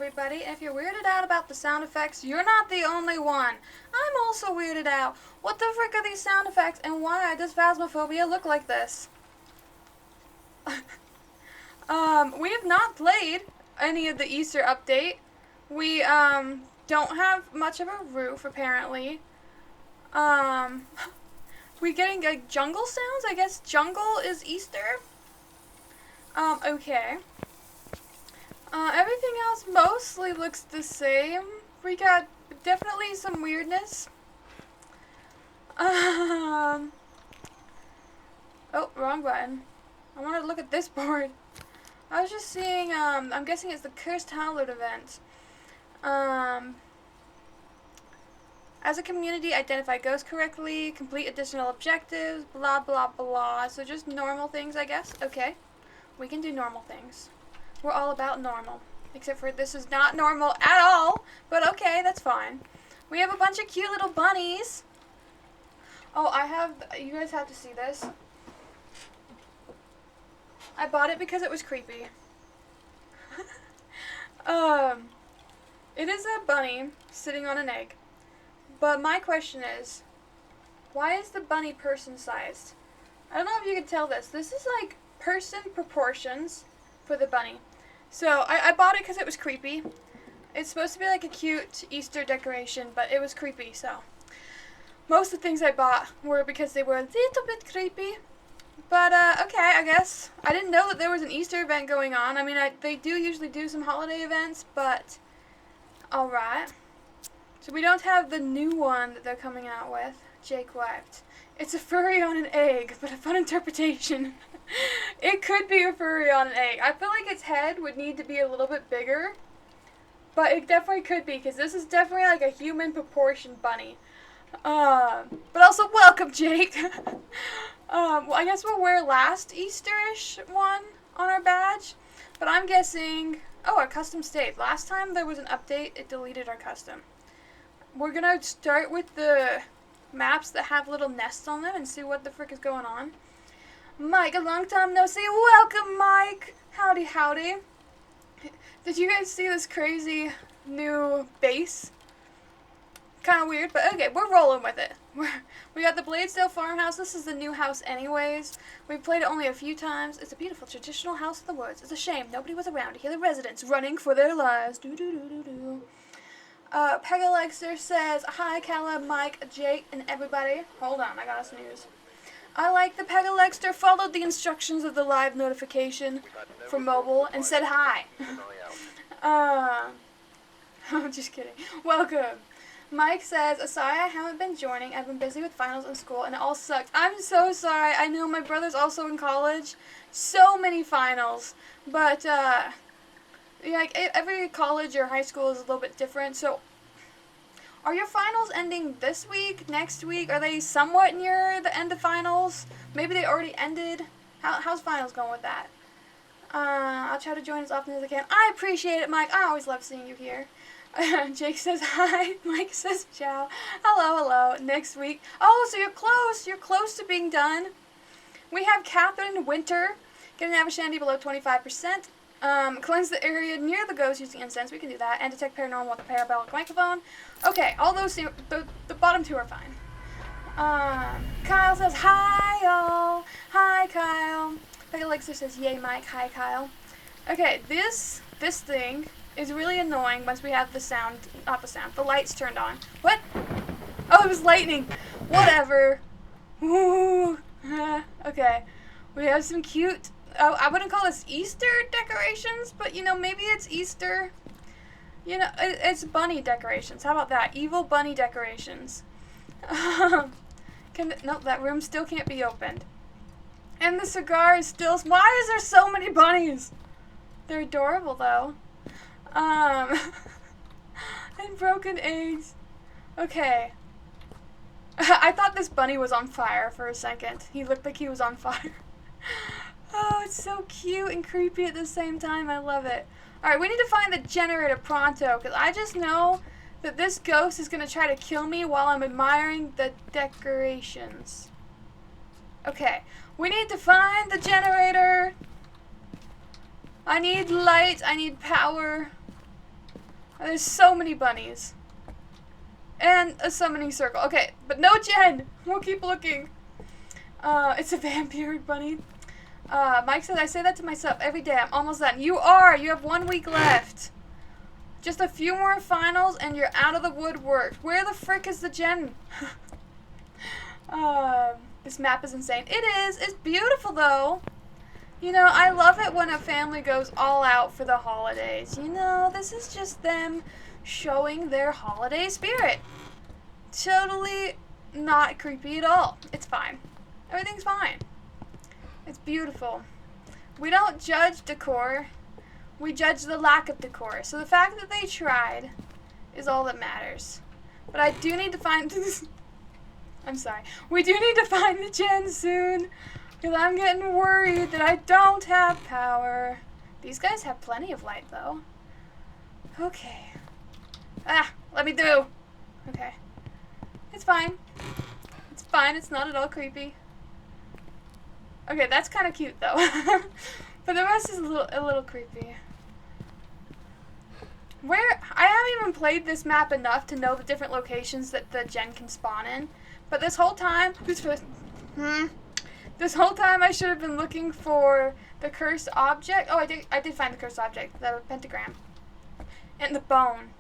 everybody. If you're weirded out about the sound effects, you're not the only one. I'm also weirded out. What the frick are these sound effects, and why does Phasmophobia look like this? We have not played any of the Easter update. We, don't have much of a roof, apparently. We getting, like, jungle sounds? I guess jungle is Easter? Okay. Everything else mostly looks the same. We got definitely some weirdness. Oh, wrong button. I wanted to look at this board. I was just seeing, I'm guessing it's the Cursed Howler event. As a community, identify ghosts correctly, complete additional objectives, blah, blah, blah. So just normal things, I guess. Okay. We can do normal things. We're all about normal. Except for this is not normal at all. But okay, that's fine. We have a bunch of cute little bunnies. Oh, you guys have to see this. I bought it because it was creepy. It is a bunny sitting on an egg. But my question is, why is the bunny person-sized? I don't know if you can tell this. This is like person proportions for the bunny. So I bought it because it was creepy. It's supposed to be like a cute Easter decoration, but it was creepy, so. Most of the things I bought were because they were a little bit creepy. But, okay, I guess. I didn't know that there was an Easter event going on. I mean, they do usually do some holiday events, but alright. So we don't have the new one that they're coming out with. Jake wiped. It's a furry on an egg, but a fun interpretation. It could be a furry on an egg. I feel like its head would need to be a little bit bigger, but it definitely could be, because this is definitely like a human proportion bunny. But also, welcome, Jake. Well, I guess we'll wear last Easter-ish one on our badge, but I'm guessing, oh, our custom stayed. Last time there was an update, it deleted our custom. We're gonna start with the maps that have little nests on them and see what the frick is going on. Mike, a long time no see. Welcome, Mike. Howdy, howdy. Did you guys see this crazy new base? Kind of weird, but okay, we're rolling with it. We got the Bladesdale farmhouse. This is the new house anyways. We played it only a few times. It's a beautiful traditional house in the woods. It's a shame nobody was around to hear the residents running for their lives. Do-do-do-do-do. Pegalexter says, hi, Kalla, Mike, Jake, and everybody. Hold on, I gotta snooze. I like the Pegalexter followed the instructions of the live notification for mobile and said hi. I'm just kidding. Welcome. Mike says, sorry I haven't been joining. I've been busy with finals in school and it all sucks. I'm so sorry. I know my brother's also in college. So many finals. But, like, every college or high school is a little bit different. So, are your finals ending this week, next week? Are they somewhat near the end of finals? Maybe they already ended. How's finals going with that? I'll try to join as often as I can. I appreciate it, Mike. I always love seeing you here. Jake says hi. Mike says ciao. Hello, hello. Next week. Oh, so you're close. You're close to being done. We have Catherine Winter. Get an average sanity below 25%. Cleanse the area near the ghost using incense. We can do that. And detect paranormal with a parabolic microphone. Okay, all those, the bottom two are fine. Kyle says, hi, y'all. Hi, Kyle. Alexa says, yay, Mike. Hi, Kyle. Okay, this thing is really annoying once we have the lights turned on. What? Oh, it was lightning. Whatever. Ooh. Okay. We have some cute, I wouldn't call this Easter decorations, but, you know, maybe it's Easter. You know, it's bunny decorations. How about that? Evil bunny decorations. No, that room still can't be opened. And the cigar is still, why is there so many bunnies? They're adorable, though. And broken eggs. Okay. I thought this bunny was on fire for a second. He looked like he was on fire. Oh, it's so cute and creepy at the same time. I love it. Alright, we need to find the generator pronto, because I just know that this ghost is going to try to kill me while I'm admiring the decorations. Okay, we need to find the generator. I need light. I need power. There's so many bunnies. And a summoning circle. Okay, but no Jen! We'll keep looking. It's a vampire bunny. Mike says, I say that to myself every day. I'm almost done. You are! You have 1 week left. Just a few more finals and you're out of the woodwork. Where the frick is the Jen? This map is insane. It is. It's beautiful, though. You know, I love it when a family goes all out for the holidays. You know, this is just them showing their holiday spirit. Totally not creepy at all. It's fine. Everything's fine. It's beautiful. We don't judge decor. We judge the lack of decor. So the fact that they tried is all that matters. But I do need to find... I'm sorry. We do need to find the Jen soon. Because I'm getting worried that I don't have power. These guys have plenty of light, though. Okay. Ah, let me through. Okay. It's fine. It's fine. It's not at all creepy. Okay, that's kind of cute, though. But the rest is a little creepy. I haven't even played this map enough to know the different locations that the Jen can spawn in. But this whole time, this whole time I should have been looking for the cursed object. Oh, I did find the cursed object, the pentagram. And the bone.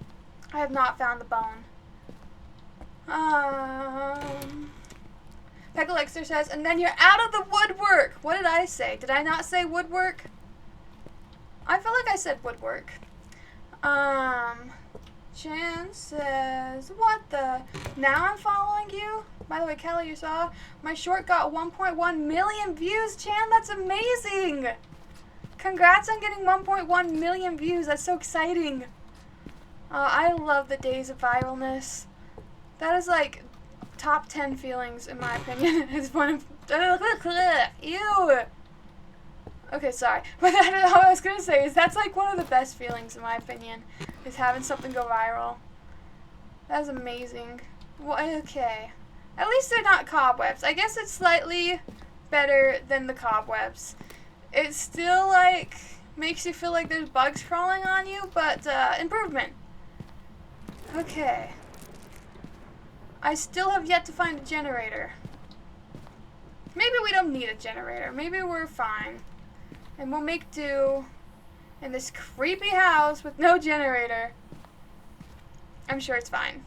I have not found the bone. Pegalexter says, and then you're out of the woodwork. What did I say? Did I not say woodwork? I feel like I said woodwork. Jan says, what the? Now I'm following you? By the way, Kelly, you saw my short got 1.1 million views. Chan, that's amazing. Congrats on getting 1.1 million views. That's so exciting. I love the days of viralness. That is like top 10 feelings in my opinion. It's one of ew. Okay, sorry. But that's all I was gonna say is that's like one of the best feelings in my opinion, is having something go viral. That is amazing. Well, okay. At least they're not cobwebs. I guess it's slightly better than the cobwebs. It still like makes you feel like there's bugs crawling on you, but improvement. Okay. I still have yet to find a generator. Maybe we don't need a generator. Maybe we're fine. And we'll make do in this creepy house with no generator. I'm sure it's fine.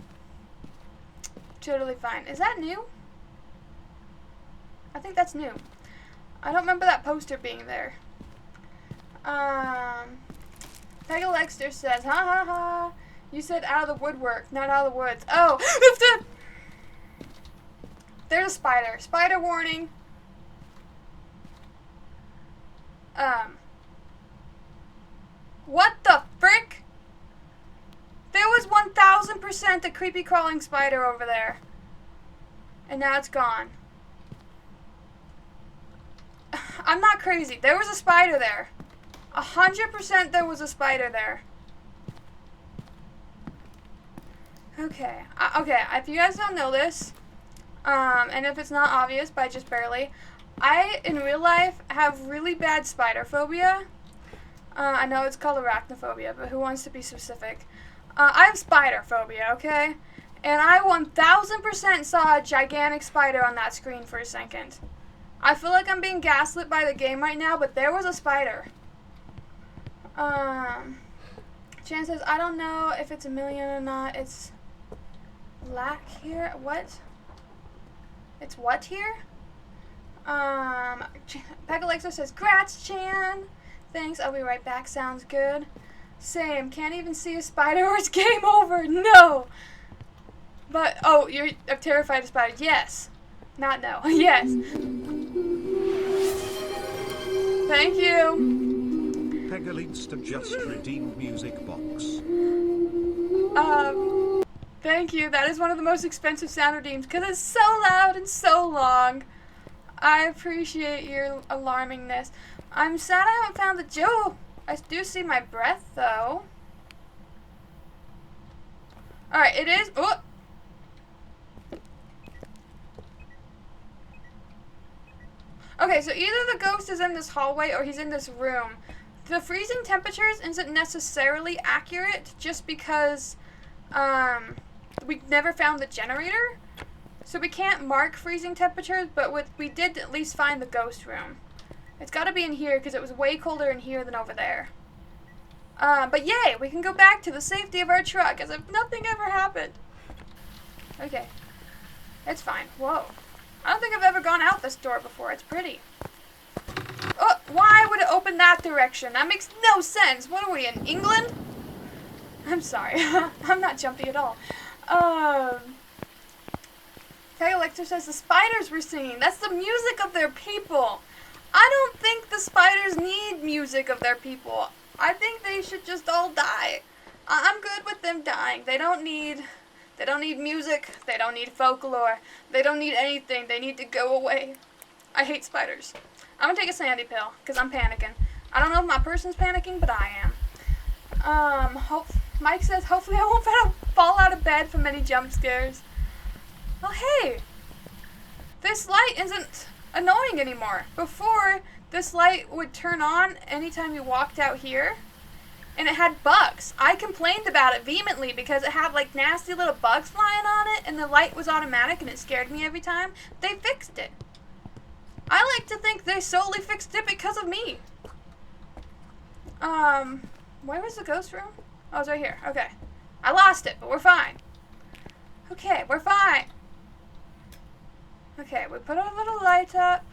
Totally fine. Is that new? I think that's new. I don't remember that poster being there. Pegalexter says, ha ha ha. You said out of the woodwork, not out of the woods. Oh, there's a spider. Spider warning. What the frick? There was 1000% a creepy crawling spider over there. And now it's gone. I'm not crazy. There was a spider there. 100% there was a spider there. Okay. Okay, if you guys don't know this, and if it's not obvious by just barely, I, in real life, have really bad spider phobia. I know it's called arachnophobia, but who wants to be specific? I have spider phobia, okay? And I 1000% saw a gigantic spider on that screen for a second. I feel like I'm being gaslit by the game right now, but there was a spider. Chan says, I don't know if it's a million or not. It's black here. What? It's what here? Pegalexo says, Grats, Chan. Thanks, I'll be right back. Sounds good. Same. Can't even see a spider or it's game over. No. But, oh, you're terrified of spiders. Yes. Not no. Yes. Thank you. Pegalexter just redeemed music box. Thank you. That is one of the most expensive sound redeems because it's so loud and so long. I appreciate your alarmingness. I'm sad I haven't found the Joe. I do see my breath, though. Alright, it is... Oh! Okay, so either the ghost is in this hallway or he's in this room. the freezing temperatures isn't necessarily accurate just because we never found the generator. So we can't mark freezing temperatures, but we did at least find the ghost room. It's got to be in here because it was way colder in here than over there. But yay, we can go back to the safety of our truck as if nothing ever happened. Okay. It's fine. Whoa. I don't think I've ever gone out this door before. It's pretty. Oh, why would it open that direction? That makes no sense. What are we, in England? I'm sorry. I'm not jumpy at all. Alexa says the spiders were singing. That's the music of their people. I don't think the spiders need music of their people. I think they should just all die. I'm good with them dying. They don't need music. They don't need folklore. They don't need anything. They need to go away. I hate spiders. I'm gonna take a sandy pill because I'm panicking. I don't know if my person's panicking, but I am. Mike says hopefully I won't fall out of bed from any jump scares. Oh hey, this light isn't annoying anymore. Before, this light would turn on anytime you walked out here, and it had bugs. I complained about it vehemently because it had like nasty little bugs flying on it, and the light was automatic and it scared me every time. They fixed it. I like to think they solely fixed it because of me. Where was the ghost room? Oh, it's right here. Okay. I lost it, but we're fine. Okay, we're fine. Okay, we put our little light up.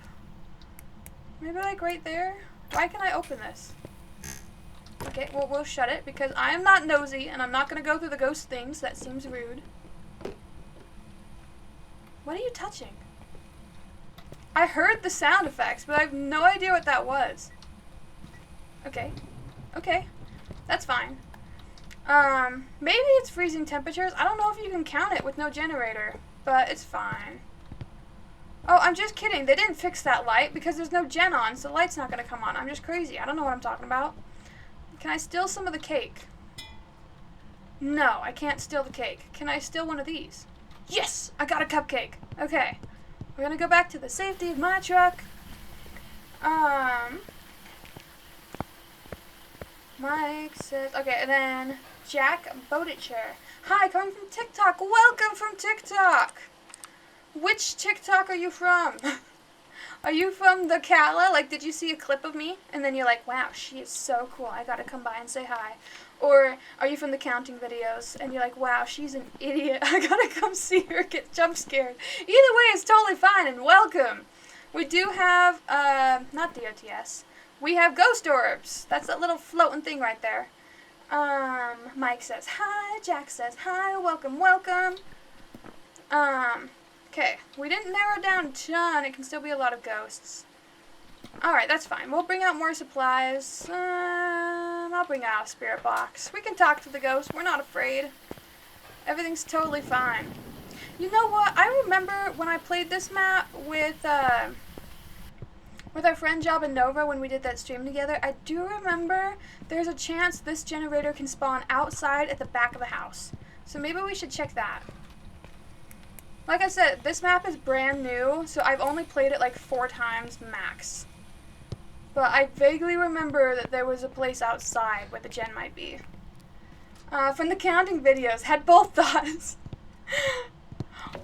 Maybe like right there. Why can I open this? Okay, well, we'll shut it because I am not nosy and I'm not going to go through the ghost things. That seems rude. What are you touching? I heard the sound effects, but I have no idea what that was. Okay. Okay. That's fine. Maybe it's freezing temperatures. I don't know if you can count it with no generator, but it's fine. Oh, I'm just kidding. They didn't fix that light because there's no gen on, so the light's not going to come on. I'm just crazy. I don't know what I'm talking about. Can I steal some of the cake? No, I can't steal the cake. Can I steal one of these? Yes! I got a cupcake. Okay. We're going to go back to the safety of my truck. Mike says... Okay, and then Jack Bowditcher. Hi, coming from TikTok. Welcome from TikTok. Which TikTok are you from? Are you from the Kalla? Like, did you see a clip of me? And then you're like, wow, she is so cool. I gotta come by and say hi. Or are you from the counting videos? And you're like, wow, she's an idiot. I gotta come see her get jump scared. Either way, it's totally fine and welcome. We do have, not DOTS. We have ghost orbs. That's that little floating thing right there. Mike says hi. Jack says hi. Welcome, welcome. Okay, we didn't narrow down a ton. It can still be a lot of ghosts. Alright, that's fine. We'll bring out more supplies. I'll bring out a spirit box. We can talk to the ghost. We're not afraid. Everything's totally fine. You know what? I remember when I played this map with our friend Job and Nova when we did that stream together. I do remember there's a chance this generator can spawn outside at the back of the house. So maybe we should check that. Like I said, this map is brand new, so I've only played it like 4 times max. But I vaguely remember that there was a place outside where the gen might be. From the counting videos, had both thoughts.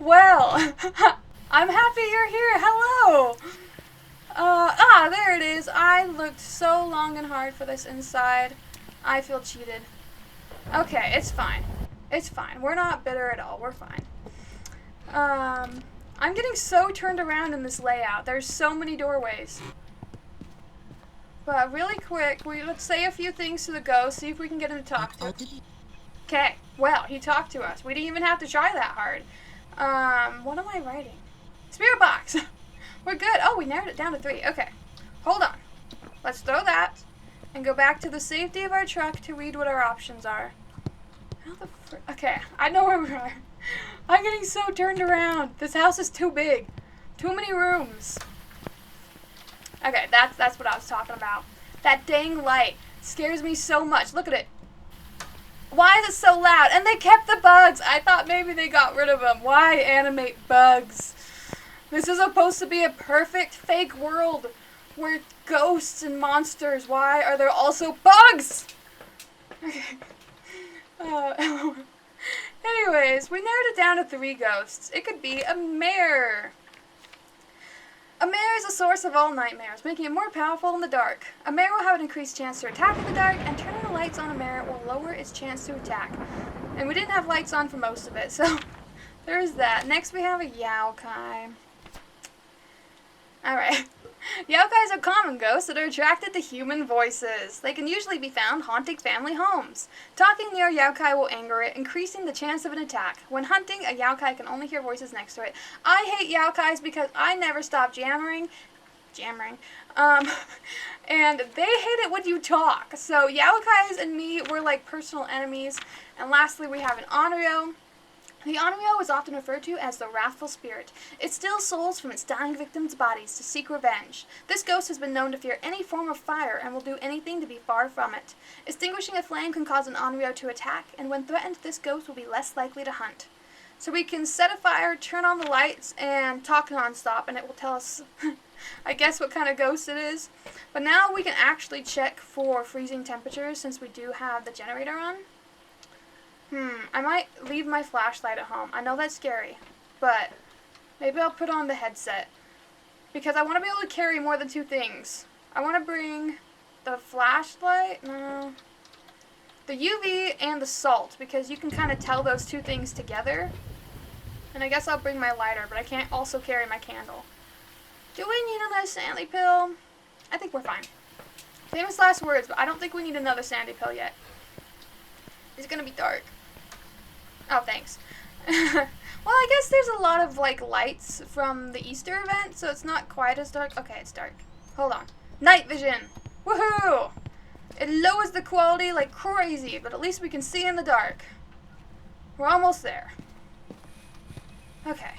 Well, I'm happy you're here. Hello! There it is. I looked so long and hard for this inside. I feel cheated. Okay, it's fine. It's fine. We're not bitter at all. We're fine. I'm getting so turned around in this layout. There's so many doorways. But really quick, let's say a few things to the ghost, see if we can get him to talk to us. Okay, well, he talked to us. We didn't even have to try that hard. What am I writing? Spirit box! We're good. Oh, we narrowed it down to 3. Okay, hold on. Let's throw that and go back to the safety of our truck to read what our options are. How the okay, I know where we are. I'm getting so turned around. This house is too big. Too many rooms. Okay, that's what I was talking about. That dang light scares me so much. Look at it. Why is it so loud? And they kept the bugs. I thought maybe they got rid of them. Why animate bugs? This is supposed to be a perfect fake world where ghosts and monsters? Why are there also bugs? Okay. Anyways, we narrowed it down to 3 ghosts. It could be a mare. A mare is a source of all nightmares, making it more powerful in the dark. A mare will have an increased chance to attack in the dark, and turning the lights on a mare will lower its chance to attack. And we didn't have lights on for most of it, so there's that. Next we have a yokai. Alright. Yokais are common ghosts that are attracted to human voices. They can usually be found haunting family homes. Talking near a yokai will anger it, increasing the chance of an attack. When hunting, a yokai can only hear voices next to it. I hate yokais because I never stop jammering, and they hate it when you talk. So yokais and me were like personal enemies. And lastly, we have an onryo. The onryo is often referred to as the wrathful spirit. It steals souls from its dying victims' bodies to seek revenge. This ghost has been known to fear any form of fire and will do anything to be far from it. Extinguishing a flame can cause an onryo to attack, and when threatened, this ghost will be less likely to hunt. So we can set a fire, turn on the lights, and talk nonstop, and it will tell us, I guess, what kind of ghost it is. But now we can actually check for freezing temperatures since we do have the generator on. I might leave my flashlight at home. I know that's scary, but maybe I'll put on the headset because I want to be able to carry more than 2 things. I want to bring the flashlight, the UV and the salt because you can kind of tell those 2 things together. And I guess I'll bring my lighter, but I can't also carry my candle. Do we need another sandy pill? I think we're fine. Famous last words, but I don't think we need another sandy pill yet. It's gonna be dark. Oh, thanks. Well, I guess there's a lot of, like, lights from the Easter event, so it's not quite as dark. Okay, it's dark. Hold on. Night vision! Woohoo! It lowers the quality like crazy, but at least we can see in the dark. We're almost there. Okay.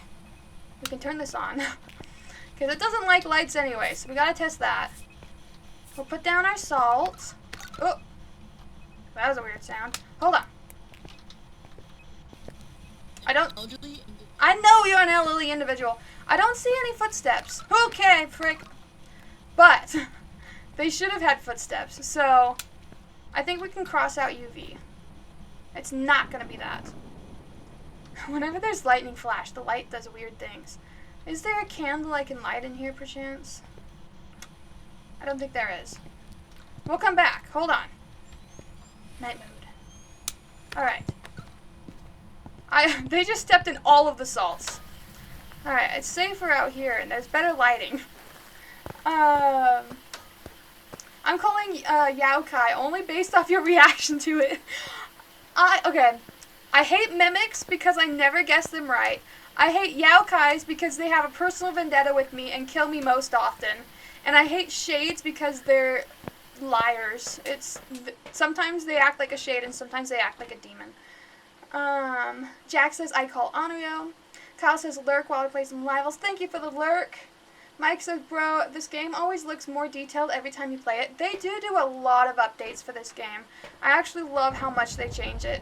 We can turn this on. Because it doesn't like lights anyway, so we gotta test that. We'll put down our salt. Oh! That was a weird sound. Hold on. I know you're an elderly individual. I don't see any footsteps. Okay, prick. But they should have had footsteps. So I think we can cross out UV. It's not going to be that. Whenever there's lightning flash, the light does weird things. Is there a candle I can light in here, perchance? I don't think there is. We'll come back. Hold on. Night mode. Alright. They just stepped in all of the salts. Alright, it's safer out here and there's better lighting. I'm calling Yaokai only based off your reaction to it. Okay. I hate mimics because I never guess them right. I hate Yaokais because they have a personal vendetta with me and kill me most often. And I hate shades because they're liars. Sometimes they act like a shade and sometimes they act like a demon. Jack says, I call Onryo. Kyle says, lurk while I play some rivals. Thank you for the lurk. Mike says, bro, this game always looks more detailed every time you play it. They do a lot of updates for this game. I actually love how much they change it.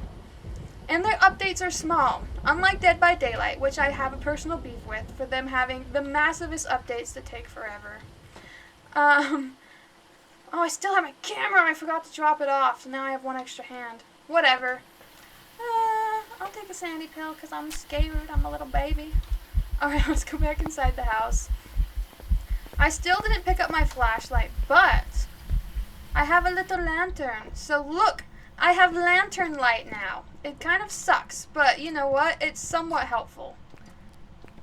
And their updates are small, unlike Dead by Daylight, which I have a personal beef with, for them having the massivest updates that take forever. Oh, I still have my camera. I forgot to drop it off, so now I have 1 extra hand. Whatever. I'll take a sandy pill because I'm scared. I'm a little baby. Alright, let's go back inside the house. I still didn't pick up my flashlight, but I have a little lantern. So look, I have lantern light now. It kind of sucks, but you know what? It's somewhat helpful.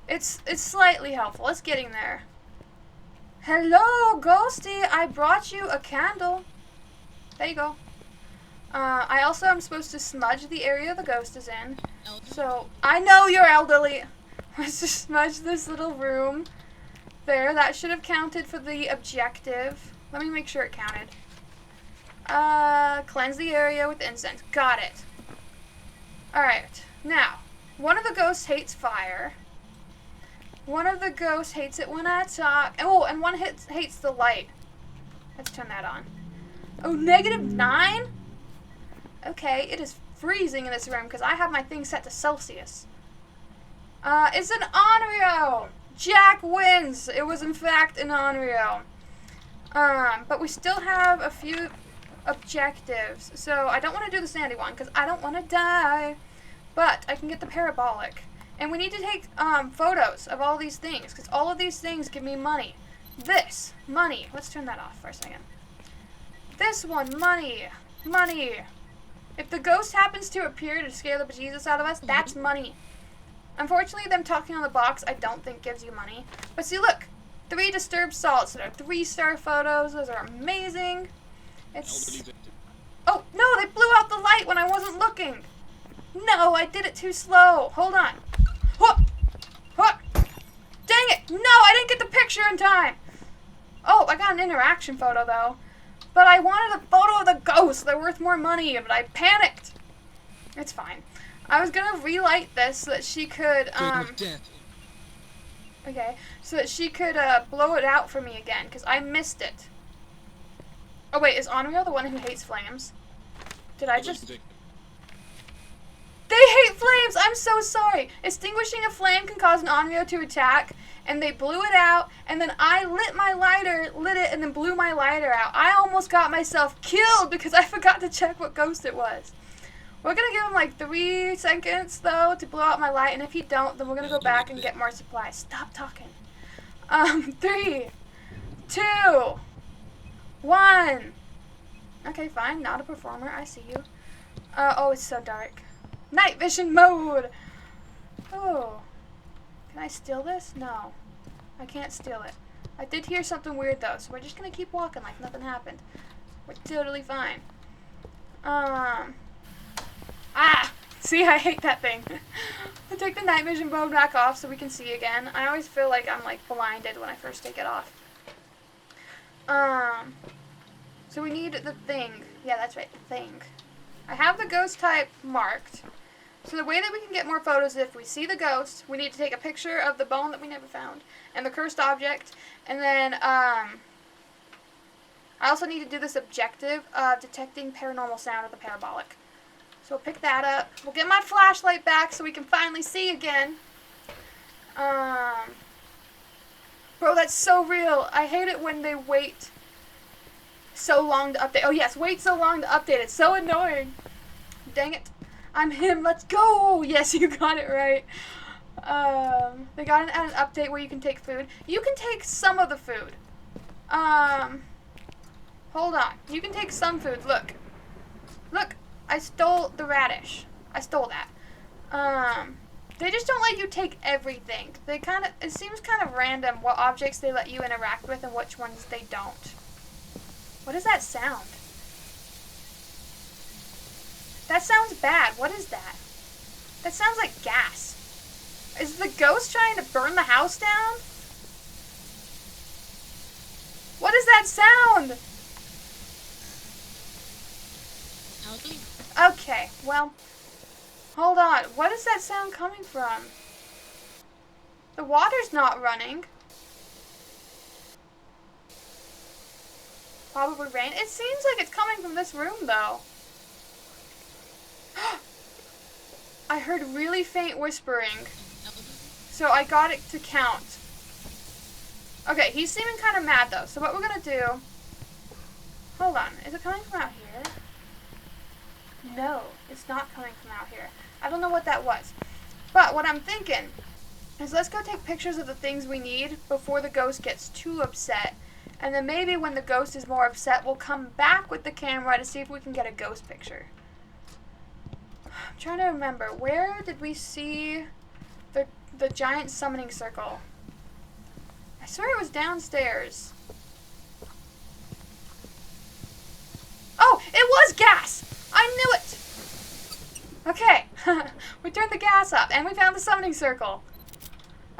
It's slightly helpful. It's getting there. Hello, Ghosty. I brought you a candle. There you go. I also am supposed to smudge the area the ghost is in. So, I know you're elderly. Let's just smudge this little room. There, that should have counted for the objective. Let me make sure it counted. Cleanse the area with incense. Got it. Alright, now, one of the ghosts hates fire. One of the ghosts hates it when I talk. Oh, and one hates the light. Let's turn that on. Oh, -9? Okay, it is freezing in this room because I have my thing set to Celsius. It's an Onryo! Jack wins! It was in fact an Onryo. But we still have a few objectives. So I don't want to do the sandy one because I don't want to die. But I can get the parabolic. And we need to take photos of all these things because all of these things give me money. This, money. Let's turn that off for a second. This one, money. Money. If the ghost happens to appear to scare the bejesus out of us, that's money. Unfortunately, them talking on the box I don't think gives you money. But see, look. 3 disturbed salts that are 3-star photos. Those are amazing. It's... Oh, no, they blew out the light when I wasn't looking. No, I did it too slow. Hold on. Whoop. Whoop. Dang it. No, I didn't get the picture in time. Oh, I got an interaction photo, though. But I wanted a photo of the ghost. They're worth more money, but I panicked. It's fine. I was going to relight this so that she could, okay, so that she could blow it out for me again, because I missed it. Oh, wait, is Onryo the one who hates flames? Did I just... They hate flames! I'm so sorry! Extinguishing a flame can cause an Onryo to attack, and they blew it out, and then I lit it, and then blew my lighter out. I almost got myself killed because I forgot to check what ghost it was. We're going to give him like 3 seconds, though, to blow out my light, and if he don't, then we're going to go back and get more supplies. Stop talking. 3, 2, 1. Okay, fine. Not a performer. I see you. Oh, it's so dark. Night vision mode! Oh. Can I steal this? No. I can't steal it. I did hear something weird, though, so we're just going to keep walking like nothing happened. We're totally fine. Ah! See, I hate that thing. I'll take the night vision mode back off so we can see again. I always feel like I'm, like, blinded when I first take it off. So we need the thing. Yeah, that's right, the thing. I have the ghost type marked. So the way that we can get more photos is if we see the ghost, we need to take a picture of the bone that we never found, and the cursed object, and then, I also need to do this objective of detecting paranormal sound with the parabolic. So we'll pick that up. We'll get my flashlight back so we can finally see again. Bro, that's so real. I hate it when they wait so long to update. Oh yes, wait so long to update. It's so annoying. Dang it. I'm him. Let's go. Yes, you got it right. They got an update where you can take food. You can take some of the food. Hold on. You can take some food. Look. Look. I stole the radish. I stole that. They just don't let you take everything. It seems kind of random what objects they let you interact with and which ones they don't. What is that sound? That sounds bad. What is that? That sounds like gas. Is the ghost trying to burn the house down? What is that sound? Okay, well, hold on. What is that sound coming from? The water's not running. Probably rain. It seems like it's coming from this room, though. I heard really faint whispering. So I got it to count. Okay, he's seeming kind of mad, though. So what we're going to do... Hold on. Is it coming from out here? No, it's not coming from out here. I don't know what that was. But what I'm thinking is let's go take pictures of the things we need before the ghost gets too upset. And then maybe when the ghost is more upset, we'll come back with the camera to see if we can get a ghost picture. I'm trying to remember. Where did we see the giant summoning circle? I swear it was downstairs. Oh, it was gas! I knew it! Okay, we turned the gas up, and we found the summoning circle.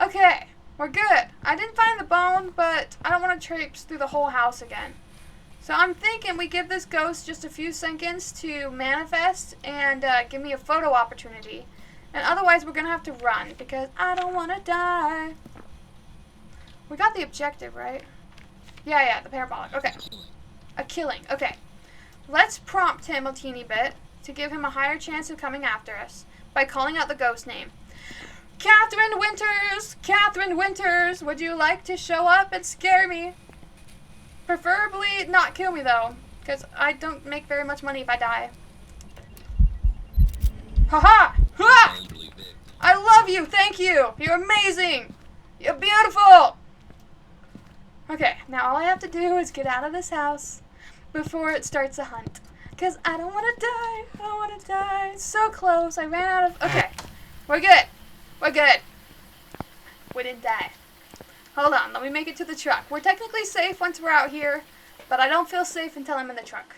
Okay, we're good. I didn't find the bone, but I don't want to traipse through the whole house again. So I'm thinking we give this ghost just a few seconds to manifest and give me a photo opportunity. And otherwise we're going to have to run, because I don't want to die. We got the objective, right? Yeah, the parabolic. Okay. A killing. Okay. Let's prompt him a teeny bit to give him a higher chance of coming after us by calling out the ghost name. Catherine Winters! Catherine Winters! Would you like to show up and scare me? Preferably not kill me though, because I don't make very much money if I die. Haha! Ha! I love you, thank you! You're amazing! You're beautiful! Okay, now all I have to do is get out of this house before it starts a hunt. Because I don't want to die. I don't want to die. It's so close. I ran out of... Okay. We're good. We're good. We didn't die. Hold on. Let me make it to the truck. We're technically safe once we're out here, but I don't feel safe until I'm in the truck.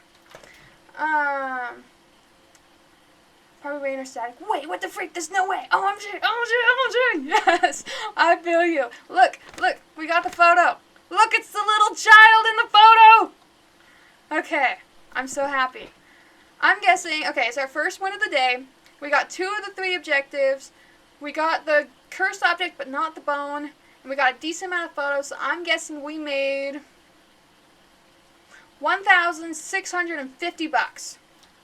Probably rain or static. Wait, what the freak? There's no way. OMG, OMG, OMG. Yes. I feel you. Look, look. We got the photo. Look, it's the little child in the photo. Okay. I'm so happy. I'm guessing, okay, it's our first one of the day. We got 2 of the 3 objectives. We got the cursed object, but not the bone. And we got a decent amount of photos, so I'm guessing we made 1,650 bucks.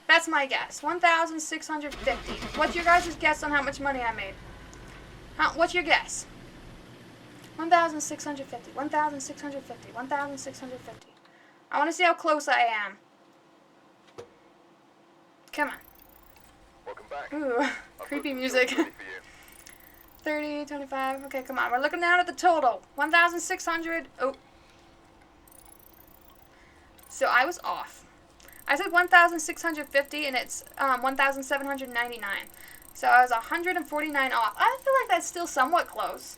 That's my guess. 1,650. What's your guys' guess on how much money I made? What's your guess? 1,650. 1,650. 1,650. I want to see how close I am. Come on. Welcome back. Ooh, creepy music. 30, 25. Okay, come on. We're looking down at the total. 1,600. Oh. So I was off. I said 1,650 and it's 1,799. So I was 149 off. I feel like that's still somewhat close.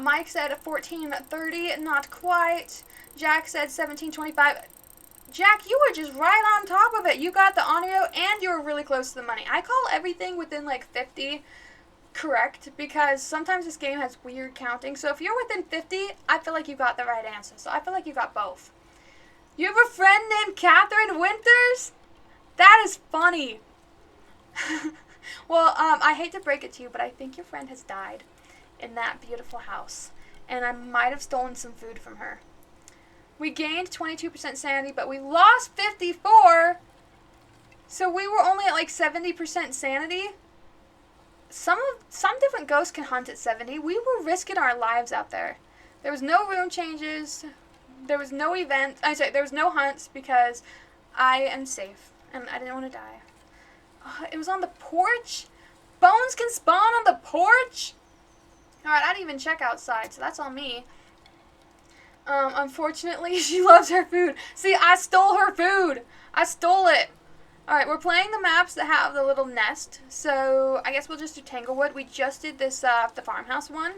Mike said 1430, not quite. Jack said 1725. Jack, you were just right on top of it. You got the audio and you were really close to the money. I call everything within like 50 correct because sometimes this game has weird counting. So if you're within 50, I feel like you got the right answer. So I feel like you got both. You have a friend named Catherine Winters? That is funny. Well, I hate to break it to you, but I think your friend has died in that beautiful house. And I might have stolen some food from her. We gained 22% sanity, but we lost 54. So we were only at like 70% sanity. Some different ghosts can hunt at 70. We were risking our lives out there. There was no room changes. There was no event. There was no hunts because I am safe and I didn't want to die. It was on the porch. Bones can spawn on the porch. All right, I didn't even check outside, so that's on me. Unfortunately, she loves her food. See, I stole her food. I stole it. Alright, we're playing the maps that have the little nest. So, I guess we'll just do Tanglewood. We just did this, the farmhouse one.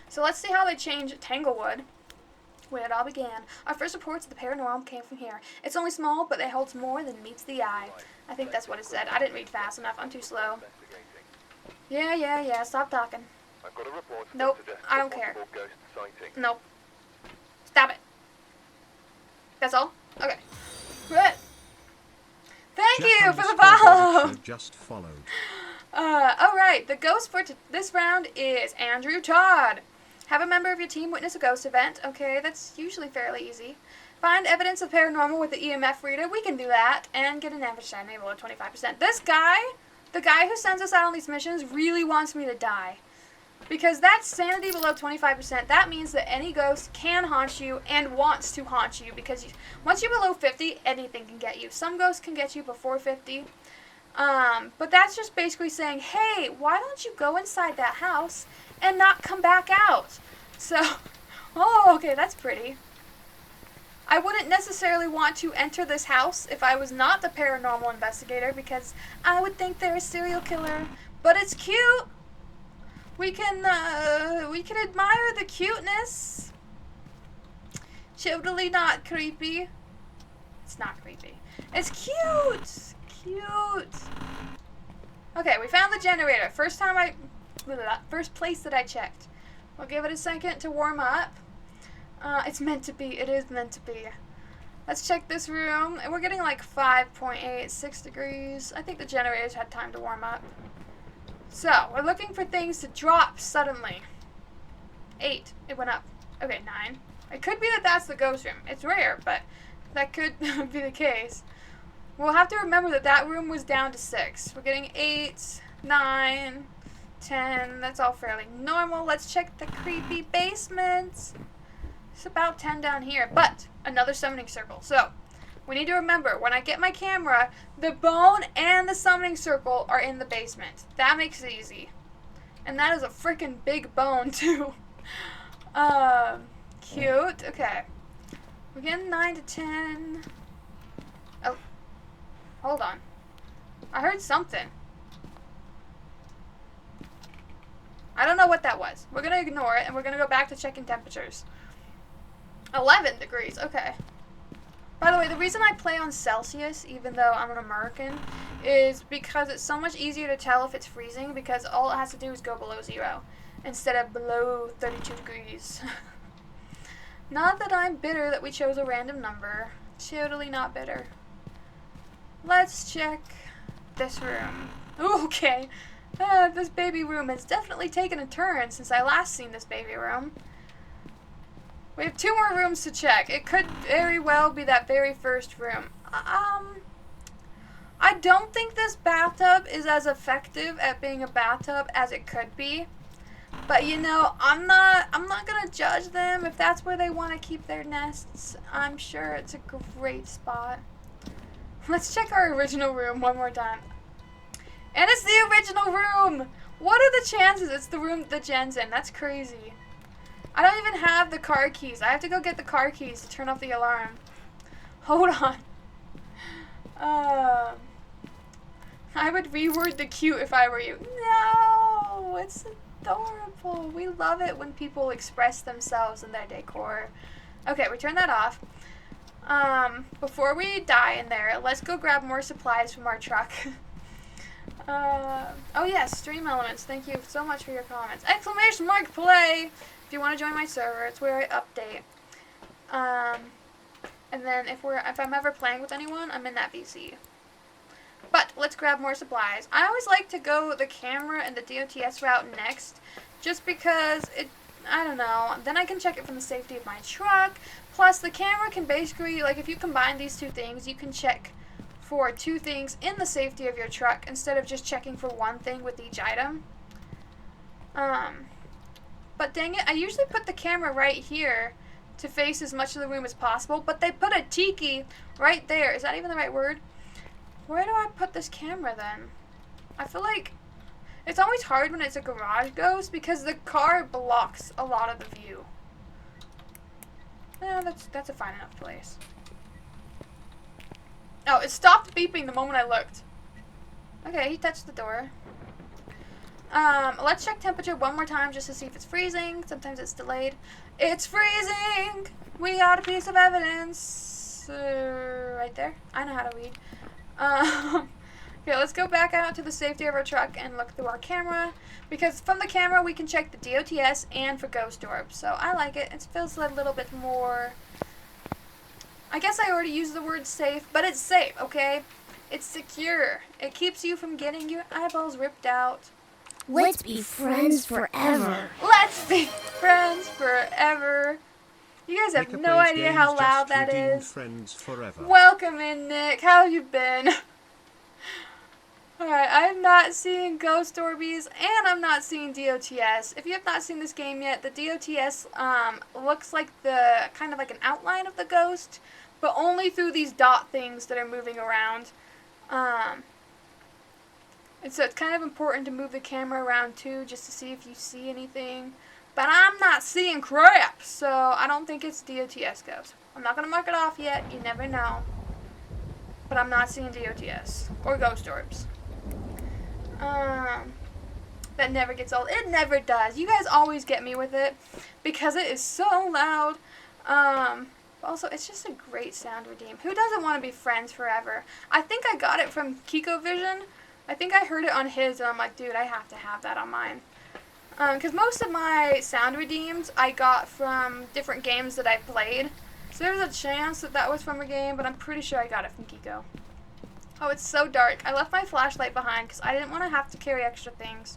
So, let's see how they change Tanglewood. When it all began. Our first reports of the paranormal came from here. It's only small, but it holds more than meets the eye. I think that's what it said. I didn't read fast enough. I'm too slow. Yeah. Stop talking. I've got a report. Nope. I don't care. Ghost sighting. Nope. Stop it. That's all? Okay. Good. Thank you for the follow. Just followed. Alright, the ghost for this round is Andrew Todd. Have a member of your team witness a ghost event. Okay, that's usually fairly easy. Find evidence of paranormal with the EMF reader. We can do that. And get an average sanity below 25%. This guy, the guy who sends us out on these missions, really wants me to die. Because that's sanity below 25%. That means that any ghost can haunt you and wants to haunt you. Because once you're below 50, anything can get you. Some ghosts can get you before 50. But that's just basically saying, hey, why don't you go inside that house and not come back out? So, oh, okay, that's pretty. I wouldn't necessarily want to enter this house if I was not the paranormal investigator because I would think they're a serial killer. But it's cute. We can admire the cuteness. Totally not creepy. It's not creepy. It's cute. Cute. Okay, we found the generator. First place that I checked. We'll give it a second to warm up. It's meant to be. It is meant to be. Let's check this room. And we're getting like 5.86 degrees. I think the generator's had time to warm up. So, we're looking for things to drop suddenly. 8. It went up. Okay, 9. It could be that that's the ghost room. It's rare, but that could be the case. We'll have to remember that that room was down to 6. We're getting 8, 9, 10. That's all fairly normal. Let's check the creepy basement. It's about 10 down here, but another summoning circle. So, we need to remember, when I get my camera, the bone and the summoning circle are in the basement. That makes it easy. And that is a freaking big bone, too. Cute. Okay. We're getting 9 to 10. Oh. Hold on. I heard something. I don't know what that was. We're going to ignore it, and we're going to go back to checking temperatures. 11 degrees. Okay. By the way, the reason I play on Celsius, even though I'm an American, is because it's so much easier to tell if it's freezing, because all it has to do is go below 0, instead of below 32 degrees. Not that I'm bitter that we chose a random number. Totally not bitter. Let's check this room. Ooh, okay. This baby room has definitely taken a turn since I last seen this baby room. We have 2 more rooms to check. It could very well be that very first room. I don't think this bathtub is as effective at being a bathtub as it could be. But you know, I'm not gonna judge them if that's where they want to keep their nests. I'm sure it's a great spot. Let's check our original room one more time. And it's the original room! What are the chances it's the room that Jen's in? That's crazy. I don't even have the car keys. I have to go get the car keys to turn off the alarm. Hold on. I would reword the cute if I were you. No! It's adorable. We love it when people express themselves in their decor. Okay, we turn that off. Before we die in there, let's go grab more supplies from our truck. Oh yes, stream elements. Thank you so much for your comments. Exclamation mark play! If you want to join my server, it's where I update. And then if I'm ever playing with anyone, I'm in that VC. But let's grab more supplies. I always like to go the camera and the DOTS route next, just because I don't know, then I can check it from the safety of my truck. Plus the camera can basically, like if you combine these 2 things, you can check for 2 things in the safety of your truck instead of just checking for 1 thing with each item. But dang it, I usually put the camera right here to face as much of the room as possible, but they put a tiki right there. Is that even the right word? Where do I put this camera then? I feel like it's always hard when it's a garage ghost because the car blocks a lot of the view. Yeah, that's a fine enough place. Oh, it stopped beeping the moment I looked. Okay, he touched the door. Let's check temperature one more time just to see if it's freezing. Sometimes it's delayed. It's freezing! We got a piece of evidence. Right there. I know how to read. Okay, let's go back out to the safety of our truck and look through our camera. Because from the camera we can check the DOTS and for ghost orbs. So I like it. It feels a little bit more... I guess I already used the word safe, but it's safe, okay? It's secure. It keeps you from getting your eyeballs ripped out. Let's be friends forever. Let's be friends forever. You guys have no idea how loud that is. Friends forever. Welcome in, Nick. How have you been? Alright, I'm not seeing Ghost Orbies, and I'm not seeing DOTS. If you have not seen this game yet, the DOTS looks like the kind of like an outline of the ghost, but only through these dot things that are moving around. And so it's kind of important to move the camera around too, just to see if you see anything. But I'm not seeing crap, so I don't think it's DOTS ghost. I'm not going to mark it off yet, you never know. But I'm not seeing DOTS or ghost orbs. That never gets old. It never does. You guys always get me with it because it is so loud. Also, it's just a great sound redeem. Who doesn't want to be friends forever? I think I got it from Kiko Vision. I think I heard it on his, and I'm like, dude, I have to have that on mine. Because most of my sound redeems I got from different games that I played. So there's a chance that that was from a game, but I'm pretty sure I got it from Kiko. Oh, it's so dark. I left my flashlight behind because I didn't want to have to carry extra things.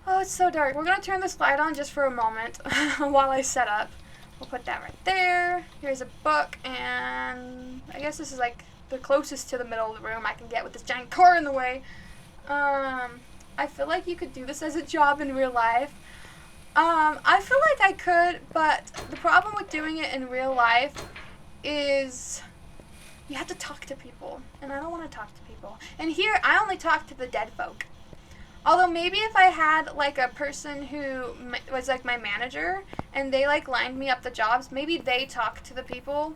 Oh, it's so dark. We're going to turn this light on just for a moment while I set up. We'll put that right there. Here's a book, and I guess this is like the closest to the middle of the room I can get with this giant car in the way. I feel like you could do this as a job in real life. I feel like I could, but the problem with doing it in real life is you have to talk to people, and I don't want to talk to people. And here, I only talk to the dead folk. Although maybe if I had like a person who was like my manager and they like lined me up the jobs, maybe they talk to the people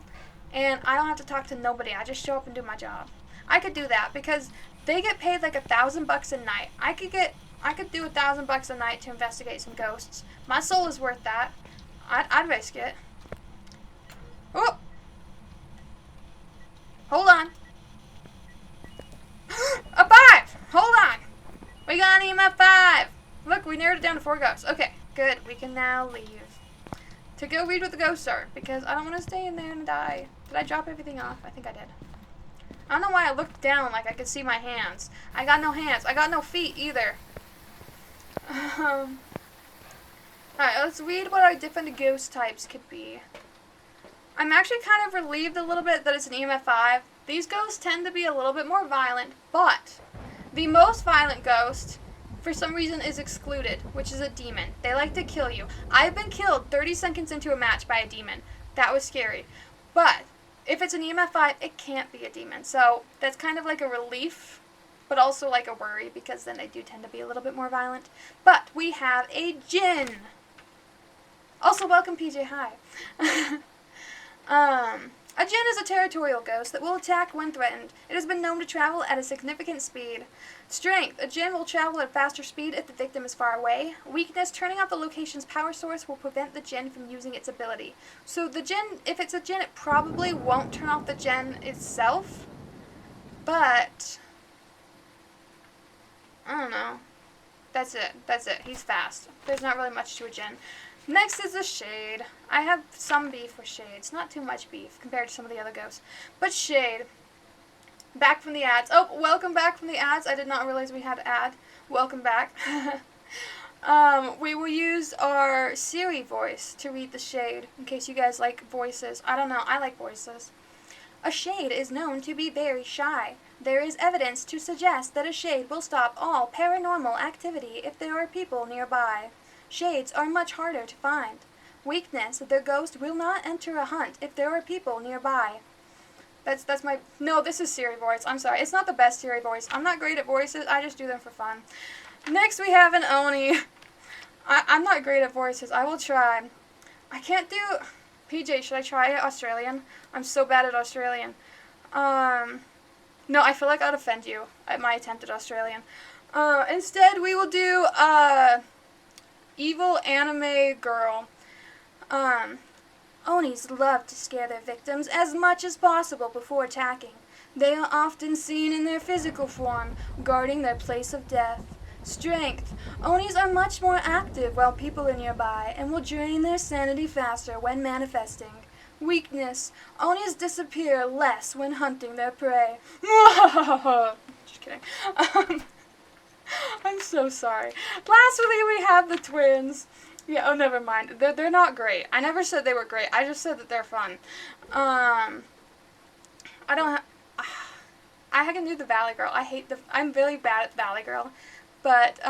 and I don't have to talk to nobody. I just show up and do my job. I could do that because they get paid like $1,000 a night. I could do $1,000 a night to investigate some ghosts. My soul is worth that. I'd risk it. Oh! Hold on. A 5! Hold on. We got an EMF 5. Look, we narrowed it down to 4 ghosts. Okay, good. We can now leave. To go read what the ghosts are, because I don't want to stay in there and die. Did I drop everything off? I think I did. I don't know why I looked down like I could see my hands. I got no hands. I got no feet either. Alright, let's read what our different ghost types could be. I'm actually kind of relieved a little bit that it's an EMF 5. These ghosts tend to be a little bit more violent, but the most violent ghost, for some reason, is excluded, which is a demon. They like to kill you. I've been killed 30 seconds into a match by a demon. That was scary. But if it's an EMF 5, it can't be a demon. So that's kind of like a relief, but also like a worry, because then they do tend to be a little bit more violent. But we have a djinn. Also, welcome, PJ. Hi. A djinn is a territorial ghost that will attack when threatened. It has been known to travel at a significant speed. Strength. A djinn will travel at faster speed if the victim is far away. Weakness. Turning off the location's power source will prevent the djinn from using its ability. So the djinn, if it's a djinn, it probably won't turn off the djinn itself. But I don't know. That's it. That's it. He's fast. There's not really much to a djinn. Next is the Shade. I have some beef with Shades. Not too much beef compared to some of the other ghosts. But Shade. Back from the ads. Oh, welcome back from the ads. I did not realize we had an ad. Welcome back. We will use our Siri voice to read the Shade, in case you guys like voices. I don't know. I like voices. A Shade is known to be very shy. There is evidence to suggest that a Shade will stop all paranormal activity if there are people nearby. Shades are much harder to find. Weakness. Their ghost will not enter a hunt if there are people nearby. That's my... No, this is Siri voice. I'm sorry. It's not the best Siri voice. I'm not great at voices. I just do them for fun. Next, we have an Oni. I'm not great at voices. I will try. I can't do... PJ, should I try Australian? I'm so bad at Australian. No, I feel like I'd offend you at my attempt at Australian. Instead, we will do, evil anime girl. Onis love to scare their victims as much as possible before attacking. They are often seen in their physical form, guarding their place of death. Strength. Onis are much more active while people are nearby and will drain their sanity faster when manifesting. Weakness. Onis disappear less when hunting their prey. Just kidding. I'm so sorry. Lastly, we have the twins. Yeah, oh, never mind. They're not great. I never said they were great. I just said that they're fun. I can do the Valley Girl. I'm really bad at Valley Girl. But,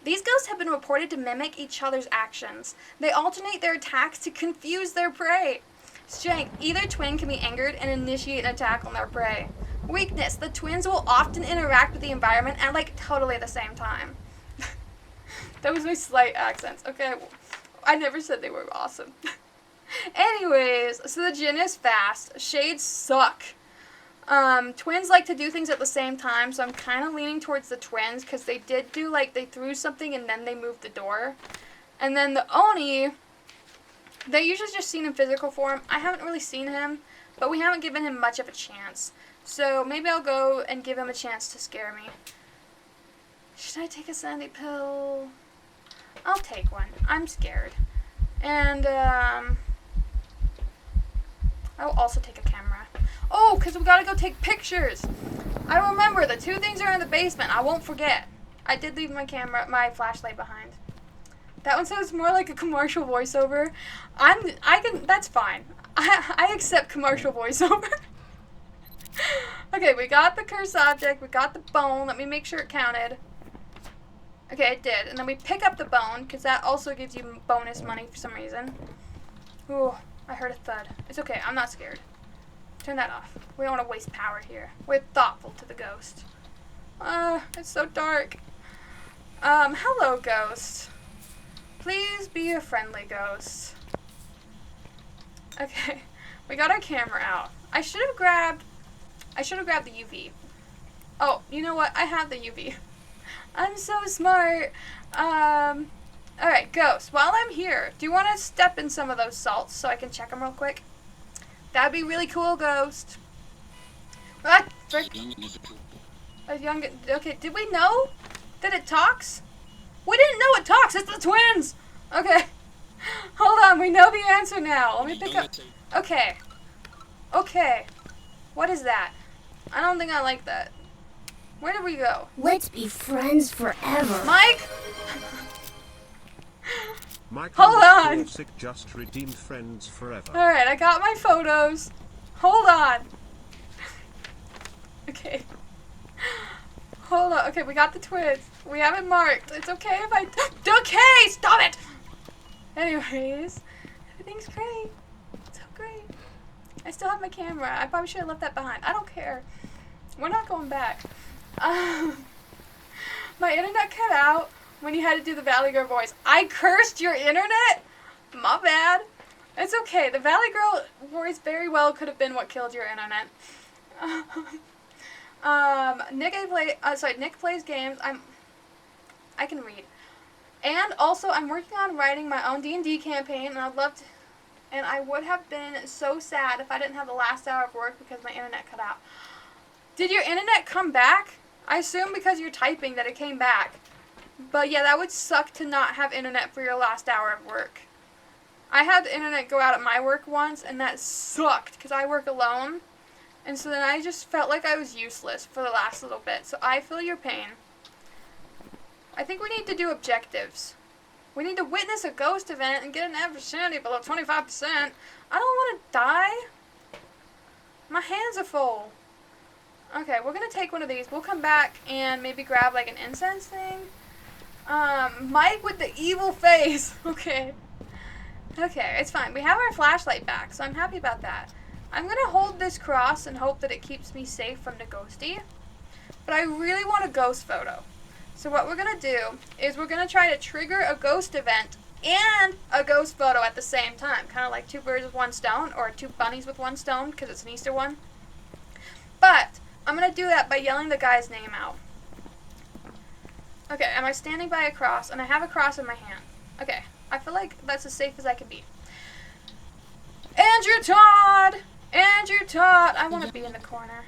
these ghosts have been reported to mimic each other's actions. They alternate their attacks to confuse their prey. Strength. Either twin can be angered and initiate an attack on their prey. Weakness. The twins will often interact with the environment at, like, totally the same time. That was my slight accents. Okay, I never said they were awesome. Anyways, so the djinn is fast. Shades suck. Twins like to do things at the same time, so I'm kind of leaning towards the twins, because they did do, like, they threw something and then they moved the door. And then the Oni, they're usually just seen in physical form. I haven't really seen him, but we haven't given him much of a chance. So maybe I'll go and give him a chance to scare me. Should I take a sandy pill? I'll take one. I'm scared. And, I will also take a camera. Oh, because we gotta go take pictures. I remember the 2 things are in the basement. I won't forget. I did leave my flashlight behind. That one sounds more like a commercial voiceover. That's fine. I accept commercial voiceover. Okay, we got the cursed object. We got the bone. Let me make sure it counted. Okay, it did. And then we pick up the bone, because that also gives you bonus money for some reason. Ooh, I heard a thud. It's okay, I'm not scared. Turn that off. We don't want to waste power here. We're thoughtful to the ghost. It's so dark. Hello, ghost. Please be a friendly ghost. Okay, we got our camera out. I should have grabbed the UV. Oh, you know what? I have the UV. I'm so smart. Alright, ghost, while I'm here, do you want to step in some of those salts so I can check them real quick? That'd be really cool, ghost. What? Okay, did we know that it talks? We didn't know it talks, it's the twins! Okay. Hold on, we know the answer now. Let me pick up. Okay. Okay. What is that? I don't think I like that. Where did we go? Let's be friends forever. Mike? Michael Hold on. Sick just redeemed friends forever. Alright, I got my photos. Hold on. Okay. Hold on. Okay, we got the twins. We have it marked. It's okay if I... Okay! Stop it! Anyways, everything's great. It's so great. I still have my camera. I probably should have left that behind. I don't care. We're not going back. My internet cut out when you had to do the Valley Girl voice. I cursed your internet? My bad. It's okay. The Valley Girl voice very well could have been what killed your internet. Nick plays games. I can read. And also, I'm working on writing my own D&D campaign, and I would have been so sad if I didn't have the last hour of work because my internet cut out. Did your internet come back? I assume because you're typing that it came back. But yeah, that would suck to not have internet for your last hour of work. I had the internet go out at my work once, and that sucked because I work alone. And so then I just felt like I was useless for the last little bit. So I feel your pain. I think we need to do objectives. We need to witness a ghost event and get an average sanity below 25%. I don't want to die. My hands are full. Okay, we're going to take one of these. We'll come back and maybe grab like an incense thing. Mike with the evil face. Okay. Okay, it's fine. We have our flashlight back, so I'm happy about that. I'm going to hold this cross and hope that it keeps me safe from the ghosty. But I really want a ghost photo. So what we're going to do is we're going to try to trigger a ghost event and a ghost photo at the same time. Kind of like two birds with one stone, or two bunnies with one stone, because it's an Easter one. But I'm going to do that by yelling the guy's name out. Okay, am I standing by a cross? And I have a cross in my hand. Okay, I feel like that's as safe as I can be. Andrew Todd! Andrew Todd! I want to be in the corner.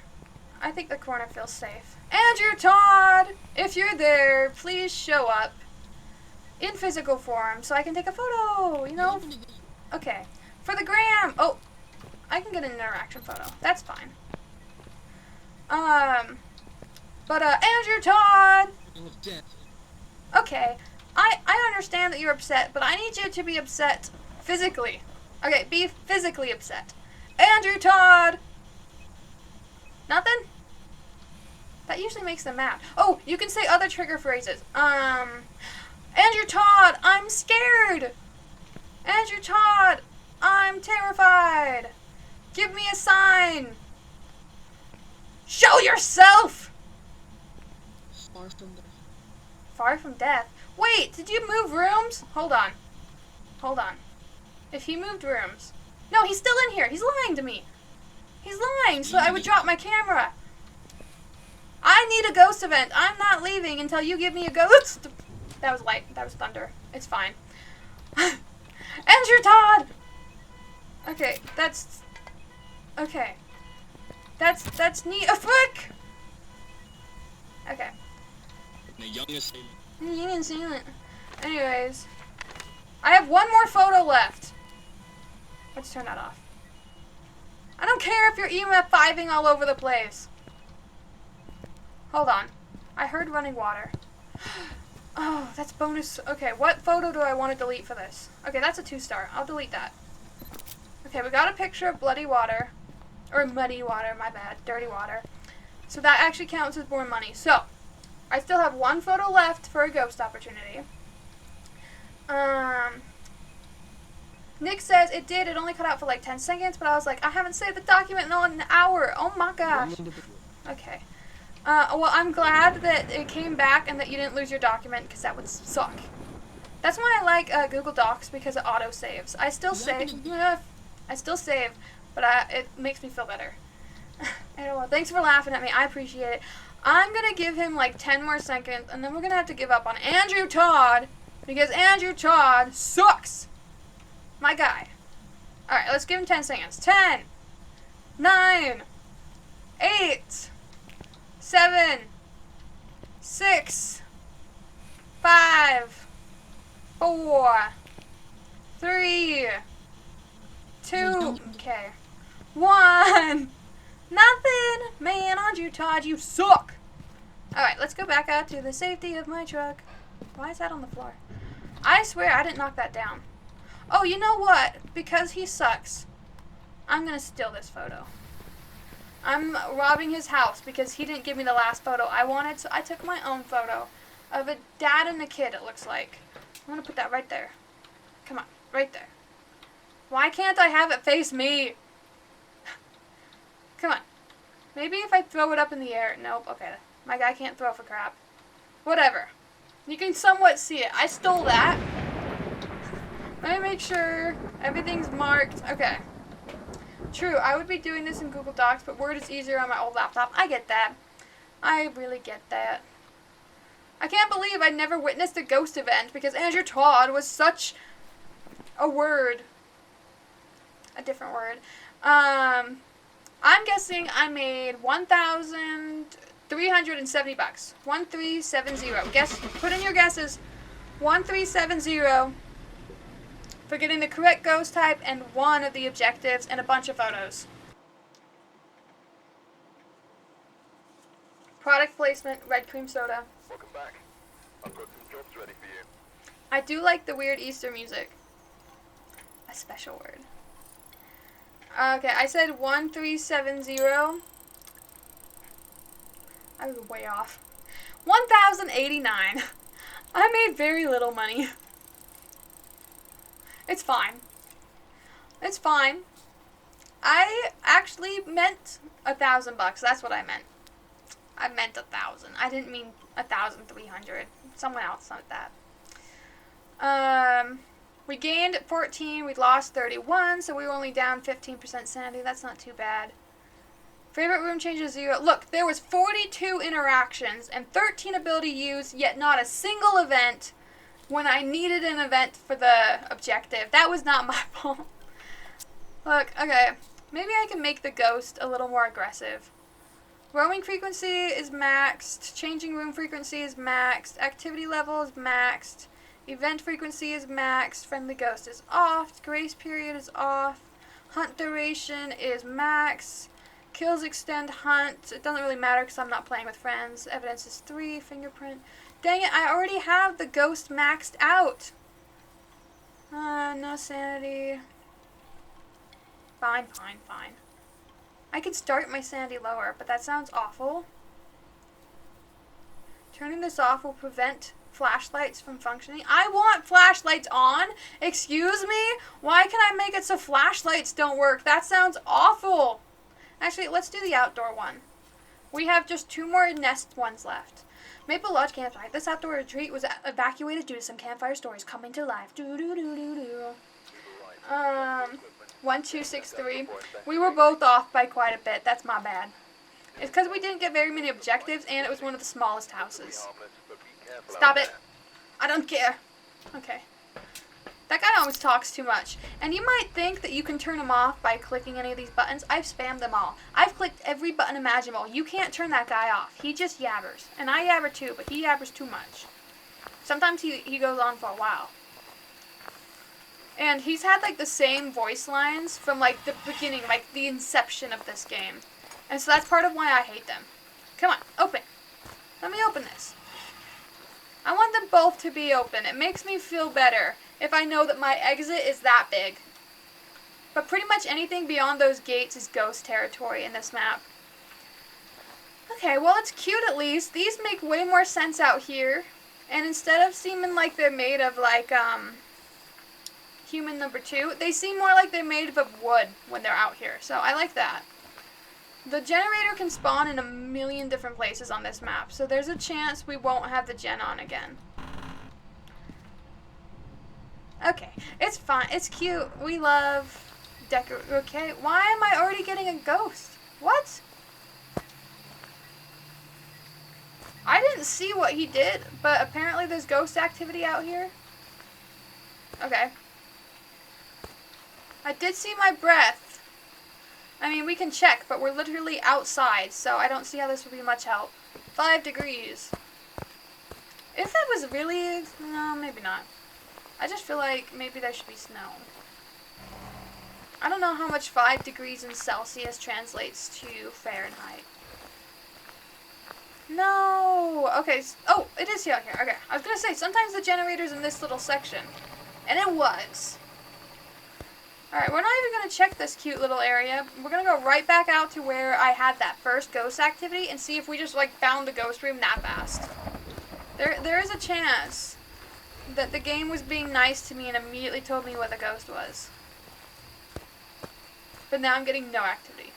I think the corner feels safe. Andrew Todd! If you're there, please show up in physical form so I can take a photo, you know? Okay. For the gram! Oh, I can get an interaction photo. That's fine. Andrew Todd! Okay. I understand that you're upset, but I need you to be upset physically. Okay, be physically upset. Andrew Todd! Nothing? That usually makes them mad. Oh, you can say other trigger phrases. Andrew Todd, I'm scared! Andrew Todd, I'm terrified! Give me a sign! Show yourself! Far from death. Far from death? Wait, did you move rooms? Hold on. Hold on. If he moved rooms... No, he's still in here. He's lying to me. He's lying, so I would drop my camera. I need a ghost event. I'm not leaving until you give me a ghost... That was light. That was thunder. It's fine. Andrew Todd! Okay, that's... Okay. That's neat. A frick! Okay. The youngest. You can see it. Anyways. I have one more photo left. Let's turn that off. I don't care if you're EMF 5ing all over the place. Hold on. I heard running water. Oh, that's bonus. Okay, what photo do I want to delete for this? Okay, that's a 2-star. I'll delete that. Okay, we got a picture of bloody water. Or muddy water, my bad. Dirty water. So that actually counts as more money. So, I still have one photo left for a ghost opportunity. Nick says it did. It only cut out for like 10 seconds, but I was like, I haven't saved the document in an hour. Oh my gosh. Okay. Well, I'm glad that it came back and that you didn't lose your document, because that would suck. That's why I like Google Docs, because it auto saves. I still save. I still save, but it makes me feel better. Anyway, thanks for laughing at me. I appreciate it. I'm gonna give him like 10 more seconds, and then we're gonna have to give up on Andrew Todd, because Andrew Todd sucks. My guy. Alright, let's give him 10 seconds. 10, 9, 8, 7, 6, 5, 4, 3, 2, okay, 1, nothing. Man, Andrew Todd, you suck. Alright, let's go back out to the safety of my truck. Why is that on the floor? I swear I didn't knock that down. Oh, you know what? Because he sucks, I'm gonna steal this photo. I'm robbing his house because he didn't give me the last photo I wanted, so I took my own photo of a dad and a kid, it looks like. I'm gonna put that right there. Come on, right there. Why can't I have it face me? Come on. Maybe if I throw it up in the air. Nope, okay. My guy can't throw for crap. Whatever. You can somewhat see it. I stole that. Let me make sure everything's marked. Okay. True, I would be doing this in Google Docs, but Word is easier on my old laptop. I get that. I really get that. I can't believe I never witnessed a ghost event because Andrew Todd was such a word. A different word. I'm guessing I made $1,370. 1370. Guess. Put in your guesses. 1370 for getting the correct ghost type and one of the objectives and a bunch of photos. Product placement, red cream soda. Welcome back. I've got some jobs ready for you. I do like the weird Easter music. A special word. Okay, I said 1370. I was way off. 1,089. I made very little money. It's fine. It's fine. I actually meant $1,000. That's what I meant. I meant 1,000. I didn't mean 1,300. Someone else said that. We gained 14. We lost 31. So we were only down 15% sanity. That's not too bad. Favorite room changes 0. Look, there was 42 interactions and 13 ability used, yet not a single event when I needed an event for the objective. That was not my fault. Look, okay. Maybe I can make the ghost a little more aggressive. Roaming frequency is maxed. Changing room frequency is maxed. Activity level is maxed. Event frequency is maxed. Friendly ghost is off. Grace period is off. Hunt duration is max. Kills extend hunt. It doesn't really matter because I'm not playing with friends. Evidence is 3. Fingerprint. Dang it, I already have the ghost maxed out. No sanity. Fine. I could start my sanity lower, but that sounds awful. Turning this off will prevent flashlights from functioning. I want flashlights on. Excuse me? Why can I make it so flashlights don't work? That sounds awful. Actually, let's do the outdoor one. We have just 2 more nest ones left. Maple Lodge Campsite. This outdoor retreat was evacuated due to some campfire stories coming to life. 1263. We were both off by quite a bit. That's my bad. It's because we didn't get very many objectives, and it was one of the smallest houses. Stop it. I don't care. Okay. That guy always talks too much. And you might think that you can turn him off by clicking any of these buttons. I've spammed them all. I've clicked every button imaginable. You can't turn that guy off. He just yabbers. And I yabber too, but he yabbers too much. Sometimes he goes on for a while. And he's had like the same voice lines from like the beginning, like the inception of this game. And so that's part of why I hate them. Come on, open. Let me open this. I want them both to be open. It makes me feel better if I know that my exit is that big. But pretty much anything beyond those gates is ghost territory in this map. Okay, well, it's cute at least. These make way more sense out here. And instead of seeming like they're made of, like, human number 2, they seem more like they're made of wood when they're out here. So I like that. The generator can spawn in a million different places on this map. So there's a chance we won't have the gen on again. Okay, it's fine. It's cute. We love okay, why am I already getting a ghost? What? I didn't see what he did, but apparently there's ghost activity out here. Okay. I did see my breath. I mean, we can check, but we're literally outside, so I don't see how this would be much help. 5 degrees. If it was really... No, maybe not. I just feel like maybe there should be snow. I don't know how much 5 degrees in Celsius translates to Fahrenheit. No! Okay, oh, it is here. Okay, I was gonna say, sometimes the generator's in this little section. And it was. Alright, we're not even gonna check this cute little area. We're gonna go right back out to where I had that first ghost activity and see if we just, like, found the ghost room that fast. There is a chance that the game was being nice to me and immediately told me what the ghost was. But now I'm getting no activity.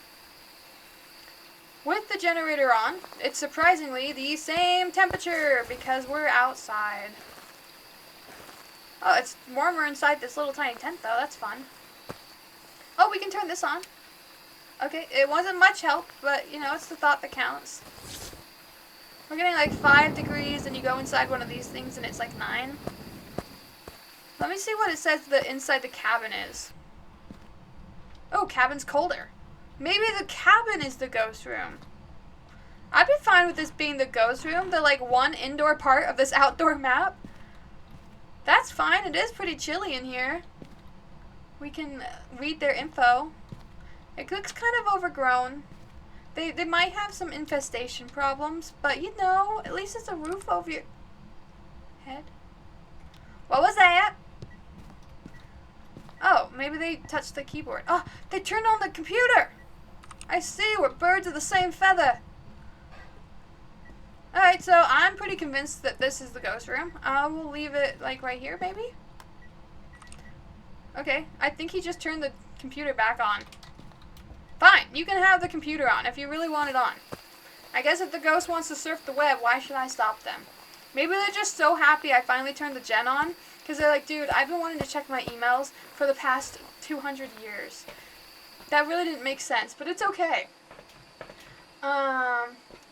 With the generator on, it's surprisingly the same temperature because we're outside. Oh, it's warmer inside this little tiny tent though, that's fun. Oh, we can turn this on. Okay, it wasn't much help, but you know, it's the thought that counts. We're getting like 5 degrees and you go inside one of these things and it's like 9. Let me see what it says the inside the cabin is. Oh, cabin's colder. Maybe the cabin is the ghost room. I'd be fine with this being the ghost room, the like one indoor part of this outdoor map. That's fine, it is pretty chilly in here. We can read their info. It looks kind of overgrown. They might have some infestation problems, but you know, at least it's a roof over your head. What was that? Oh, maybe they touched the keyboard. Oh, they turned on the computer! I see, we're birds of the same feather. Alright, so I'm pretty convinced that this is the ghost room. We'll leave it, like, right here, maybe? Okay, I think he just turned the computer back on. Fine, you can have the computer on if you really want it on. I guess if the ghost wants to surf the web, why should I stop them? Maybe they're just so happy I finally turned the gen on, because they're like, dude, I've been wanting to check my emails for the past 200 years. That really didn't make sense, but it's okay.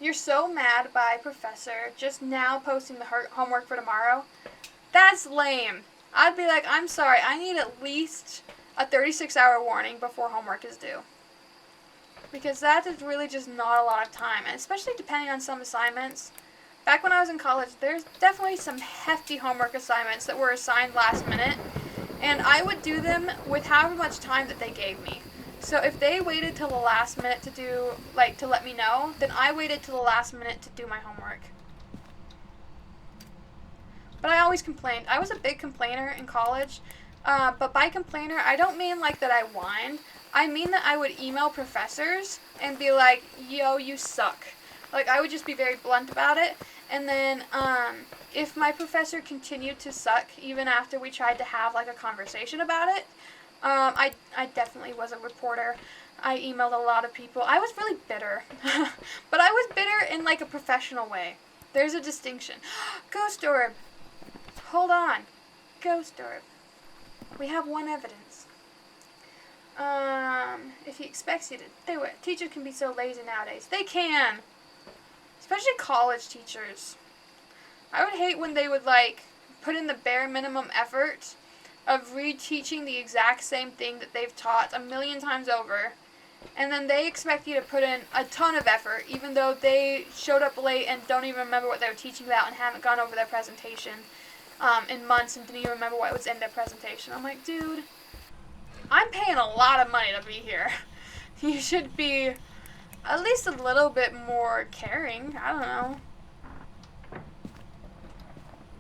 You're so mad by Professor just now posting the homework for tomorrow. That's lame. I'd be like, I'm sorry, I need at least a 36-hour warning before homework is due. Because that is really just not a lot of time, and especially depending on some assignments. Back when I was in college, there's definitely some hefty homework assignments that were assigned last minute, and I would do them with however much time that they gave me. So if they waited till the last minute to do, like, to let me know, then I waited till the last minute to do my homework. But I always complained. I was a big complainer in college, but by complainer, I don't mean like that I whined. I mean that I would email professors and be like, yo, you suck. Like, I would just be very blunt about it. And then, if my professor continued to suck, even after we tried to have, like, a conversation about it, I definitely was a reporter. I emailed a lot of people. I was really bitter. But I was bitter in, like, a professional way. There's a distinction. Ghost orb. Hold on. Ghost orb. We have one evidence. If he expects you to do it. Teachers can be so lazy nowadays. They can. Especially college teachers. I would hate when they would, like, put in the bare minimum effort of reteaching the exact same thing that they've taught a million times over. And then they expect you to put in a ton of effort, even though they showed up late and don't even remember what they were teaching about and haven't gone over their presentation in months and didn't even remember what was in their presentation. I'm like, dude, I'm paying a lot of money to be here. You should be at least a little bit more caring. I don't know.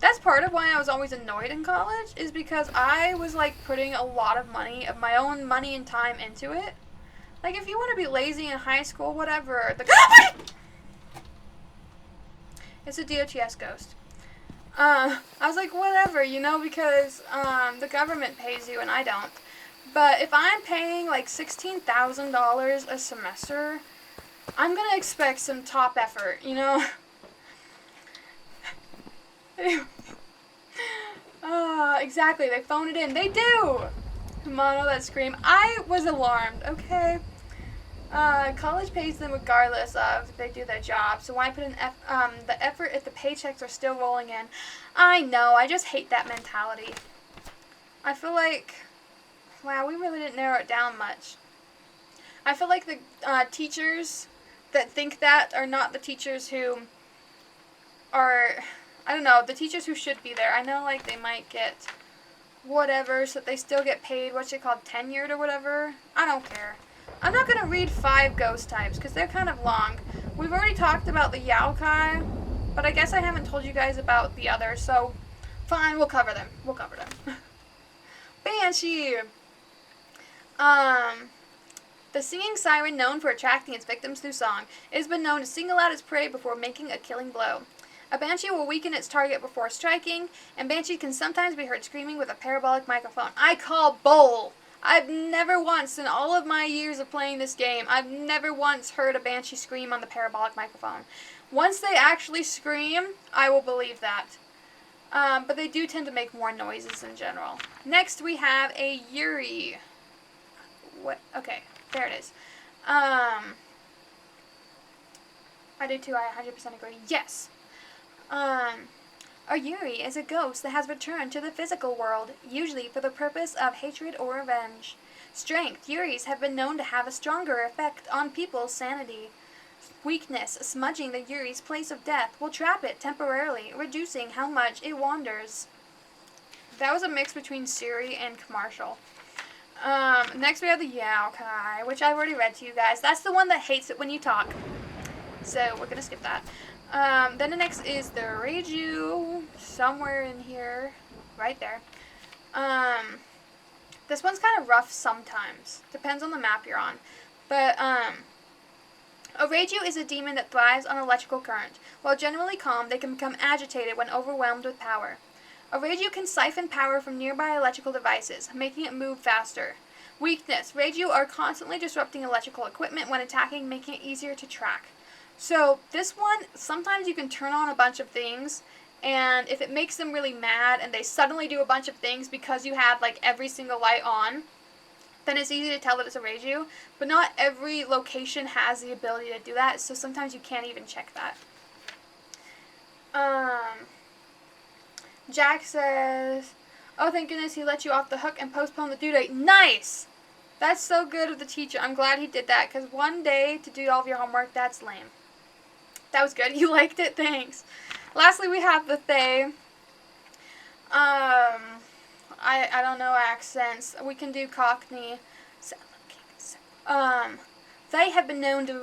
That's part of why I was always annoyed in college, is because I was, like, putting a lot of money, of my own money and time into it. Like, if you want to be lazy in high school, whatever. It's a DOTS ghost. I was like, whatever, you know, because the government pays you and I don't. But if I'm paying like $16,000 a semester, I'm gonna expect some top effort, you know? Exactly, they phone it in. They do! Mono, that scream. I was alarmed, okay? College pays them regardless of if they do their job, so why put in the effort if the paychecks are still rolling in? I know, I just hate that mentality. I feel like, wow, we really didn't narrow it down much. I feel like the teachers that think that are not the teachers who are, I don't know, the teachers who should be there. I know, like, they might get whatever, so that they still get paid, what's it called, tenured or whatever. I don't care. I'm not going to read 5 ghost types, because they're kind of long. We've already talked about the Yaokai, but I guess I haven't told you guys about the others, so fine, we'll cover them. We'll cover them. Banshee! The singing siren, known for attracting its victims through song, it has been known to single out its prey before making a killing blow. A banshee will weaken its target before striking, and banshee can sometimes be heard screaming with a parabolic microphone. I call bull! I've never once, in all of my years of playing this game, I've never once heard a banshee scream on the parabolic microphone. Once they actually scream, I will believe that. But they do tend to make more noises in general. Next, we have a Yuri. What? Okay, there it is. I do too, I 100% agree. Yes! A Yuri is a ghost that has returned to the physical world, usually for the purpose of hatred or revenge. Strength. Yuris have been known to have a stronger effect on people's sanity. Weakness. Smudging the Yuri's place of death will trap it temporarily, reducing how much it wanders. That was a mix between Siri and commercial. Next we have the Yaokai, which I've already read to you guys. That's the one that hates it when you talk. So we're gonna skip that. Then the next is the Reiju, somewhere in here, right there. This one's kind of rough sometimes, depends on the map you're on. But, a Reiju is a demon that thrives on electrical current. While generally calm, they can become agitated when overwhelmed with power. A Reiju can siphon power from nearby electrical devices, making it move faster. Weakness. Reiju are constantly disrupting electrical equipment when attacking, making it easier to track. So this one, sometimes you can turn on a bunch of things, and if it makes them really mad and they suddenly do a bunch of things because you had like every single light on, then it's easy to tell that it's a Reiju. But not every location has the ability to do that, so sometimes you can't even check that. Jack says, oh thank goodness he let you off the hook and postponed the due date. Nice! That's so good of the teacher. I'm glad he did that, because one day to do all of your homework, that's lame. That was good. You liked it? Thanks. Lastly, we have the Thay. I don't know accents. We can do Cockney. They have been known to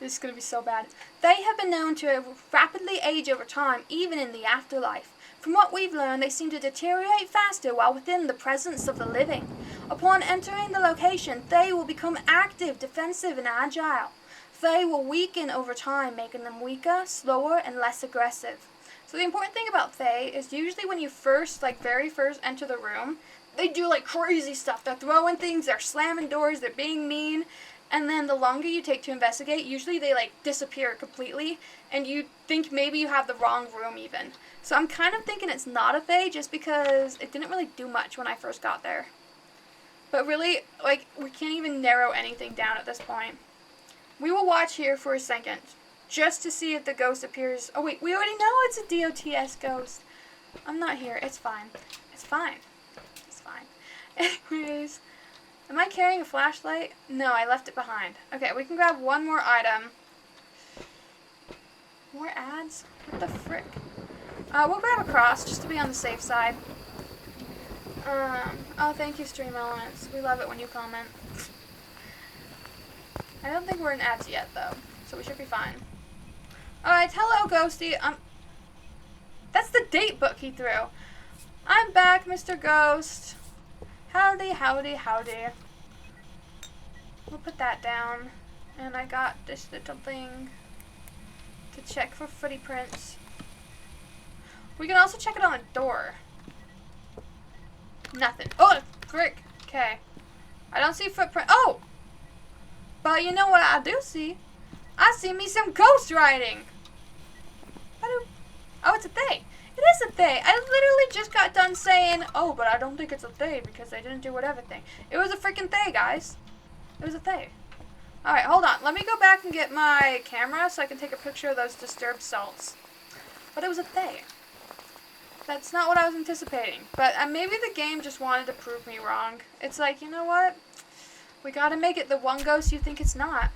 this is going to be so bad. They have been known to rapidly age over time, even in the afterlife. From what we've learned, they seem to deteriorate faster while within the presence of the living. Upon entering the location, they will become active, defensive, and agile. They will weaken over time, making them weaker, slower, and less aggressive. So the important thing about Thay is usually when you very first enter the room, they do like crazy stuff. They're throwing things, they're slamming doors, they're being mean, and then the longer you take to investigate, usually they like disappear completely, and you think maybe you have the wrong room even. So I'm kind of thinking it's not a Thay just because it didn't really do much when I first got there. But really, like, we can't even narrow anything down at this point. We will watch here for a second, just to see if the ghost appears. Oh wait, we already know it's a DOTS ghost. I'm not here. It's fine. It's fine. It's fine. Anyways, am I carrying a flashlight? No, I left it behind. Okay, we can grab one more item. More ads? What the frick? We'll grab a cross, just to be on the safe side. Oh, thank you, Stream Elements. We love it when you comment. I don't think we're in ads yet, though, so we should be fine. Alright, hello, Ghosty. That's the date book he threw. I'm back, Mr. Ghost. Howdy, howdy, howdy. We'll put that down. And I got this little thing to check for footprints. We can also check it on a door. Nothing. Oh, frick. Okay. I don't see footprint. Oh! But you know what I do see? I see me some ghost riding. Oh, it's a they. It is a they. I literally just got done saying, oh, but I don't think it's a they because they didn't do whatever thing. It was a freaking they, guys. It was a they. Alright, hold on. Let me go back and get my camera so I can take a picture of those disturbed salts. But it was a they. That's not what I was anticipating. But maybe the game just wanted to prove me wrong. It's like, you know what? We gotta make it the one ghost you think it's not.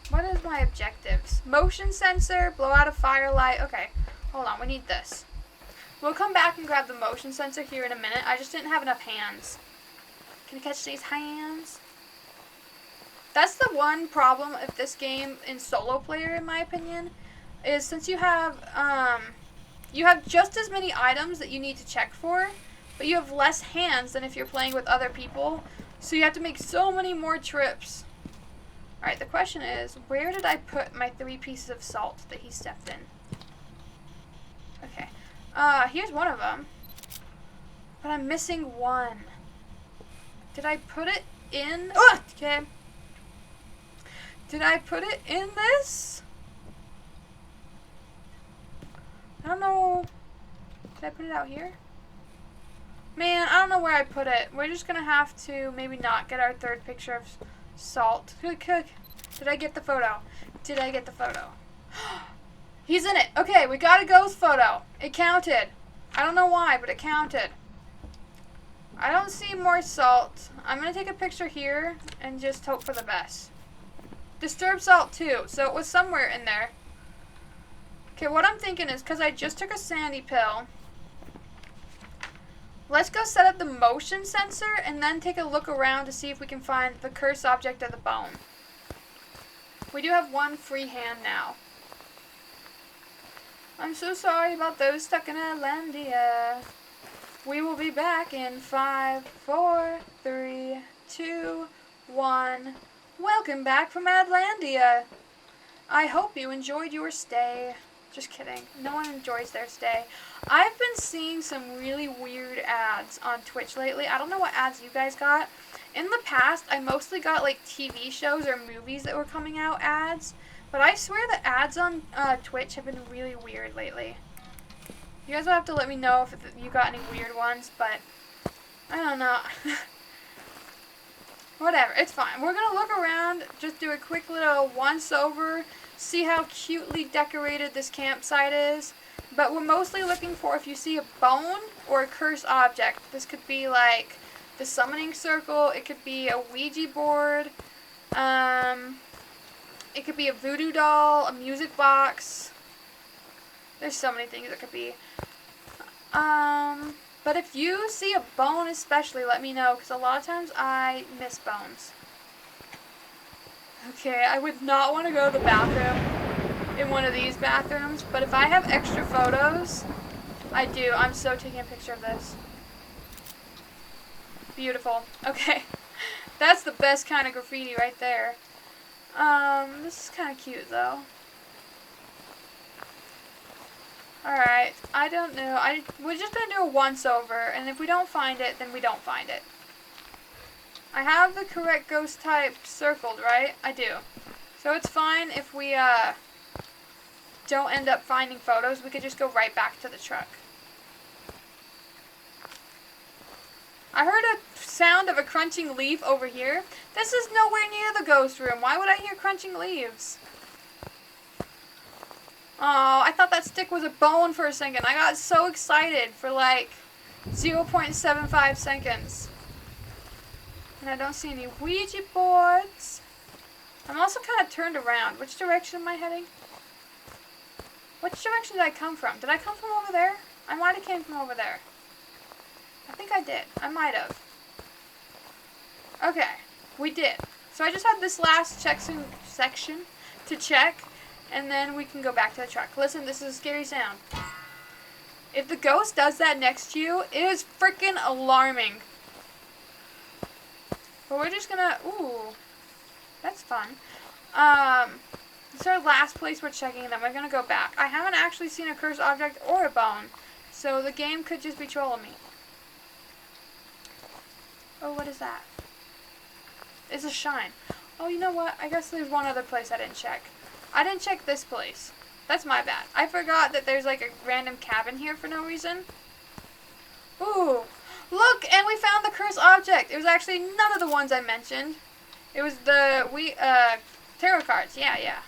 What is my objectives? Motion sensor, blow out a firelight. Okay, hold on, we need this. We'll come back and grab the motion sensor here in a minute. I just didn't have enough hands. Can you catch these hands? That's the one problem of this game in solo player, in my opinion, is since you have just as many items that you need to check for, but you have less hands than if you're playing with other people, so you have to make so many more trips. Alright, the question is, where did I put my 3 pieces of salt that he stepped in? Okay. Here's one of them. But I'm missing one. Did I put it in? Oh, okay. Did I put it in this? I don't know. Did I put it out here? Man, I don't know where I put it. We're just gonna have to maybe not get our 3rd picture of salt. Did I get the photo? Did I get the photo? He's in it. Okay, we got a ghost photo. It counted. I don't know why, but it counted. I don't see more salt. I'm going to take a picture here and just hope for the best. Disturbed salt too, so it was somewhere in there. Okay, what I'm thinking is, because I just took a sandy pill, let's go set up the motion sensor and then take a look around to see if we can find the curse object of the bone. We do have one free hand now. I'm so sorry about those stuck in Atlantia. We will be back in 5, 4, 3, 2, 1. Welcome back from Atlantia. I hope you enjoyed your stay. Just kidding. No one enjoys their stay. I've been seeing some really weird ads on Twitch lately. I don't know what ads you guys got. In the past, I mostly got like TV shows or movies that were coming out ads. But I swear the ads on Twitch have been really weird lately. You guys will have to let me know if you got any weird ones, but I don't know. Whatever, it's fine. We're gonna look around, just do a quick little once-over, see how cutely decorated this campsite is. But we're mostly looking for if you see a bone or a cursed object. This could be like the summoning circle, it could be a Ouija board, it could be a voodoo doll, a music box. There's so many things it could be. But if you see a bone especially, let me know, because a lot of times I miss bones. Okay, I would not want to go to the bathroom in one of these bathrooms, but if I have extra photos, I do. I'm so taking a picture of this. Beautiful. Okay. That's the best kind of graffiti right there. This is kind of cute, though. Alright, I don't know. We're just going to do a once-over, and if we don't find it, then we don't find it. I have the correct ghost type circled, right? I do. So it's fine if we, don't end up finding photos. We could just go right back to the truck. I heard a sound of a crunching leaf over here. This is nowhere near the ghost room. Why would I hear crunching leaves? Oh, I thought that stick was a bone for a second. I got so excited for like 0.75 seconds. And I don't see any Ouija boards. I'm also kind of turned around. Which direction am I heading? Which direction did I come from? Did I come from over there? I might have came from over there. I think I did. I might have. Okay, we did. So I just had this last section to check, and then we can go back to the truck. Listen, this is a scary sound. If the ghost does that next to you, it is freaking alarming. But we're just gonna, ooh, that's fun. It's our last place we're checking, and then we're gonna go back. I haven't actually seen a cursed object or a bone, so the game could just be trolling me. Oh, what is that? It's a shine. Oh, you know what? I guess there's one other place I didn't check. I didn't check this place. That's my bad. I forgot that there's like a random cabin here for no reason. Ooh. Look, and we found the cursed object. It was actually none of the ones I mentioned. It was the tarot cards. Yeah.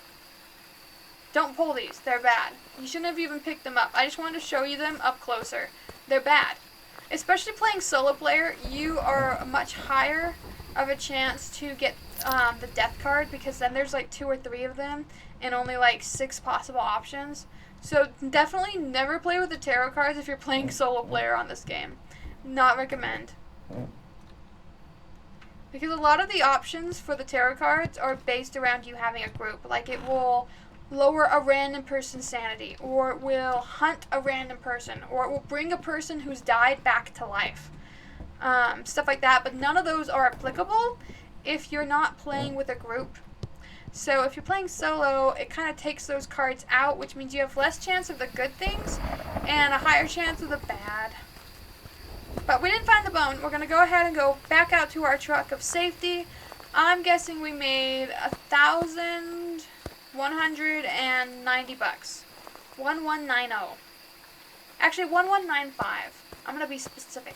Don't pull these. They're bad. You shouldn't have even picked them up. I just wanted to show you them up closer. They're bad. Especially playing solo player, you are much higher of a chance to get the death card, because then there's like 2 or 3 of them and only like 6 possible options. So definitely never play with the tarot cards if you're playing solo player on this game. Not recommend. Because a lot of the options for the tarot cards are based around you having a group. Like it will lower a random person's sanity, or it will hunt a random person, or it will bring a person who's died back to life. Stuff like that, but none of those are applicable if you're not playing with a group. So if you're playing solo, it kind of takes those cards out, which means you have less chance of the good things and a higher chance of the bad. But we didn't find the bone. We're going to go ahead and go back out to our truck of safety. I'm guessing we made $1,190 bucks. 1190. Actually, 1195. I'm going to be specific.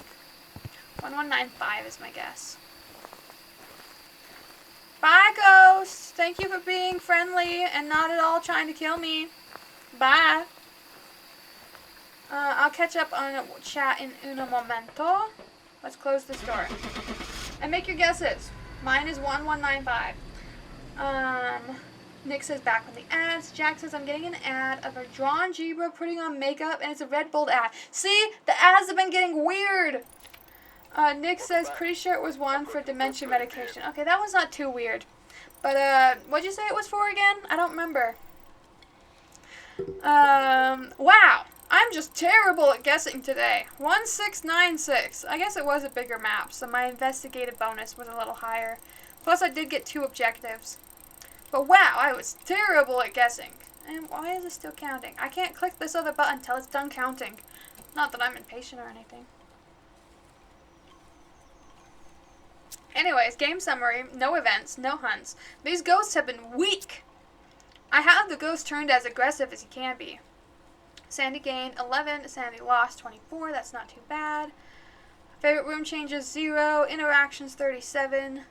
1195 is my guess. Bye, Ghost. Thank you for being friendly and not at all trying to kill me. Bye. I'll catch up on chat in un momento. Let's close this door. And make your guesses. Mine is 1195. Nick says back on the ads. Jack says I'm getting an ad of a drawn zebra putting on makeup, and it's a red bold ad. See? The ads have been getting weird. Nick says pretty sure it was one for dementia medication. Okay, that one's not too weird. But what'd you say it was for again? I don't remember. Wow. I'm just terrible at guessing today. 1696. I guess it was a bigger map, so my investigative bonus was a little higher. Plus, I did get 2 objectives. But wow, I was terrible at guessing. And why is it still counting? I can't click this other button until it's done counting. Not that I'm impatient or anything. Anyways, game summary. No events, no hunts. These ghosts have been weak. I have the ghost turned as aggressive as he can be. Sandy gained 11, Sandy lost 24, that's not too bad. Favorite room changes 0, interactions 37.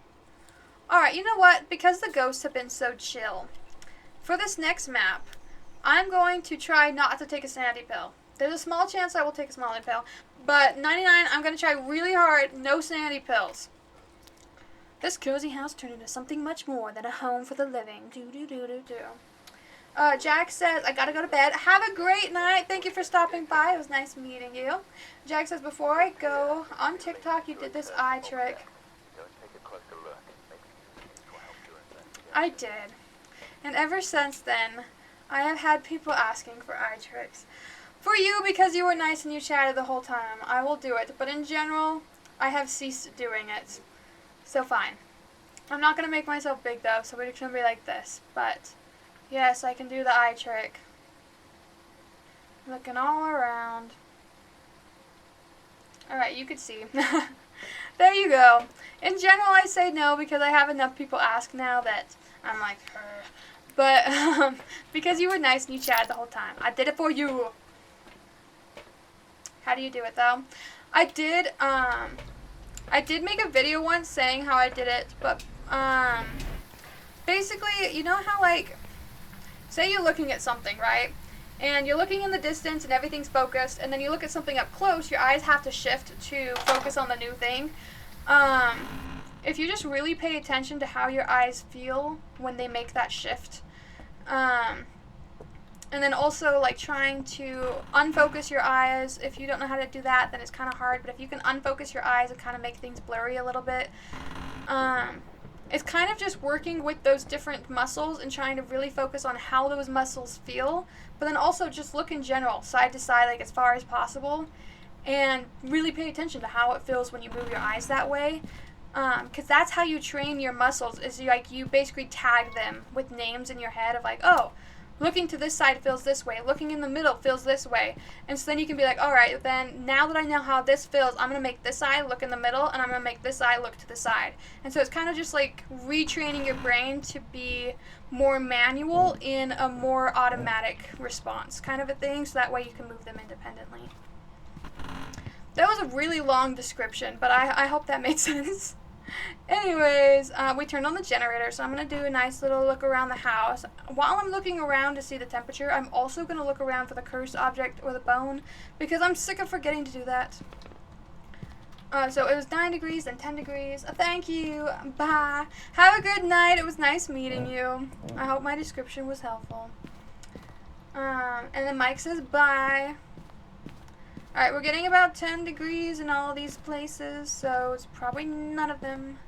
Alright, you know what? Because the ghosts have been so chill, for this next map, I'm going to try not to take a sanity pill. There's a small chance I will take a sanity pill, but 99, I'm going to try really hard, no sanity pills. This cozy house turned into something much more than a home for the living. Jack says, I gotta go to bed. Have a great night. Thank you for stopping by. It was nice meeting you. Jack says, before I go, on TikTok you did this eye trick. I did. And ever since then, I have had people asking for eye tricks. For you, because you were nice and you chatted the whole time, I will do it. But in general, I have ceased doing it. So fine. I'm not going to make myself big though, so we're just going to be like this. But yes, I can do the eye trick. Looking all around. Alright, you could see. There you go. In general, I say no because I have enough people ask now that I'm like, but because you were nice and you chatted the whole time. I did it for you. How do you do it though? I did make a video once saying how I did it, but basically, you know how like, say you're looking at something, right? And you're looking in the distance and everything's focused, and then you look at something up close, your eyes have to shift to focus on the new thing. If you just really pay attention to how your eyes feel when they make that shift, and then also like trying to unfocus your eyes. If you don't know how to do that, then it's kind of hard, but if you can unfocus your eyes and kind of make things blurry a little bit, it's kind of just working with those different muscles and trying to really focus on how those muscles feel, but then also just look in general, side to side, like as far as possible, and really pay attention to how it feels when you move your eyes that way. Because that's how you train your muscles, is you basically tag them with names in your head of like, oh, looking to this side feels this way, looking in the middle feels this way. And so then you can be like, alright, then now that I know how this feels, I'm going to make this eye look in the middle, and I'm going to make this eye look to the side. And so it's kind of just like retraining your brain to be more manual in a more automatic response kind of a thing, so that way you can move them independently. That was a really long description, but I hope that made sense. Anyways, we turned on the generator, so I'm going to do a nice little look around the house. While I'm looking around to see the temperature, I'm also going to look around for the cursed object or the bone, because I'm sick of forgetting to do that. So it was 9 degrees and 10 degrees. Thank you. Bye. Have a good night. It was nice meeting you. I hope my description was helpful. And then Mike says bye. Alright, we're getting about 10 degrees in all these places, so it's probably none of them.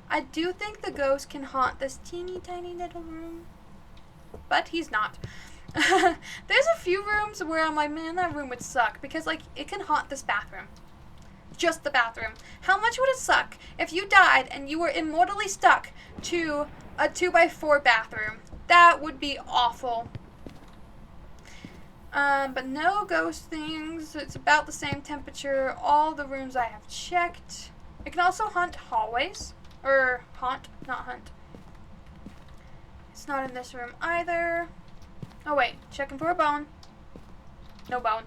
I do think the ghost can haunt this teeny tiny little room, but he's not. There's a few rooms where I'm like, man, that room would suck, because like it can haunt this bathroom. Just the bathroom. How much would it suck if you died and you were immortally stuck to a 2x4 bathroom? That would be awful. But no ghost things. It's about the same temperature. All the rooms I have checked. It can also haunt hallways. Or haunt, not hunt. It's not in this room either. Oh wait, checking for a bone. No bone.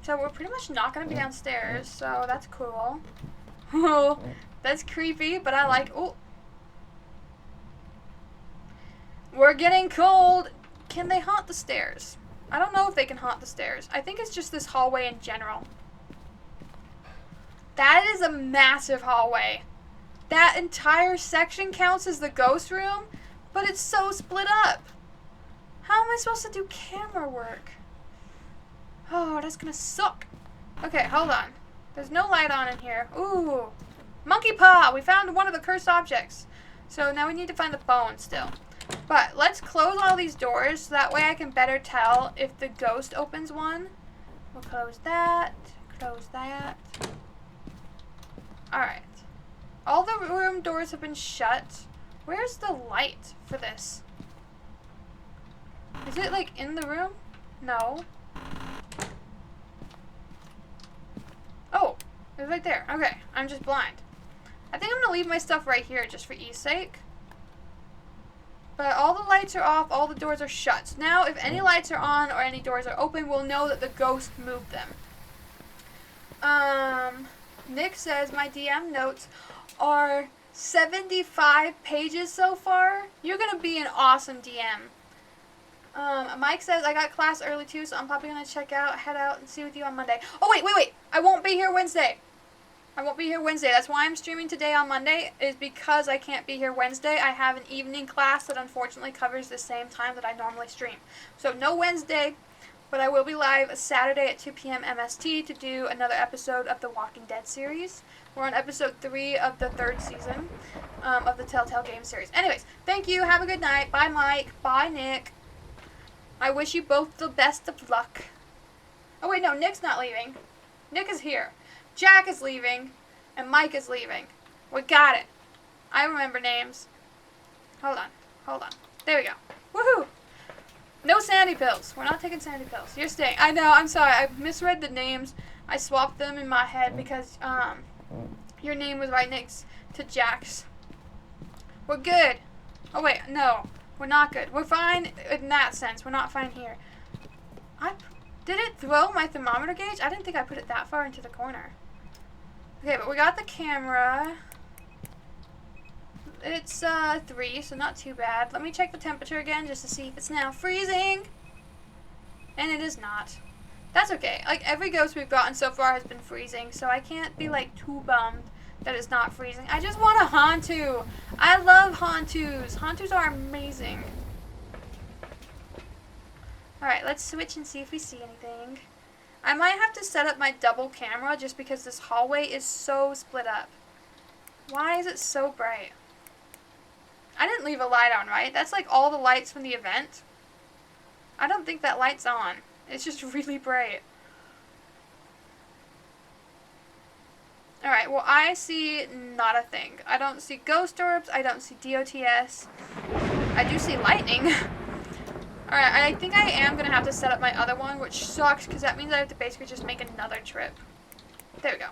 So we're pretty much not going to be downstairs, so that's cool. Oh, that's creepy, but I like... Oh. We're getting cold. Can they haunt the stairs? I don't know if they can haunt the stairs. I think it's just this hallway in general. That is a massive hallway. That entire section counts as the ghost room, but it's so split up. How am I supposed to do camera work? Oh, that's gonna suck. Okay, hold on. There's no light on in here. Ooh. Monkey paw! We found one of the cursed objects. So now we need to find the bone still. But let's close all these doors so that way I can better tell if the ghost opens one. We'll close that. Close that. Alright. All the room doors have been shut. Where's the light for this? Is it like in the room? No. Oh, it's right there. Okay, I'm just blind. I think I'm going to leave my stuff right here just for ease sake. But all the lights are off, all the doors are shut. So now if any lights are on or any doors are open, we'll know that the ghost moved them. Nick says my DM notes are 75 pages so far. You're going to be an awesome DM. Mike says, I got class early too, so I'm probably going to head out and see with you on Monday. Oh, wait. I won't be here Wednesday. That's why I'm streaming today on Monday, is because I can't be here Wednesday. I have an evening class that unfortunately covers the same time that I normally stream. So no Wednesday, but I will be live Saturday at 2 p.m. MST to do another episode of the Walking Dead series. We're on episode 3 of the 3rd season of the Telltale Game series. Anyways, thank you. Have a good night. Bye, Mike. Bye, Nick. I wish you both the best of luck. Oh, wait, no. Nick's not leaving. Nick is here. Jack is leaving. And Mike is leaving. We got it. I remember names. Hold on. There we go. Woohoo! No sandy pills. We're not taking sandy pills. You're staying. I know. I'm sorry. I misread the names. I swapped them in my head because your name was right next to Jack's. We're good. Oh, wait. No. We're not good. We're fine in that sense. We're not fine here. Did it throw my thermometer gauge? I didn't think I put it that far into the corner. Okay, but we got the camera. It's 3, so not too bad. Let me check the temperature again just to see if it's now freezing. And it is not. That's okay. Like, every ghost we've gotten so far has been freezing, so I can't be, like, too bummed that it's not freezing. I just want a Hantu. I love Hantus. Hantus are amazing. Alright, let's switch and see if we see anything. I might have to set up my double camera just because this hallway is so split up. Why is it so bright? I didn't leave a light on, right? That's like all the lights from the event. I don't think that light's on. It's just really bright. Alright, well, I see not a thing. I don't see ghost orbs. I don't see DOTS. I do see lightning. Alright, I think I am going to have to set up my other one, which sucks because that means I have to basically just make another trip. There we go.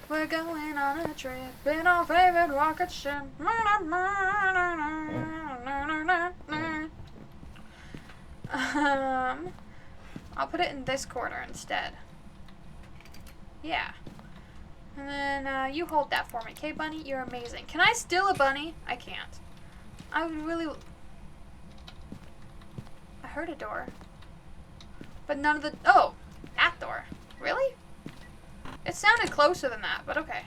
We're going on a trip in our favorite rocket ship. I'll put it in this corner instead. Yeah. And then you hold that for me. Okay, bunny? You're amazing. Can I steal a bunny? I can't. I would really... I heard a door. But none of the... Oh! That door. Really? It sounded closer than that, but okay.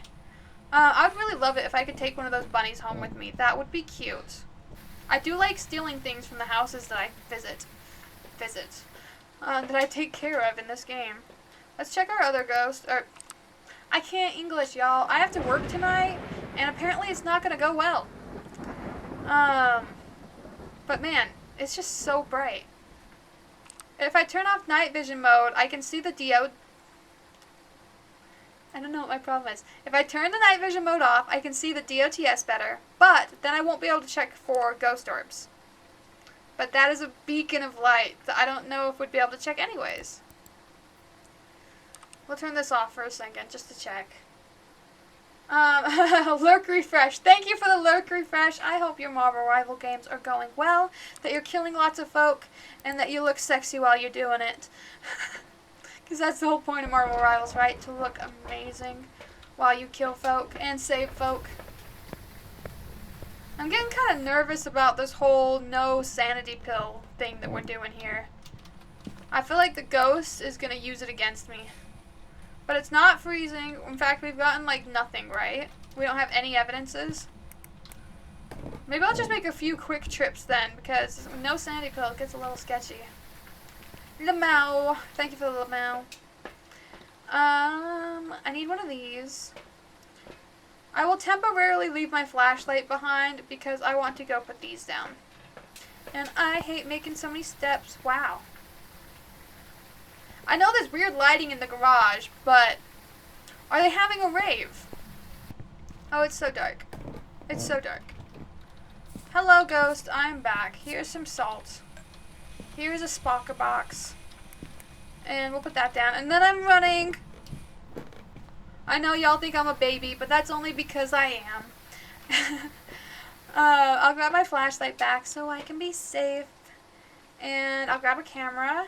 I'd really love it if I could take one of those bunnies home with me. That would be cute. I do like stealing things from the houses that I visit. That I take care of in this game. Let's check our other ghost. I can't English, y'all. I have to work tonight, and apparently it's not going to go well. But man, it's just so bright. If I turn off night vision mode, I can see the I don't know what my problem is. If I turn the night vision mode off, I can see the DOTS better, but then I won't be able to check for ghost orbs. But that is a beacon of light that I don't know if we'd be able to check anyways. We'll turn this off for a second, just to check. Lurk refresh. Thank you for the lurk refresh. I hope your Marvel Rival games are going well, that you're killing lots of folk, and that you look sexy while you're doing it. Because that's the whole point of Marvel Rivals, right? To look amazing while you kill folk and save folk. I'm getting kind of nervous about this whole no sanity pill thing that we're doing here. I feel like the ghost is going to use it against me. But it's not freezing. In fact, we've gotten like nothing, right? We don't have any evidences. Maybe I'll just make a few quick trips then, because no sanity pill gets a little sketchy. Lamau. Thank you for the Lamau. I need one of these. I will temporarily leave my flashlight behind because I want to go put these down. And I hate making so many steps. Wow. I know there's weird lighting in the garage, but are they having a rave? Oh, it's so dark. It's so dark. Hello, ghost. I'm back. Here's some salt. Here's a Spocker box. And we'll put that down. And then I'm running. I know y'all think I'm a baby, but that's only because I am. I'll grab my flashlight back so I can be safe. And I'll grab a camera.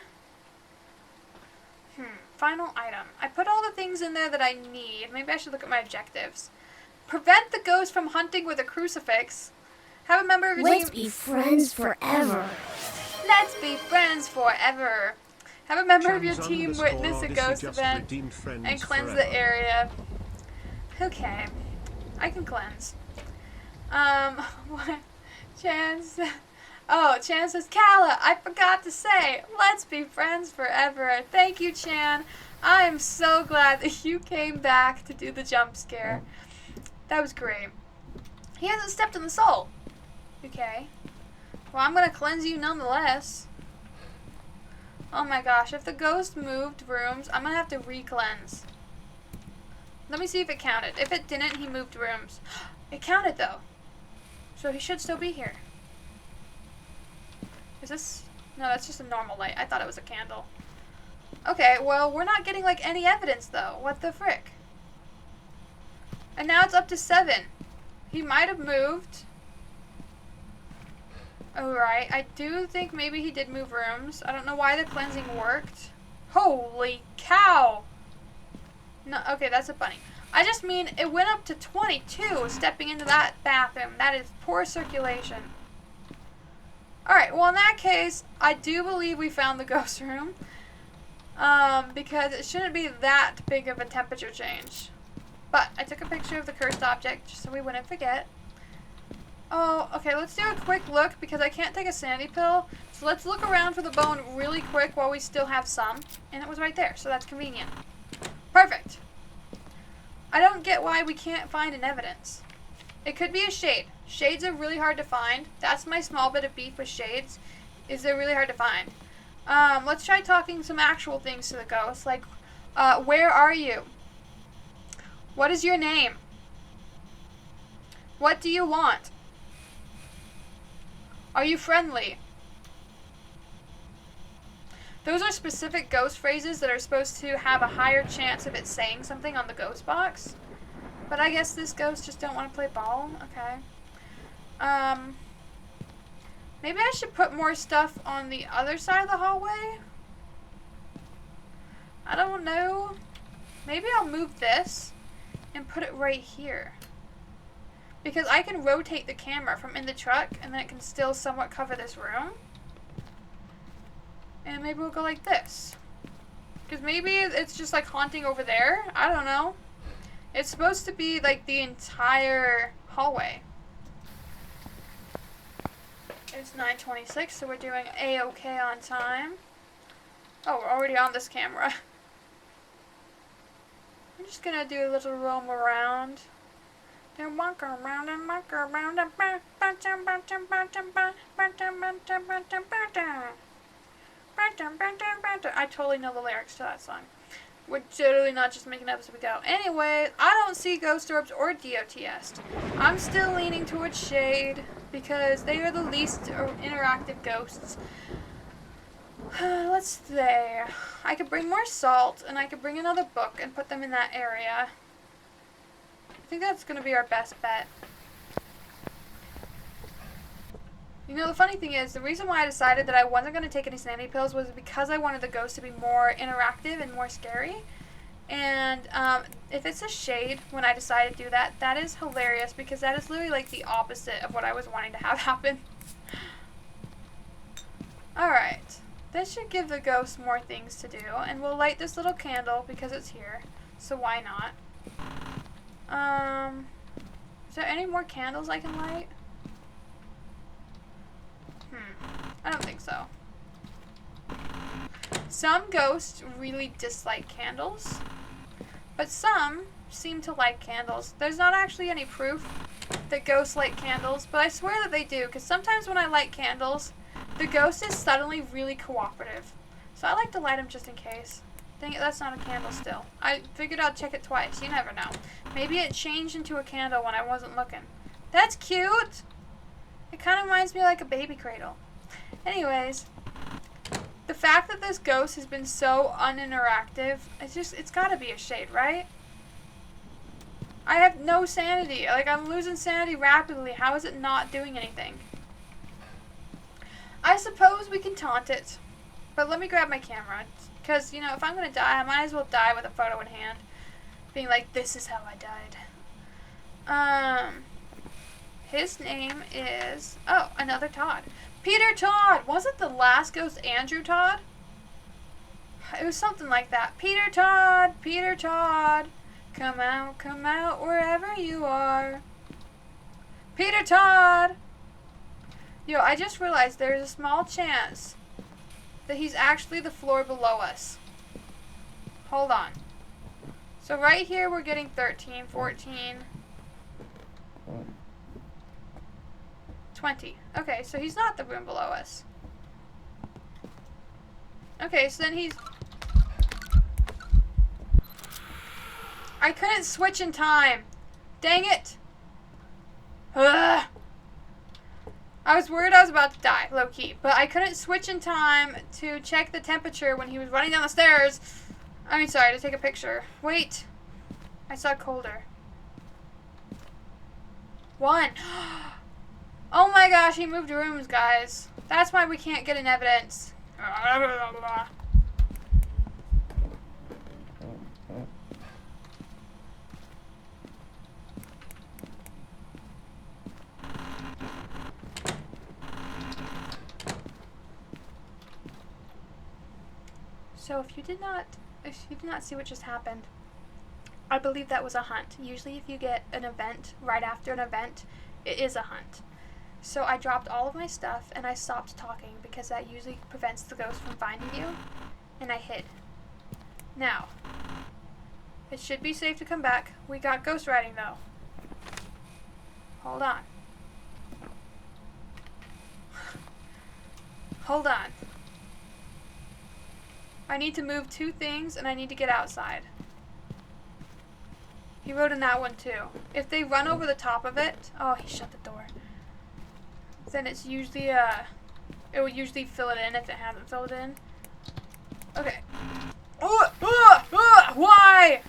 Final item. I put all the things in there that I need. Maybe I should look at my objectives. Prevent the ghost from hunting with a crucifix. Have a member of your Let's team... be friends forever. Let's be friends forever. Have a member of your team witness a ghost event and cleanse the area. Okay. I can cleanse. What? Chance... Oh, Chan says, Kalla, I forgot to say, let's be friends forever. Thank you, Chan. I am so glad that you came back to do the jump scare. That was great. He hasn't stepped in the salt. Okay. Well, I'm going to cleanse you nonetheless. Oh my gosh, if the ghost moved rooms, I'm going to have to re-cleanse. Let me see if it counted. If it didn't, he moved rooms. It counted, though. So he should still be here. Is this... No, that's just a normal light. I thought it was a candle. Okay, well, we're not getting, like, any evidence, though. What the frick? And now it's up to 7. He might have moved. Alright, I do think maybe he did move rooms. I don't know why the cleansing worked. Holy cow! No, okay, that's a bunny. I just mean, it went up to 22 stepping into that bathroom. That is poor circulation. Alright, well in that case, I do believe we found the ghost room. Because it shouldn't be that big of a temperature change. But I took a picture of the cursed object just so we wouldn't forget. Oh, okay, let's do a quick look because I can't take a sanity pill. So let's look around for the bone really quick while we still have some. And it was right there, so that's convenient. Perfect. I don't get why we can't find an evidence. It could be a shade. Shades are really hard to find. That's my small bit of beef with shades, is they're really hard to find. Let's try talking some actual things to the ghost, like, where are you? What is your name? What do you want? Are you friendly? Those are specific ghost phrases that are supposed to have a higher chance of it saying something on the ghost box. But I guess this ghost just don't want to play ball. Okay. Maybe I should put more stuff on the other side of the hallway? I don't know. Maybe I'll move this and put it right here. Because I can rotate the camera from in the truck and then it can still somewhat cover this room. And maybe we'll go like this. Because maybe it's just like haunting over there. I don't know. It's supposed to be like the entire hallway. It's 9:26, so we're doing A-okay on time. Oh, we're already on this camera. I'm just gonna do a little roam around. And walk around and walk around. I totally know the lyrics to that song. We're totally not just making up as we go. Anyway, I don't see ghost orbs or DOTS. I'm still leaning towards shade because they are the least interactive ghosts. Let's see. I could bring more salt and I could bring another book and put them in that area. I think that's going to be our best bet. You know, the funny thing is, the reason why I decided that I wasn't going to take any sanity pills was because I wanted the ghost to be more interactive and more scary. And if it's a shade, when I decided to do that, that is hilarious because that is literally like the opposite of what I was wanting to have happen. Alright, this should give the ghost more things to do. And we'll light this little candle because it's here, so why not? Is there any more candles I can light? I don't think so. Some ghosts really dislike candles, but some seem to like candles. There's not actually any proof that ghosts like candles, but I swear that they do, because sometimes when I light candles, the ghost is suddenly really cooperative. So I like to light them just in case. Dang it, that's not a candle still. I figured I'd check it twice. You never know. Maybe it changed into a candle when I wasn't looking. That's cute! It kind of reminds me of like a baby cradle. Anyways, the fact that this ghost has been so uninteractive, it's gotta be a shade, right? I have no sanity. Like, I'm losing sanity rapidly. How is it not doing anything? I suppose we can taunt it. But let me grab my camera. Because, you know, if I'm gonna die, I might as well die with a photo in hand. Being like, this is how I died. His name is... Oh, another Todd. Peter Todd! Wasn't the last ghost Andrew Todd? It was something like that. Peter Todd! Peter Todd! Come out wherever you are. Peter Todd! Yo, I just realized there's a small chance that he's actually the floor below us. Hold on. So right here we're getting 13, 14... 20. Okay, so he's not the room below us. Okay, so then he's... I couldn't switch in time. Dang it. Ugh. I was worried I was about to die, low-key. But I couldn't switch in time to check the temperature when he was running down the stairs. I mean, sorry, to take a picture. Wait. I saw colder. 1. Oh my gosh, he moved rooms, guys. That's why we can't get in evidence. So if you did not see what just happened, I believe that was a hunt. Usually if you get an event right after an event, it is a hunt. So I dropped all of my stuff and I stopped talking because that usually prevents the ghost from finding you. And I hid. Now, it should be safe to come back. We got ghost riding though. Hold on. Hold on. I need to move 2 things and I need to get outside. He wrote in that one too. If they run over the top of it, oh, he shut the door. Then it's usually it will usually fill it in if it hasn't filled in. Okay. Why?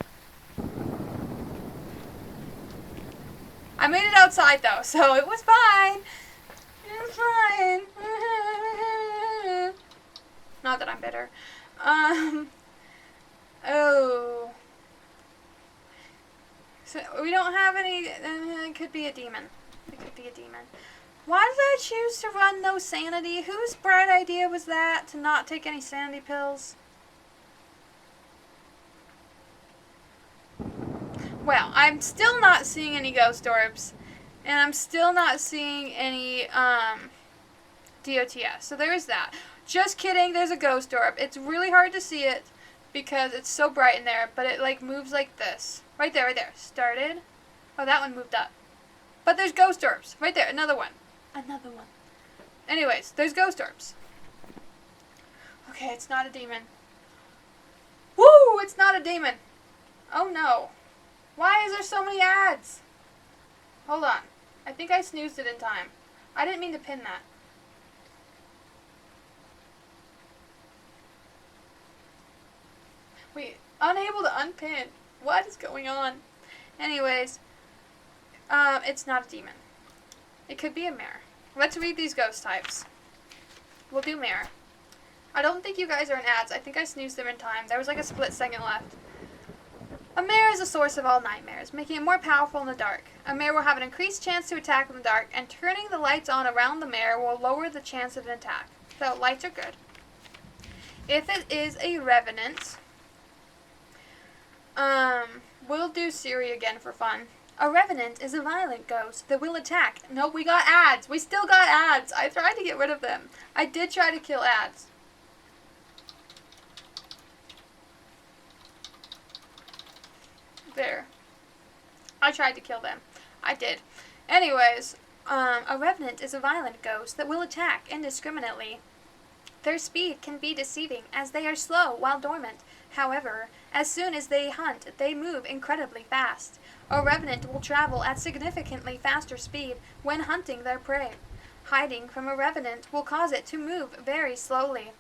I made it outside though, so it was fine. It was fine. Not that I'm bitter. Oh. So we don't have any. It could be a demon. It could be a demon. Why did I choose to run no sanity? Whose bright idea was that to not take any sanity pills? Well, I'm still not seeing any ghost orbs, and I'm still not seeing any DOTS. So there is that. Just kidding. There's a ghost orb. It's really hard to see it because it's so bright in there, but it like moves like this. Right there, right there. Started. Oh, that one moved up. But there's ghost orbs. Right there. Another one. Another one. Anyways, there's ghost orbs. Okay, it's not a demon. Woo! It's not a demon. Oh no. Why is there so many ads? Hold on. I think I snoozed it in time. I didn't mean to pin that. Wait, unable to unpin. What is going on? Anyways, it's not a demon. It could be a mare. Let's read these ghost types. We'll do mare. I don't think you guys are in ads. I think I snoozed them in time. There was like a split second left. A mare is a source of all nightmares, making it more powerful in the dark. A mare will have an increased chance to attack in the dark, and turning the lights on around the mare will lower the chance of an attack. So, lights are good. If it is a revenant, we'll do Siri again for fun. A revenant is a violent ghost that will attack. No, we got ads. We still got ads. I tried to get rid of them. I did try to kill ads. There. I tried to kill them. I did. Anyways, a revenant is a violent ghost that will attack indiscriminately. Their speed can be deceiving as they are slow while dormant. However, as soon as they hunt, they move incredibly fast. A revenant will travel at significantly faster speed when hunting their prey. Hiding from a revenant will cause it to move very slowly.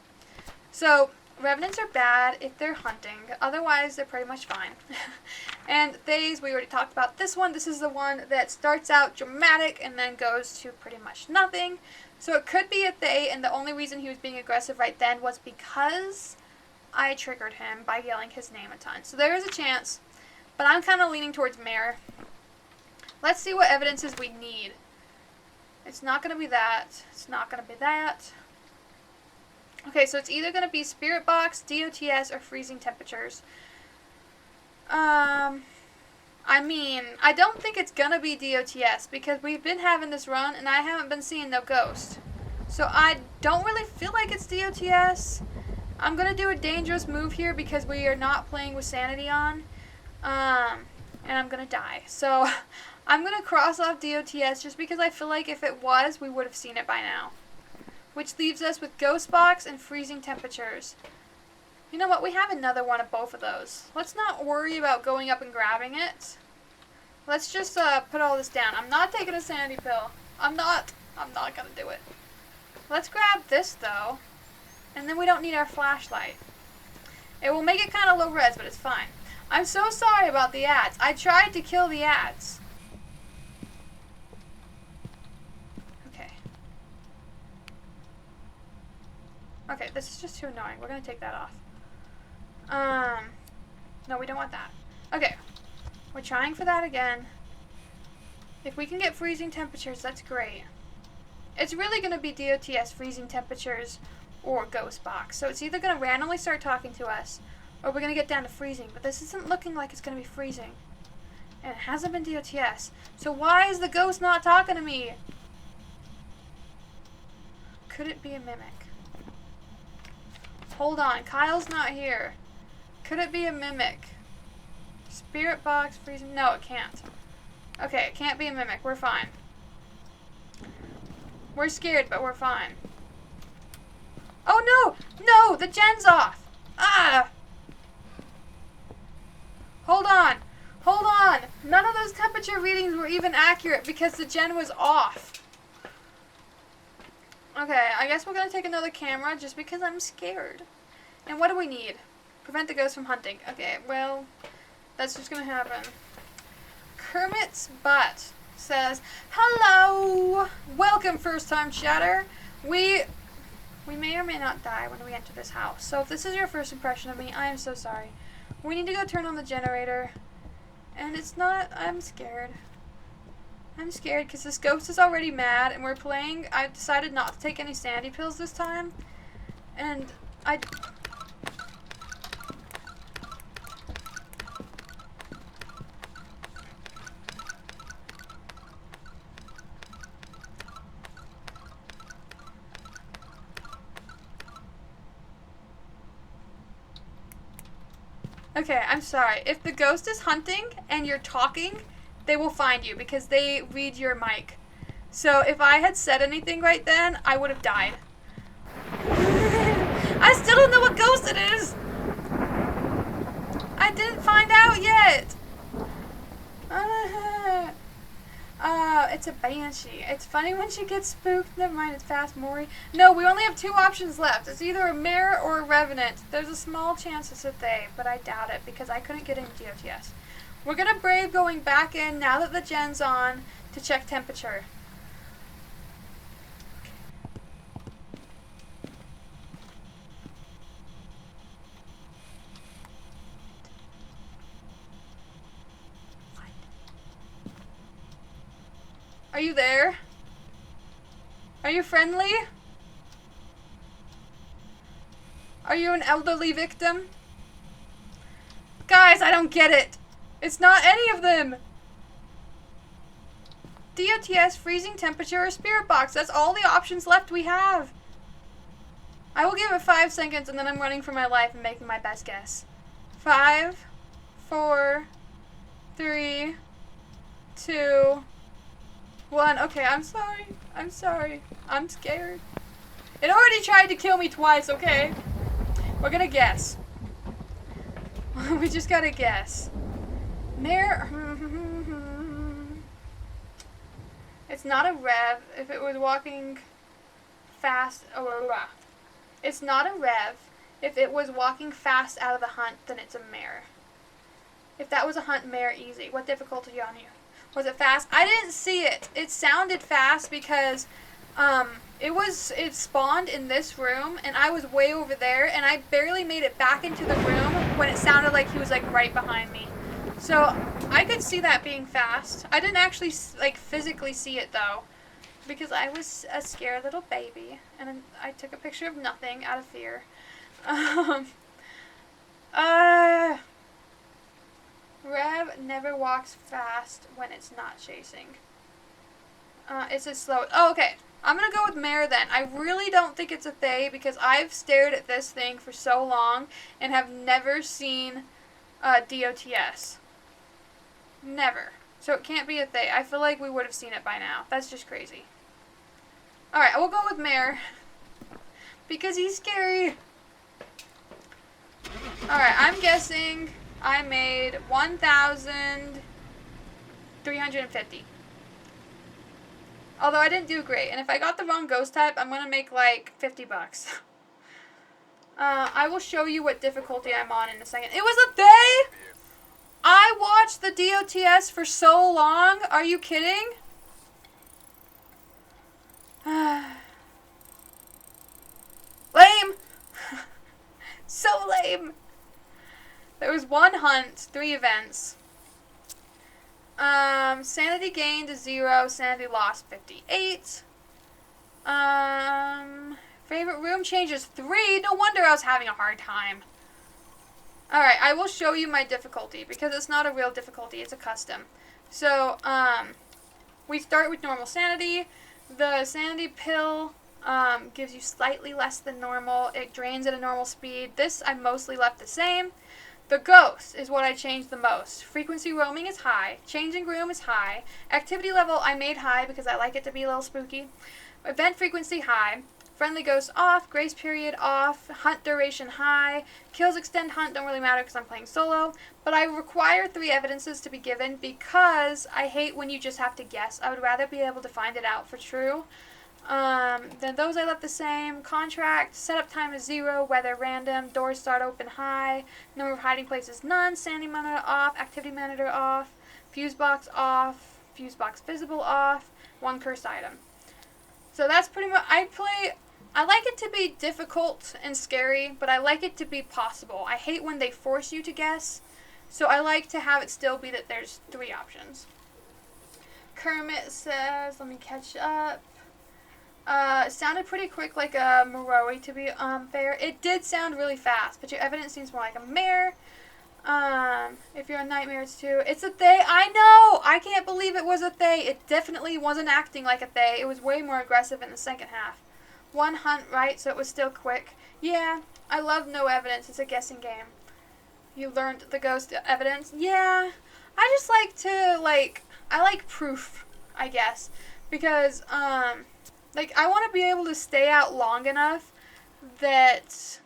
So, revenants are bad if they're hunting. Otherwise, they're pretty much fine. And Thays, we already talked about this one. This is the one that starts out dramatic and then goes to pretty much nothing. So it could be a Thay, and the only reason he was being aggressive right then was because I triggered him by yelling his name a ton. So there is a chance, but I'm kind of leaning towards mare. Let's see what evidences we need. It's not going to be that. It's not going to be that. Okay, so it's either going to be Spirit Box, DOTS, or freezing temperatures. I mean, I don't think it's going to be DOTS because we've been having this run and I haven't been seeing no ghost. So I don't really feel like it's DOTS. I'm going to do a dangerous move here because we are not playing with sanity on. And I'm going to die. So I'm going to cross off DOTS just because I feel like if it was, we would have seen it by now. Which leaves us with Ghost Box and freezing temperatures. You know what? We have another one of both of those. Let's not worry about going up and grabbing it. Let's just put all this down. I'm not taking a sanity pill. I'm not going to do it. Let's grab this, though. And then we don't need our flashlight. It will make it kind of low res, but it's fine. I'm so sorry about the ads. I tried to kill the ads. Okay, this is just too annoying. We're going to take that off. No, we don't want that. Okay, we're trying for that again. If we can get freezing temperatures, that's great. It's really going to be DOTS, freezing temperatures, or Ghost Box. So it's either going to randomly start talking to us, or we're going to get down to freezing. But this isn't looking like it's going to be freezing. And it hasn't been DOTS. So why is the ghost not talking to me? Could it be a mimic? Hold on, Kyle's not here. Could it be a mimic? Spirit Box, freezing? No, it can't. Okay, it can't be a mimic. We're fine. We're scared, but we're fine. Oh no! No! The gen's off! Ah! Hold on! Hold on. None of those temperature readings were even accurate because the gen was off. Okay, I guess we're going to take another camera just because I'm scared. And what do we need? Prevent the ghost from hunting. Okay, well, that's just going to happen. Kermit's Butt says, hello! Welcome, first-time chatter. We may or may not die when we enter this house. So if this is your first impression of me, I am so sorry. We need to go turn on the generator. And it's not, I'm scared. I'm scared because this ghost is already mad and we're playing. I decided not to take any sanity pills this time. And okay, I'm sorry. If the ghost is hunting and you're talking, they will find you because they read your mic. So if I had said anything right then, I would have died. I still don't know what ghost it is. I didn't find out yet. It's a banshee. It's funny when she gets spooked. Never mind, it's Phasmophobia. No, we only have 2 options left. It's either a mare or a revenant. There's a small chance it's a they, but I doubt it because I couldn't get into DOTS. We're gonna brave going back in now that the gen's on to check temperature. Are you there? Are you friendly? Are you an elderly victim? Guys, I don't get it. It's not any of them. DOTS, freezing temperature, or spirit box. That's all the options left we have. I will give it 5 seconds and then I'm running for my life and making my best guess. 5, 4, 3, 2, 1. Okay, I'm sorry. I'm sorry. I'm scared. It already tried to kill me twice, okay? We're gonna guess. We just gotta guess. Mare. It's not a rev. If it was walking fast. It's not a rev. If it was walking fast out of the hunt, then it's a mare. If that was a hunt, mare, easy. What difficulty on you? Was it fast? I didn't see it. It sounded fast because it spawned in this room and I was way over there and I barely made it back into the room when it sounded like he was like right behind me. So I could see that being fast. I didn't actually like physically see it though because I was a scared little baby and I took a picture of nothing out of fear. Rev never walks fast when it's not chasing. It's a slow. Oh, okay. I'm gonna go with mare then. I really don't think it's a they because I've stared at this thing for so long and have never seen DOTS. Never. So it can't be a they. I feel like we would have seen it by now. That's just crazy. Alright, we'll go with mare. Because he's scary. Alright, I'm guessing I made 1,350. Although I didn't do great. And if I got the wrong ghost type, I'm going to make like 50 bucks. I will show you what difficulty I'm on in a second. It was a they? I watched the DOTS for so long. Are you kidding? Lame. So lame. There was 1 hunt, 3 events. Sanity gained is 0, sanity lost 58. Favorite room changes 3. No wonder I was having a hard time. Alright, I will show you my difficulty because it's not a real difficulty, it's a custom. So, we start with normal sanity. The sanity pill gives you slightly less than normal. It drains at a normal speed. This I mostly left the same. The ghost is what I changed the most. Frequency roaming is high. Changing room is high. Activity level I made high because I like it to be a little spooky. Event frequency high. friendly ghosts off, grace period off, hunt duration high, kills extend hunt don't really matter because I'm playing solo, but I require 3 evidences to be given because I hate when you just have to guess. I would rather be able to find it out for true. Then those I left the same. Contract, setup time is 0, weather random, doors start open high, number of hiding places none, sanity monitor off, activity monitor off, fuse box off, fuse box visible off, 1 cursed item. So that's pretty much, I like it to be difficult and scary, but I like it to be possible. I hate when they force you to guess, so I like to have it still be that there's 3 options. Kermit says, let me catch up. It sounded pretty quick like a Moroi, to be fair. It did sound really fast, but your evidence seems more like a mare. If you're a nightmare, it's 2. It's a they. I know! I can't believe it was a they. It definitely wasn't acting like a they. It was way more aggressive in the second half. 1 hunt, right, so it was still quick. Yeah, I love no evidence. It's a guessing game. You learned the ghost evidence? Yeah. I just like to, I like proof, I guess. Because, I want to be able to stay out long enough that,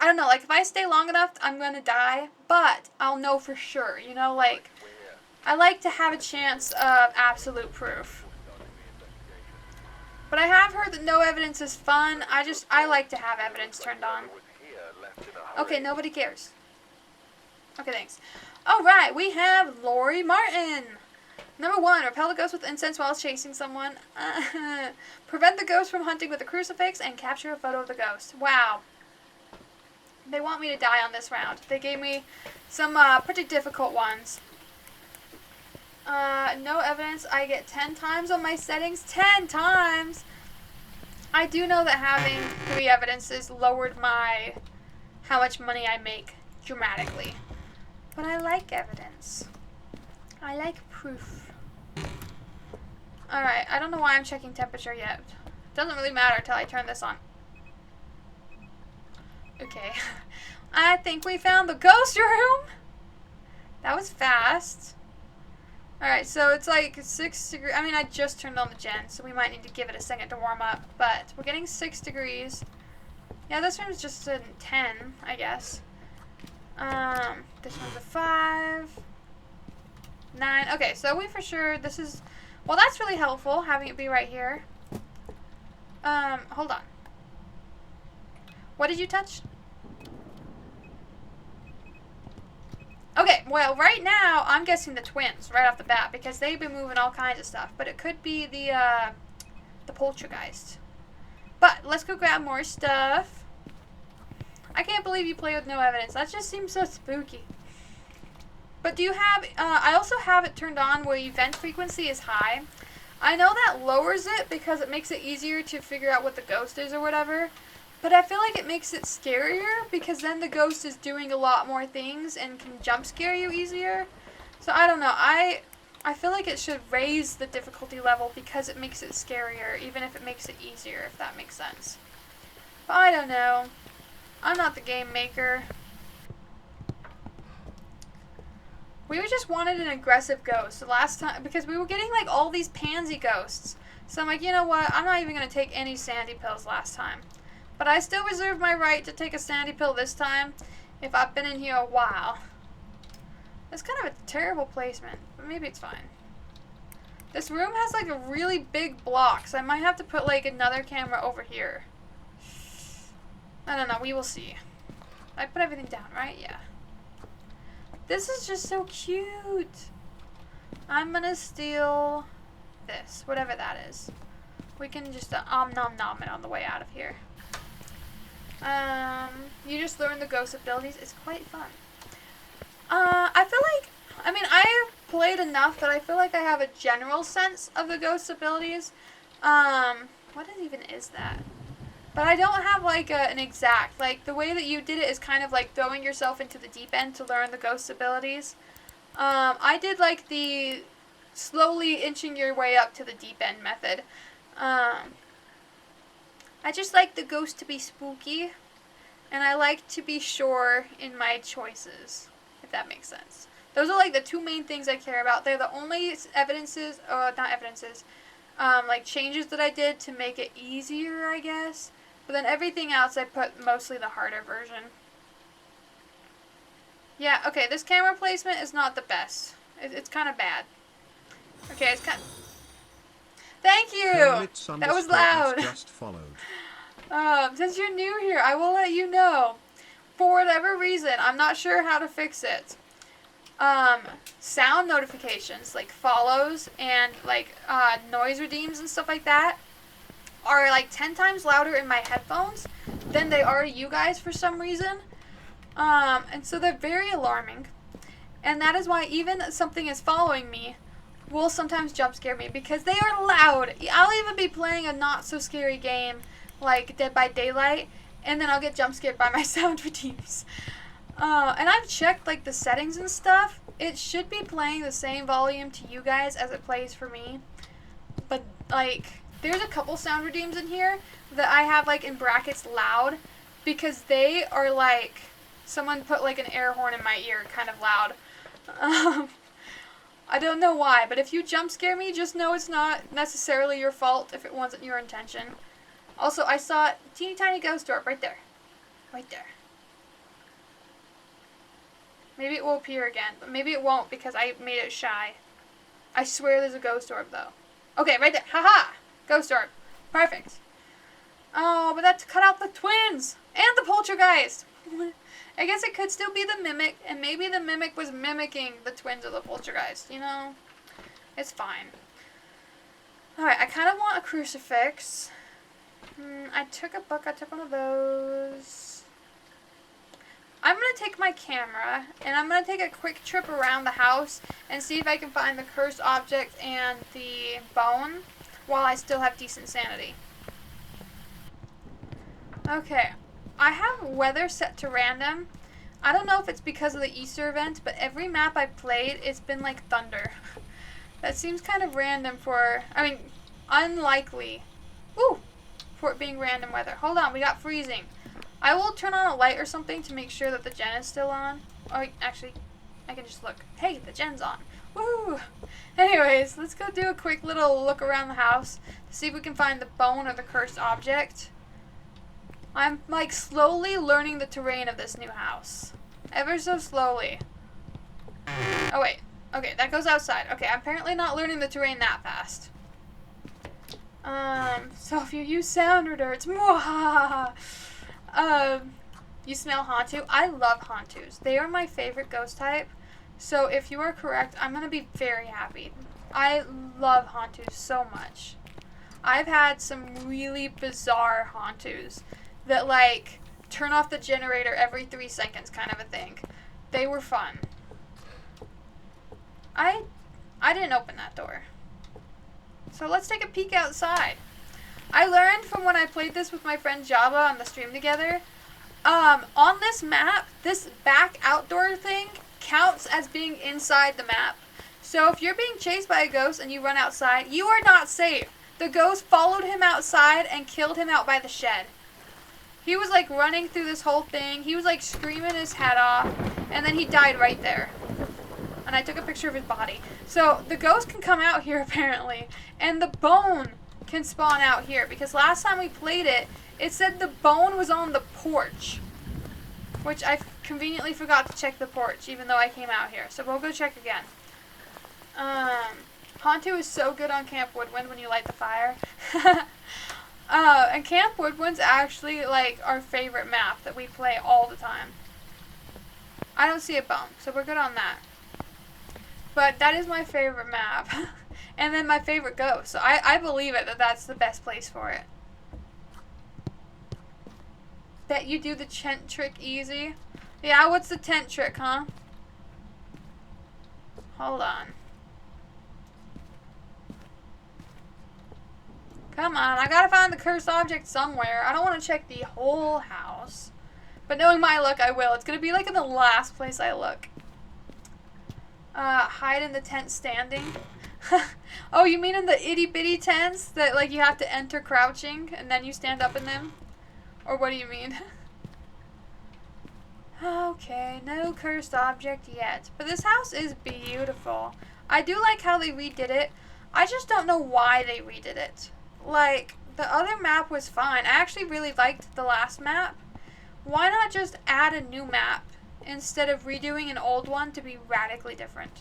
I don't know, if I stay long enough, I'm going to die, but I'll know for sure, I like to have a chance of absolute proof. But I have heard that no evidence is fun. I like to have evidence turned on. Okay, nobody cares. Okay, thanks. Alright, we have Lori Martin. Number 1, repel the ghost with incense while chasing someone. Prevent the ghost from hunting with a crucifix and capture a photo of the ghost. Wow. They want me to die on this round. They gave me some pretty difficult ones. No evidence. I get 10 times on my settings. 10 times! I do know that having 3 evidences lowered how much money I make dramatically. But I like evidence. I like proof. Alright, I don't know why I'm checking temperature yet. Doesn't really matter until I turn this on. Okay. I think we found the ghost room! That was fast. Alright, so it's 6 degrees. I mean, I just turned on the gen, so we might need to give it a second to warm up. But we're getting 6 degrees. Yeah, this room's just a 10, I guess. This one's a 5. 9. Okay, so we for sure, this is, well, that's really helpful, having it be right here. Hold on. What did you touch? Okay, well, right now, I'm guessing the twins, right off the bat, because they've been moving all kinds of stuff, but it could be the poltergeist. But, let's go grab more stuff. I can't believe you play with no evidence. That just seems so spooky. But do you have, I also have it turned on where event frequency is high. I know that lowers it because it makes it easier to figure out what the ghost is or whatever. But I feel like it makes it scarier because then the ghost is doing a lot more things and can jump scare you easier. So I don't know. I feel like it should raise the difficulty level because it makes it scarier, even if it makes it easier, if that makes sense. But I don't know. I'm not the game maker. We just wanted an aggressive ghost the last time because we were getting all these pansy ghosts. So I'm like, you know what? I'm not even going to take any sandy pills last time. But I still reserve my right to take a sandy pill this time if I've been in here a while. It's kind of a terrible placement, but maybe it's fine. This room has a really big block, so I might have to put another camera over here. I don't know, we will see. I put everything down, right? Yeah. This is just so cute. I'm gonna steal this, whatever that is. We can just nom nom it on the way out of here. You just learn the ghost abilities. It's quite fun. I feel I mean, I've played enough that I feel like I have a general sense of the ghost abilities. What even is that? But I don't have an exact, the way that you did it is kind of throwing yourself into the deep end to learn the ghost abilities. I did the slowly inching your way up to the deep end method. I just like the ghost to be spooky, and I like to be sure in my choices, if that makes sense. Those are the 2 main things I care about. They're the only evidences, not evidences, like changes that I did to make it easier, I guess. But then everything else I put mostly the harder version. Yeah, okay, this camera placement is not the best. It's kind of bad. Okay, it's kind of... Thank you! That was loud. Just followed. Since you're new here, I will let you know. For whatever reason, I'm not sure how to fix it. Sound notifications, like follows and like noise redeems and stuff like that, are like 10 times louder in my headphones than they are you guys for some reason. And so they're very alarming. And that is why even something is following me will sometimes jump scare me because they are loud. I'll even be playing a not so scary game like Dead by Daylight and then I'll get jump scared by my sound redeems. And I've checked like the settings and stuff. It should be playing the same volume to you guys as it plays for me. But like there's a couple sound redeems in here that I have like in brackets loud because they are like someone put like an air horn in my ear kind of loud. I don't know why, but if you jump scare me, just know it's not necessarily your fault if it wasn't your intention. Also, I saw a teeny tiny ghost orb right there. Right there. Maybe it will appear again, but maybe it won't because I made it shy. I swear there's a ghost orb though. Okay, right there. Haha! Ghost orb. Perfect. Oh, but that's cut out the twins! And the poltergeist! I guess it could still be the mimic, and maybe the mimic was mimicking the twins of the poltergeist, you know? It's fine. Alright, I kind of want a crucifix. I took a book, I took one of those. I'm going to take my camera, and I'm going to take a quick trip around the house and see if I can find the cursed object and the bone while I still have decent sanity. Okay. I have weather set to random. I don't know if it's because of the Easter event, but every map I've played, it's been like thunder. That seems kind of random for, I mean, unlikely. Ooh, for it being random weather. Hold on, we got freezing. I will turn on a light or something to make sure that the gen is still on. Oh, actually, I can just look. Hey, the gen's on. Woo! Anyways, let's go do a quick little look around the house to see if we can find the bone or the cursed object. I'm, like, slowly learning the terrain of this new house. Ever so slowly. Oh, wait. Okay, that goes outside. Okay, I'm apparently not learning the terrain that fast. So if you use sound retards, you smell Hantu? I love Hantus. They are my favorite ghost type. So if you are correct, I'm going to be very happy. I love Hantus so much. I've had some really bizarre Hantus that, like, turn off the generator every 3 seconds kind of a thing. They were fun. I didn't open that door. So let's take a peek outside. I learned from when I played this with my friend Java on the stream together, on this map, this back outdoor thing counts as being inside the map. So if you're being chased by a ghost and you run outside, you are not safe. The ghost followed him outside and killed him out by the shed. He was like running through this whole thing. He was like screaming his head off. And then he died right there. And I took a picture of his body. So the ghost can come out here apparently. And the bone can spawn out here. Because last time we played it, it said the bone was on the porch. Which I conveniently forgot to check the porch. Even though I came out here. So we'll go check again. Hantu is so good on Camp Woodwind when you light the fire. And Camp Woodwind's actually, like, our favorite map that we play all the time. I don't see a bump, so we're good on that. But that is my favorite map. And then my favorite ghost. So I believe it that that's the best place for it. Bet you do the tent trick easy. Yeah, what's the tent trick, huh? Hold on. Come on, I gotta find the cursed object somewhere. I don't want to check the whole house. But knowing my luck, I will. It's gonna be like in the last place I look. Hide in the tent standing. Oh, you mean in the itty bitty tents that like you have to enter crouching and then you stand up in them? Or what do you mean? Okay, no cursed object yet. But this house is beautiful. I do like how they redid it. I just don't know why they redid it. Like, the other map was fine. I actually really liked the last map. Why not just add a new map instead of redoing an old one to be radically different?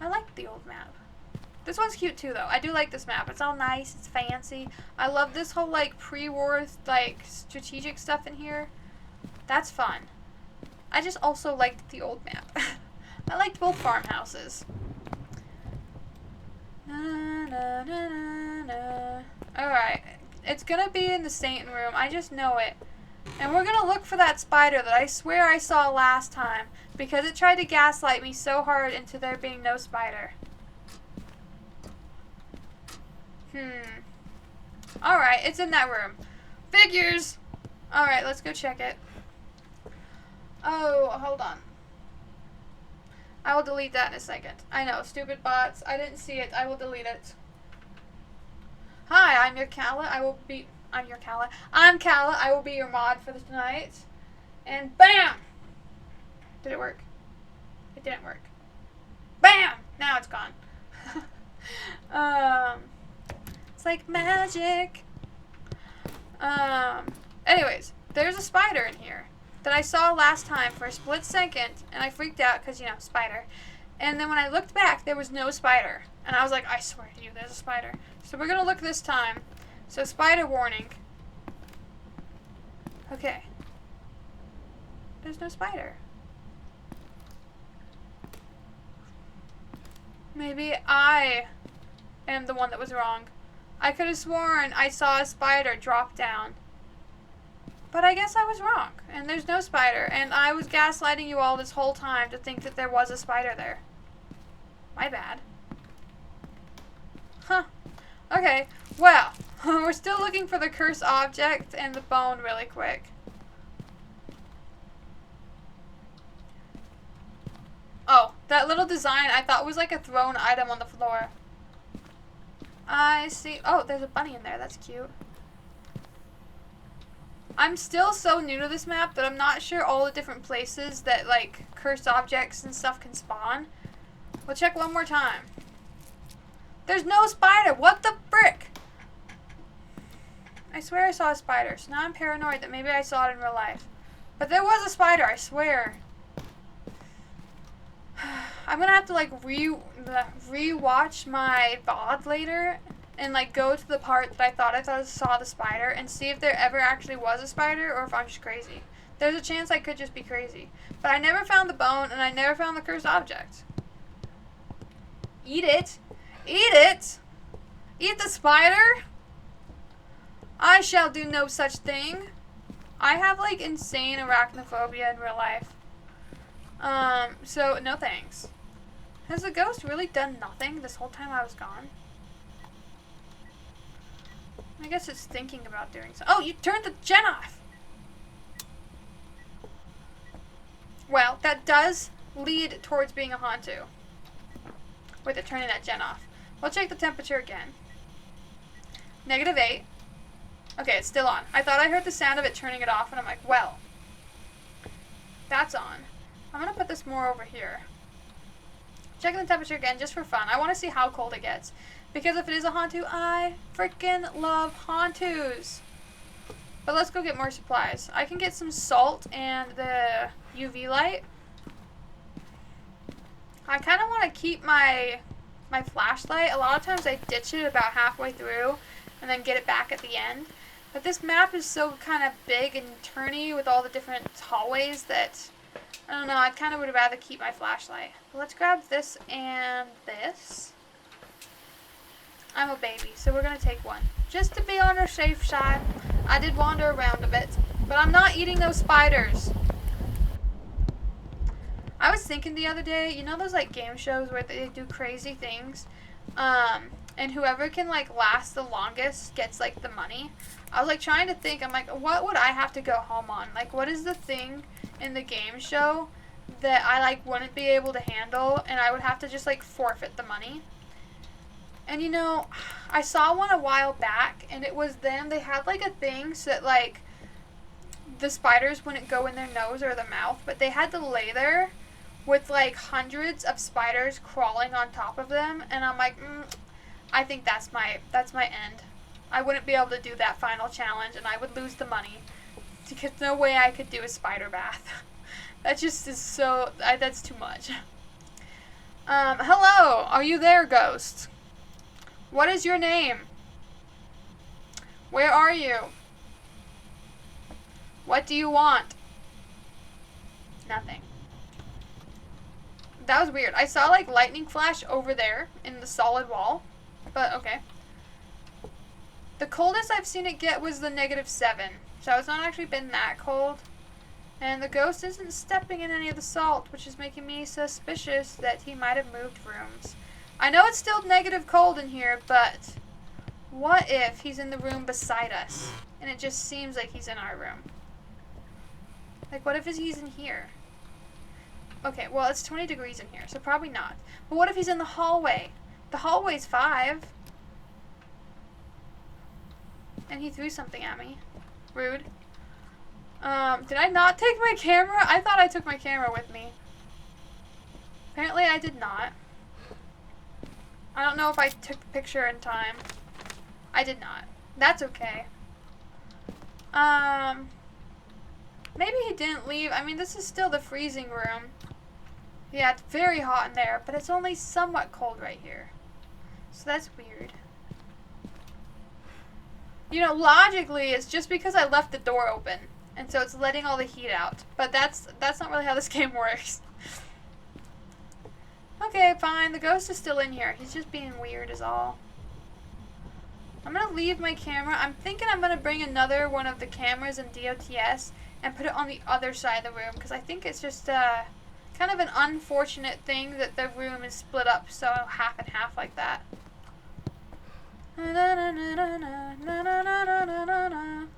I liked the old map. This one's cute too, though. I do like this map. It's all nice. It's fancy. I love this whole, like, pre-war, like, strategic stuff in here. That's fun. I just also liked the old map. I liked both farmhouses. Alright. It's gonna be in the Saint room. I just know it. And we're gonna look for that spider that I swear I saw last time, because it tried to gaslight me so hard into there being no spider. Alright, it's in that room. Figures! Alright, let's go check it. Oh, hold on. I will delete that in a second. I know, stupid bots. I didn't see it. I will delete it. Hi, I'm your Kalla. I'm Kalla. I will be your mod for tonight. And BAM! Did it work? It didn't work. BAM! Now it's gone. It's like magic. Anyways, there's a spider in here that I saw last time for a split second, and I freaked out because, you know, spider. And then when I looked back, there was no spider. And I was like, I swear to you, there's a spider. So we're going to look this time. So spider warning. Okay. There's no spider. Maybe I am the one that was wrong. I could have sworn I saw a spider drop down. But I guess I was wrong, and there's no spider, and I was gaslighting you all this whole time to think that there was a spider there. My bad. Huh. Okay, well, we're still looking for the cursed object and the bone really quick. Oh, that little design I thought was like a thrown item on the floor. I see. Oh, there's a bunny in there. That's cute. I'm still so new to this map that I'm not sure all the different places that, like, cursed objects and stuff can spawn. We'll check one more time. There's no spider! What the frick? I swear I saw a spider, so now I'm paranoid that maybe I saw it in real life. But there was a spider, I swear. I'm gonna have to, like, re-watch my VOD later and, like, go to the part that I thought I saw the spider and see if there ever actually was a spider or if I'm just crazy. There's a chance I could just be crazy. But I never found the bone and I never found the cursed object. Eat it. Eat it. Eat the spider. I shall do no such thing. I have, like, insane arachnophobia in real life. So no thanks. Has the ghost really done nothing this whole time I was gone? I guess it's thinking about doing so. Oh, you turned the gen off! Well, that does lead towards being a Hantu. With it turning that gen off. We'll check the temperature again. -8. Okay, it's still on. I thought I heard the sound of it turning it off, and I'm like, well, that's on. I'm gonna put this more over here. Checking the temperature again, just for fun. I want to see how cold it gets. Because if it is a Hantu, I freaking love Hantus. But let's go get more supplies. I can get some salt and the UV light. I kind of want to keep my flashlight. A lot of times I ditch it about halfway through and then get it back at the end. But this map is so kind of big and turny with all the different hallways that, I don't know, I kind of would rather keep my flashlight. But let's grab this and this. I'm a baby, so we're going to take one. Just to be on our safe side. I did wander around a bit, but I'm not eating those spiders. I was thinking the other day, you know those, like, game shows where they do crazy things? And whoever can, like, last the longest gets, like, the money. I was, like, trying to think, I'm like, what would I have to go home on? Like, what is the thing in the game show that I, like, wouldn't be able to handle, and I would have to just, like, forfeit the money? And, you know, I saw one a while back, and it was them. They had, like, a thing so that, like, the spiders wouldn't go in their nose or their mouth, but they had to lay there with like hundreds of spiders crawling on top of them, and I'm like, I think that's my end. I wouldn't be able to do that final challenge, and I would lose the money because no way I could do a spider bath. That just is so, that's too much. Hello, are you there, ghost? What is your name? Where are you? What do you want? Nothing. That was weird. I saw like lightning flash over there in the solid wall, but okay. The coldest I've seen it get was the -7, so it's not actually been that cold. And the ghost isn't stepping in any of the salt, which is making me suspicious that he might have moved rooms. I know it's still negative cold in here, but what if he's in the room beside us and it just seems like he's in our room? Like, what if he's in here? Okay, well, it's 20 degrees in here, so probably not. But what if he's in the hallway? The hallway's 5. And he threw something at me. Rude. Did I not take my camera? I thought I took my camera with me. Apparently I did not. I don't know if I took the picture in time. I did not. That's okay. Maybe he didn't leave. I mean, this is still the freezing room. Yeah, it's very hot in there, but it's only somewhat cold right here. So that's weird. You know, logically, it's just because I left the door open. And so it's letting all the heat out. But that's not really how this game works. Okay, fine. The ghost is still in here. He's just being weird is all. I'm going to leave my camera. I'm thinking I'm going to bring another one of the cameras in DOTS and put it on the other side of the room. Because I think it's just kind of an unfortunate thing that the room is split up so half and half like that.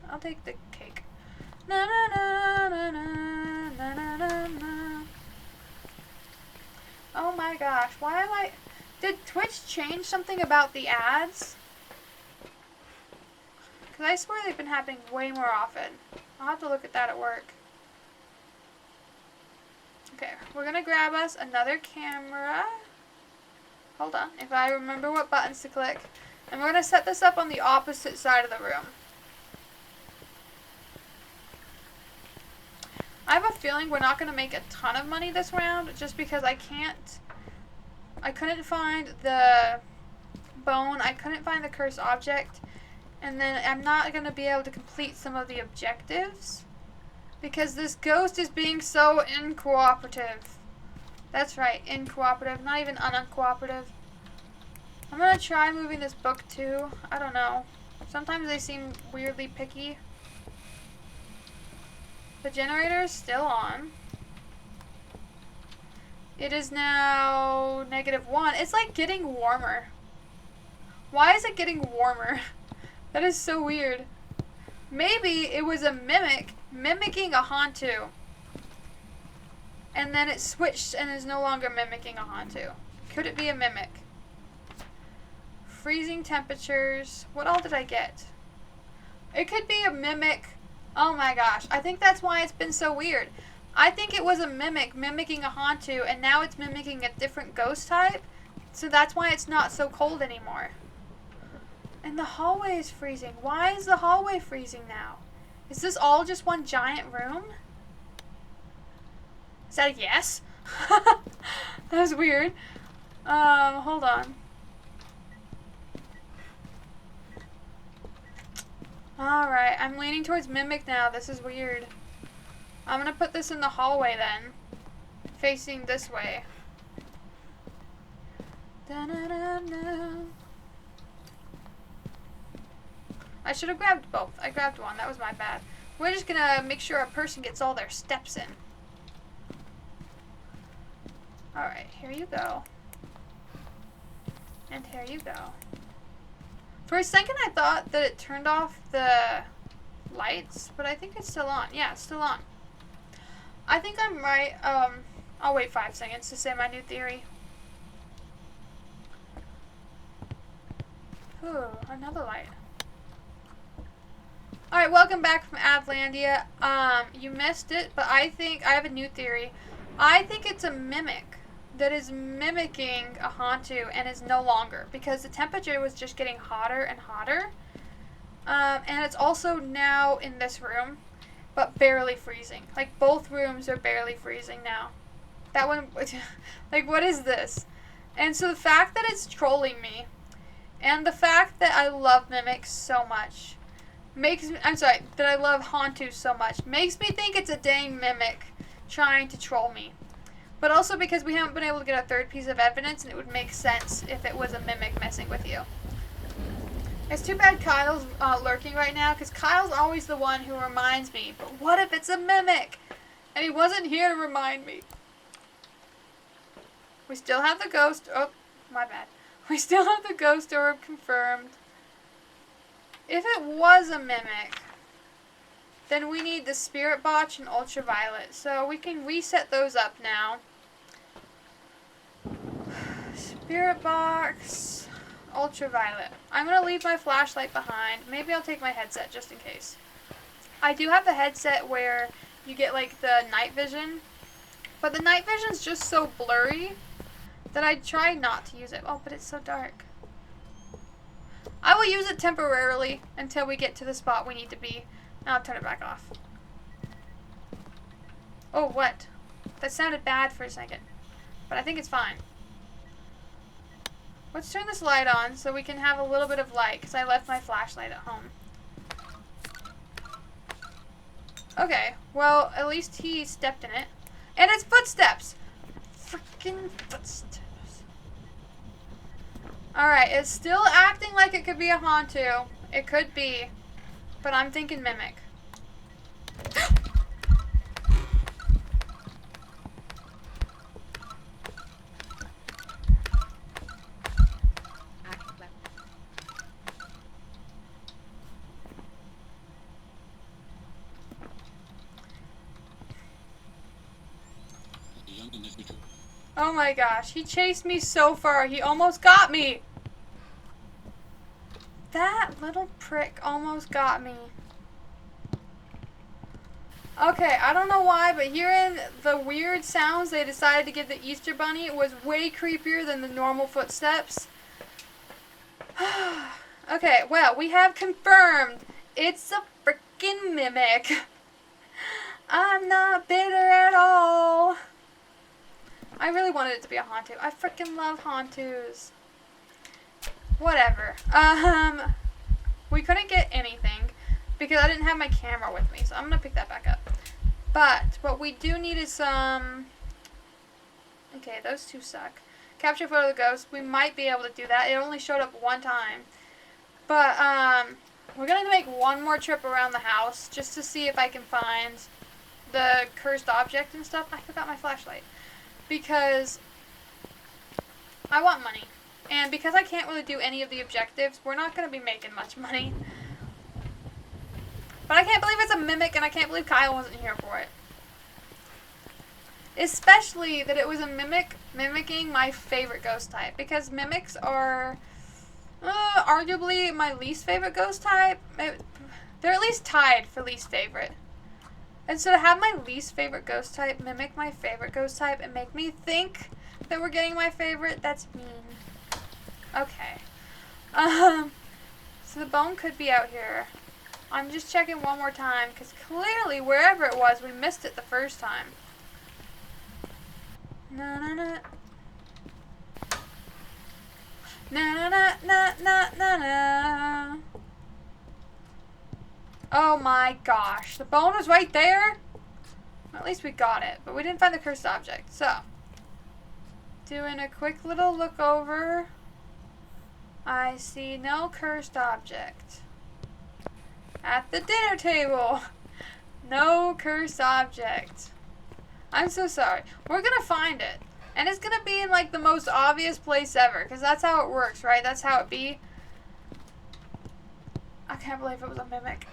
I'll take the cake. Oh my gosh, why am I... Did Twitch change something about the ads? Because I swear they've been happening way more often. I'll have to look at that at work. Okay, we're gonna grab us another camera. Hold on, if I remember what buttons to click. And we're gonna set this up on the opposite side of the room. I have a feeling we're not going to make a ton of money this round, just because I couldn't find the bone, I couldn't find the cursed object, and then I'm not going to be able to complete some of the objectives, because this ghost is being so uncooperative. That's right, uncooperative, not even uncooperative. I'm going to try moving this book too, I don't know. Sometimes they seem weirdly picky. The generator is still on. It is now -1. It's like getting warmer. Why is it getting warmer? That is so weird. Maybe it was a mimicking a Hantu. And then it switched and is no longer mimicking a Hantu. Could it be a mimic? Freezing temperatures. What all did I get? It could be a mimic. Oh my gosh, I think that's why it's been so weird. I think it was a mimicking a Hantu, and now it's mimicking a different ghost type, so that's why it's not so cold anymore. And the hallway is freezing. Why is the hallway freezing now? Is this all just one giant room? Is that a yes? That was weird. Hold on. Alright, I'm leaning towards mimic now. This is weird. I'm gonna put this in the hallway then. Facing this way. Da-na-na-na. I should have grabbed both. I grabbed one. That was my bad. We're just gonna make sure a person gets all their steps in. Alright, here you go. And here you go. For a second I thought that it turned off the lights, but I think it's still on. Yeah, it's still on. I think I'm right. I'll wait 5 seconds to say my new theory. Ooh, another light. Alright, welcome back from Adlandia. You missed it, but I think I have a new theory. I think it's a mimic that is mimicking a Hantu and is no longer, because the temperature was just getting hotter and hotter. And it's also now in this room, but barely freezing. Like, both rooms are barely freezing now. That one, like, what is this? And so the fact that it's trolling me, and the fact that I love mimics so much, that I love Hantu so much, makes me think it's a dang mimic trying to troll me. But also because we haven't been able to get a third piece of evidence, and it would make sense if it was a mimic messing with you. It's too bad Kyle's lurking right now, because Kyle's always the one who reminds me. But what if it's a mimic? And he wasn't here to remind me. We still have the ghost. Oh, my bad. We still have the ghost orb confirmed. If it was a mimic, then we need the spirit botch and ultraviolet. So we can reset those up now. Spirit box, ultraviolet. I'm going to leave my flashlight behind. Maybe I'll take my headset just in case. I do have the headset where you get like the night vision. But the night vision's just so blurry that I try not to use it. Oh, but it's so dark. I will use it temporarily until we get to the spot we need to be. Now I'll turn it back off. Oh, what? That sounded bad for a second. But I think it's fine. Let's turn this light on so we can have a little bit of light, because I left my flashlight at home. Okay, well, at least he stepped in it. And it's footsteps! Freaking footsteps. Alright, it's still acting like it could be a Hantu. It could be. But I'm thinking mimic. Oh my gosh, he chased me so far, he almost got me! That little prick almost got me. Okay, I don't know why, but hearing the weird sounds they decided to give the Easter Bunny was way creepier than the normal footsteps. Okay, well, we have confirmed it's a freaking mimic. I'm not bitter at all. I really wanted it to be a Hantu. I freaking love Hantus. Whatever. We couldn't get anything because I didn't have my camera with me, so I'm gonna pick that back up. But what we do need is some. Okay, those two suck. Capture photo of the ghost. We might be able to do that. It only showed up one time. But we're gonna make one more trip around the house just to see if I can find the cursed object and stuff. I forgot my flashlight. Because I want money. And because I can't really do any of the objectives, we're not going to be making much money. But I can't believe it's a mimic, and I can't believe Kyle wasn't here for it. Especially that it was a mimic mimicking my favorite ghost type. Because mimics are arguably my least favorite ghost type. They're at least tied for least favorite. And so to have my least favorite ghost type mimic my favorite ghost type and make me think that we're getting my favorite, that's mean. Okay. So the bone could be out here. I'm just checking one more time because clearly wherever it was, we missed it the first time. Na na na. Na na na na na na na. Oh my gosh, the bone was right there? Well, at least we got it, but we didn't find the cursed object. So, doing a quick little look over. I see no cursed object. At the dinner table, no cursed object. I'm so sorry. We're gonna find it. And it's gonna be in like the most obvious place ever, because that's how it works, right? That's how it be. I can't believe it was a mimic.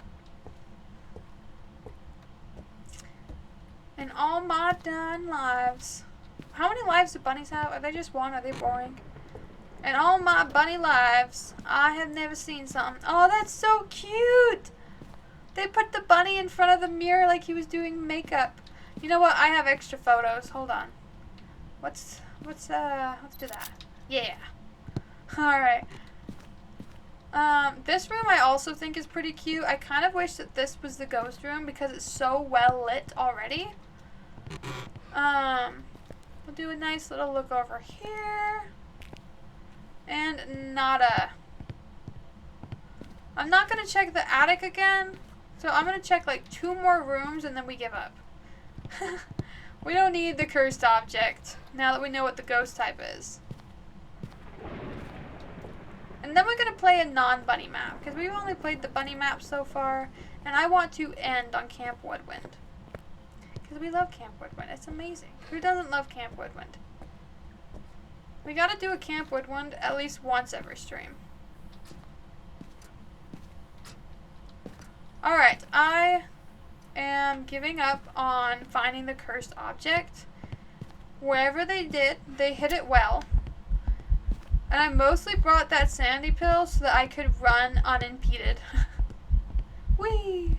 In all my done lives. How many lives do bunnies have? Are they just one? Are they boring? In all my bunny lives, I have never seen something. Oh, that's so cute! They put the bunny in front of the mirror like he was doing makeup. You know what? I have extra photos. Hold on. Let's do that. Yeah. Alright. This room I also think is pretty cute. I kind of wish that this was the ghost room because it's so well lit already. We'll do a nice little look over here. And nada. I'm not going to check the attic again. So I'm going to check like 2 more rooms and then we give up. We don't need the cursed object now that we know what the ghost type is. And then we're going to play a non-bunny map because we've only played the bunny map so far. And I want to end on Camp Woodwind. Because we love Camp Woodwind. It's amazing. Who doesn't love Camp Woodwind? We got to do a Camp Woodwind at least once every stream. Alright, I am giving up on finding the cursed object. Wherever they did, they hit it well. And I mostly brought that sandy pill so that I could run unimpeded. Whee!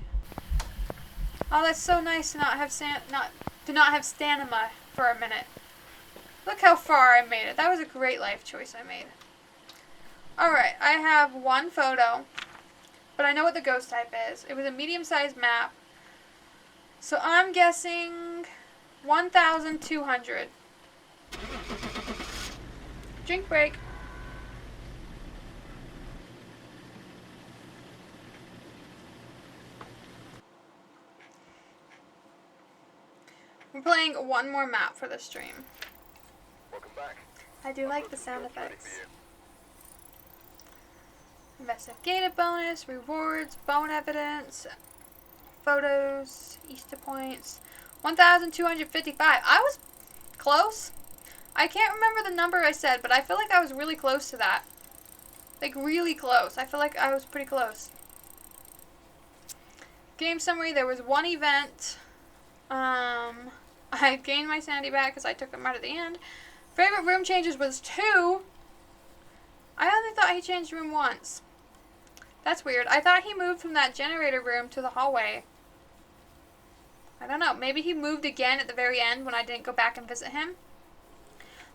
Oh, that's so nice to not have stamina for a minute. Look how far I made it. That was a great life choice I made. Alright, I have 1 photo, but I know what the ghost type is. It was a medium-sized map. So I'm guessing 1,200. Drink break. We're playing 1 more map for the stream. Welcome back. I do I've like got the some sound jobs ready effects. for you. Investigative bonus, rewards, bone evidence, photos, Easter points. 1,255. I was close. I can't remember the number I said, but I feel like I was really close to that. Like, really close. I feel like I was pretty close. Game summary, there was 1 event. I gained my sanity back because I took them right at the end. Favorite room changes was 2. I only thought he changed room once. That's weird. I thought he moved from that generator room to the hallway. I don't know. Maybe he moved again at the very end when I didn't go back and visit him.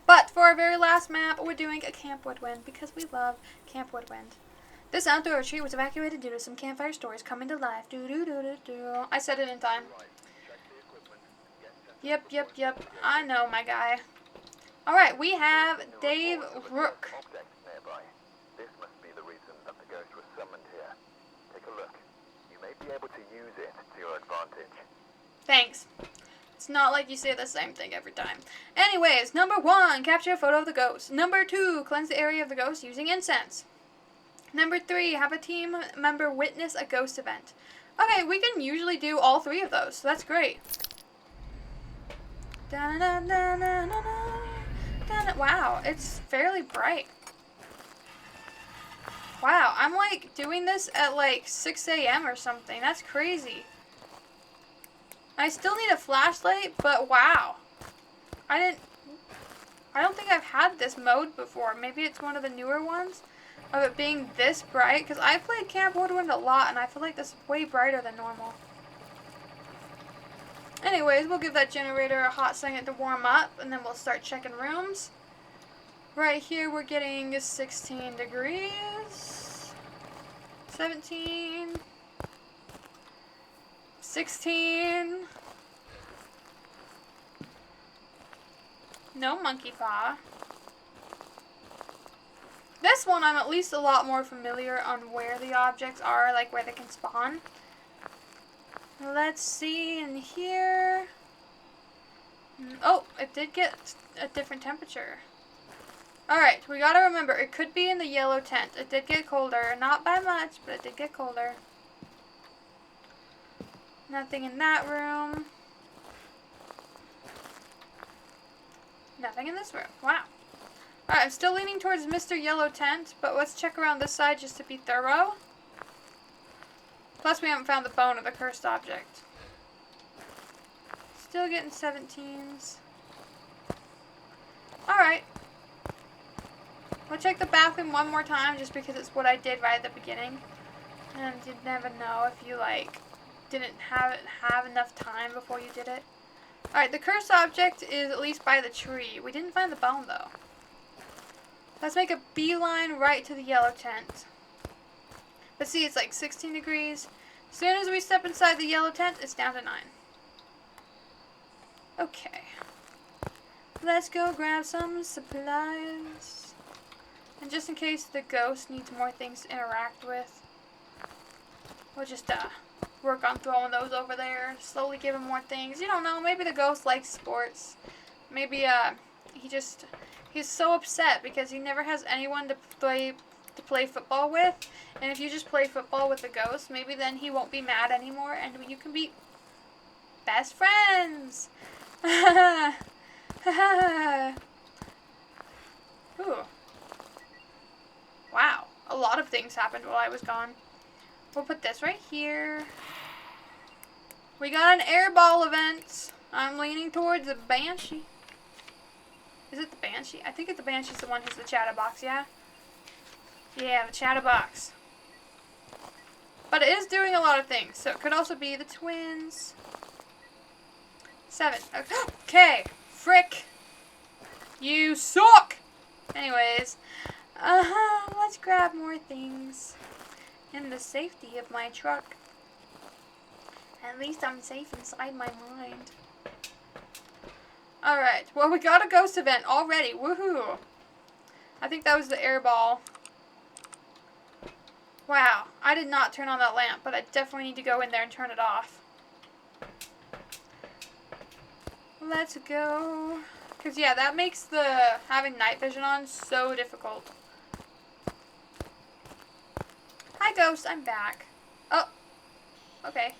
But for our very last map, we're doing a Camp Woodwind because we love Camp Woodwind. This outdoor retreat was evacuated due to some campfire stories coming to life. Do-do-do-do-do. I said it in time. Right, check the equipment. Get set Yep. I know, my guy. Alright, we have Dave Rook. object nearby. This must be the reason that the ghost was summoned here. Take a look. You may be able to use it to your advantage. Thanks. It's not like you say the same thing every time. Anyways, number 1, capture a photo of the ghost. Number 2, cleanse the area of the ghost using incense. Number 3, have a team member witness a ghost event. Okay, we can usually do all 3 of those, so that's great. Wow, it's fairly bright. Wow, I'm like doing this at like 6 a.m. or something. That's crazy. I still need a flashlight, but wow. I don't think I've had this mode before. Maybe it's one of the newer ones of it being this bright. Because I've played Camp Woodwind a lot, and I feel like this is way brighter than normal. Anyways, we'll give that generator a hot second to warm up, and then we'll start checking rooms. Right here, we're getting 16 degrees. 17. 16. No monkey paw. This one I'm at least a lot more familiar on where the objects are, like where they can spawn. Let's see in here. Oh, it did get a different temperature. Alright, we gotta remember, it could be in the yellow tent. It did get colder. Not by much, but it did get colder. Nothing in that room. Nothing in this room. Wow. Alright, I'm still leaning towards Mr. Yellow Tent, but let's check around this side just to be thorough. Plus, we haven't found the bone of the cursed object. Still getting 17s. Alright. We'll check the bathroom one more time just because it's what I did right at the beginning. And you'd never know if you, like, didn't have enough time before you did it. Alright, the cursed object is at least by the tree. We didn't find the bone, though. Let's make a beeline right to the yellow tent. Let's see, it's like 16 degrees. As soon as we step inside the yellow tent, it's down to 9. Okay. Let's go grab some supplies. And just in case the ghost needs more things to interact with, we'll just work on throwing those over there. Slowly give him more things. You don't know, maybe the ghost likes sports. Maybe he's so upset because he never has anyone to play football with. And if you just play football with the ghost, maybe then he won't be mad anymore and you can be best friends. Ooh. Wow, a lot of things happened while I was gone. We'll put this right here. We got an airball event. I'm leaning towards the Banshee. Is it the Banshee? I think the Banshee's the one who's the chatterbox, yeah? Yeah, the chatterbox. But it is doing a lot of things, so it could also be the twins. 7. Okay. Frick. You suck! Anyways. Let's grab more things. In the safety of my truck. At least I'm safe inside my mind. Alright. Well, we got a ghost event already. Woohoo! I think that was the airball. Wow. I did not turn on that lamp, but I definitely need to go in there and turn it off. Let's go. Because, yeah, that makes the having night vision on so difficult. Hi, ghost. I'm back. Oh. Okay.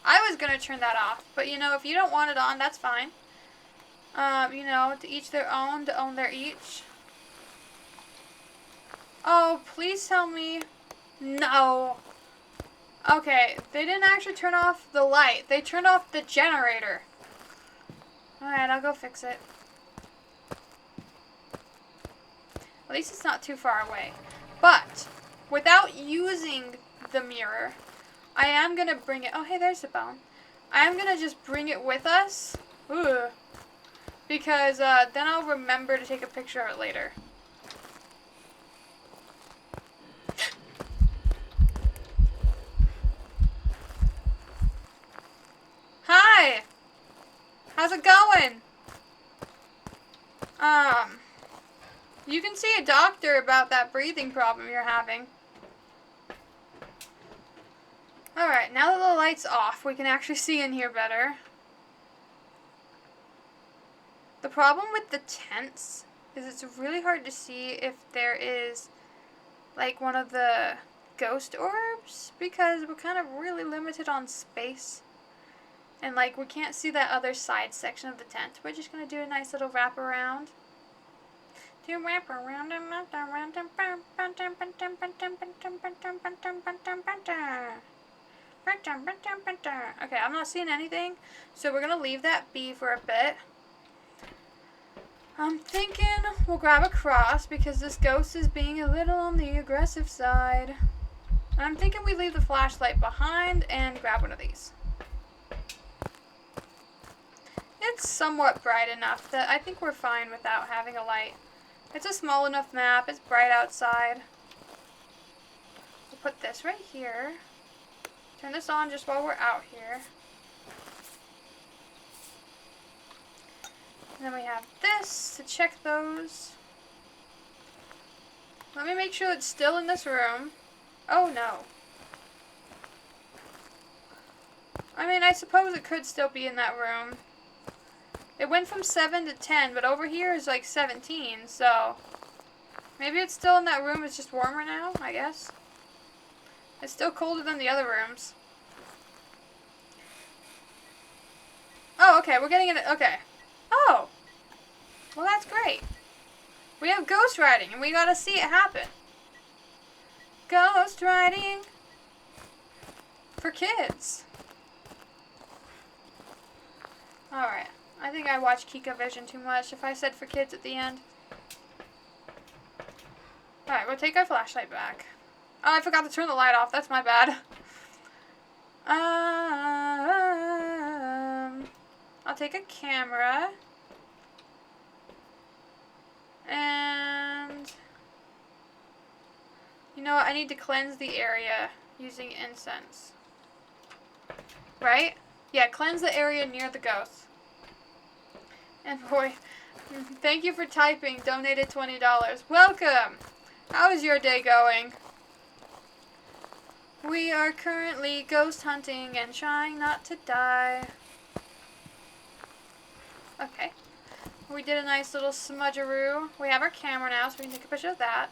I was going to turn that off. But, you know, if you don't want it on, that's fine. You know, to each their own, to own their each. Oh, please tell me. No. Okay, they didn't actually turn off the light. They turned off the generator. Alright, I'll go fix it. At least it's not too far away. But, without using the mirror, I am going to bring it... Oh, hey, there's the bone. I am going to just bring it with us. Ooh. Because then I'll remember to take a picture of it later. Hi! How's it going? You can see a doctor about that breathing problem you're having. Alright, now that the light's off, we can actually see in here better. The problem with the tents is it's really hard to see if there is, like, one of the ghost orbs, because we're kind of really limited on space. And, like, we can't see that other side section of the tent. We're just going to do a nice little wrap around. To wrap around and wrap around and okay, I'm not seeing anything, so we're going to leave that be for a bit. I'm thinking we'll grab a cross because this ghost is being a little on the aggressive side. And I'm thinking we leave the flashlight behind and grab one of these. It's somewhat bright enough that I think we're fine without having a light. It's a small enough map. It's bright outside. We'll put this right here. Turn this on just while we're out here. And then we have this to check those. Let me make sure it's still in this room. Oh no. I mean, I suppose it could still be in that room. It went from 7 to 10, but over here is like 17, so maybe it's still in that room. It's just warmer now, I guess. It's still colder than the other rooms. Oh, okay, we're getting it. Okay. Oh. Well, that's great. We have ghost riding, and we gotta see it happen. Ghost riding for kids. Alright. I think I watch Kika Vision too much if I said for kids at the end. Alright, we'll take our flashlight back. Oh, I forgot to turn the light off. That's my bad. I'll take a camera. And you know what? I need to cleanse the area using incense. Right? Yeah, cleanse the area near the ghost. And boy, thank you for typing. Donated $20. Welcome! How is your day going? We are currently ghost hunting and trying not to die. Okay. We did a nice little smudgeroo. We have our camera now, so we can take a picture of that.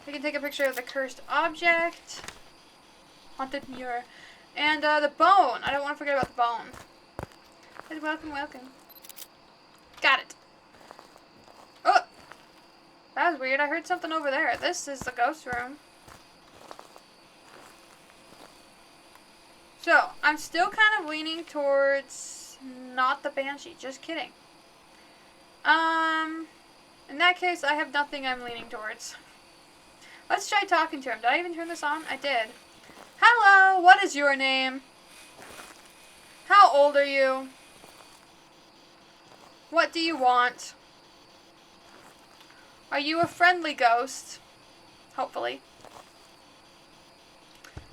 We can take a picture of the cursed object. Haunted mirror. And the bone. I don't want to forget about the bone. Hey, welcome, welcome. Got it. Oh! That was weird. I heard something over there. This is the ghost room. So, I'm still kind of leaning towards not the banshee. Just kidding. In that case, I have nothing I'm leaning towards. Let's try talking to him. Did I even turn this on? I did. Hello, what is your name? How old are you? What do you want? Are you a friendly ghost? Hopefully.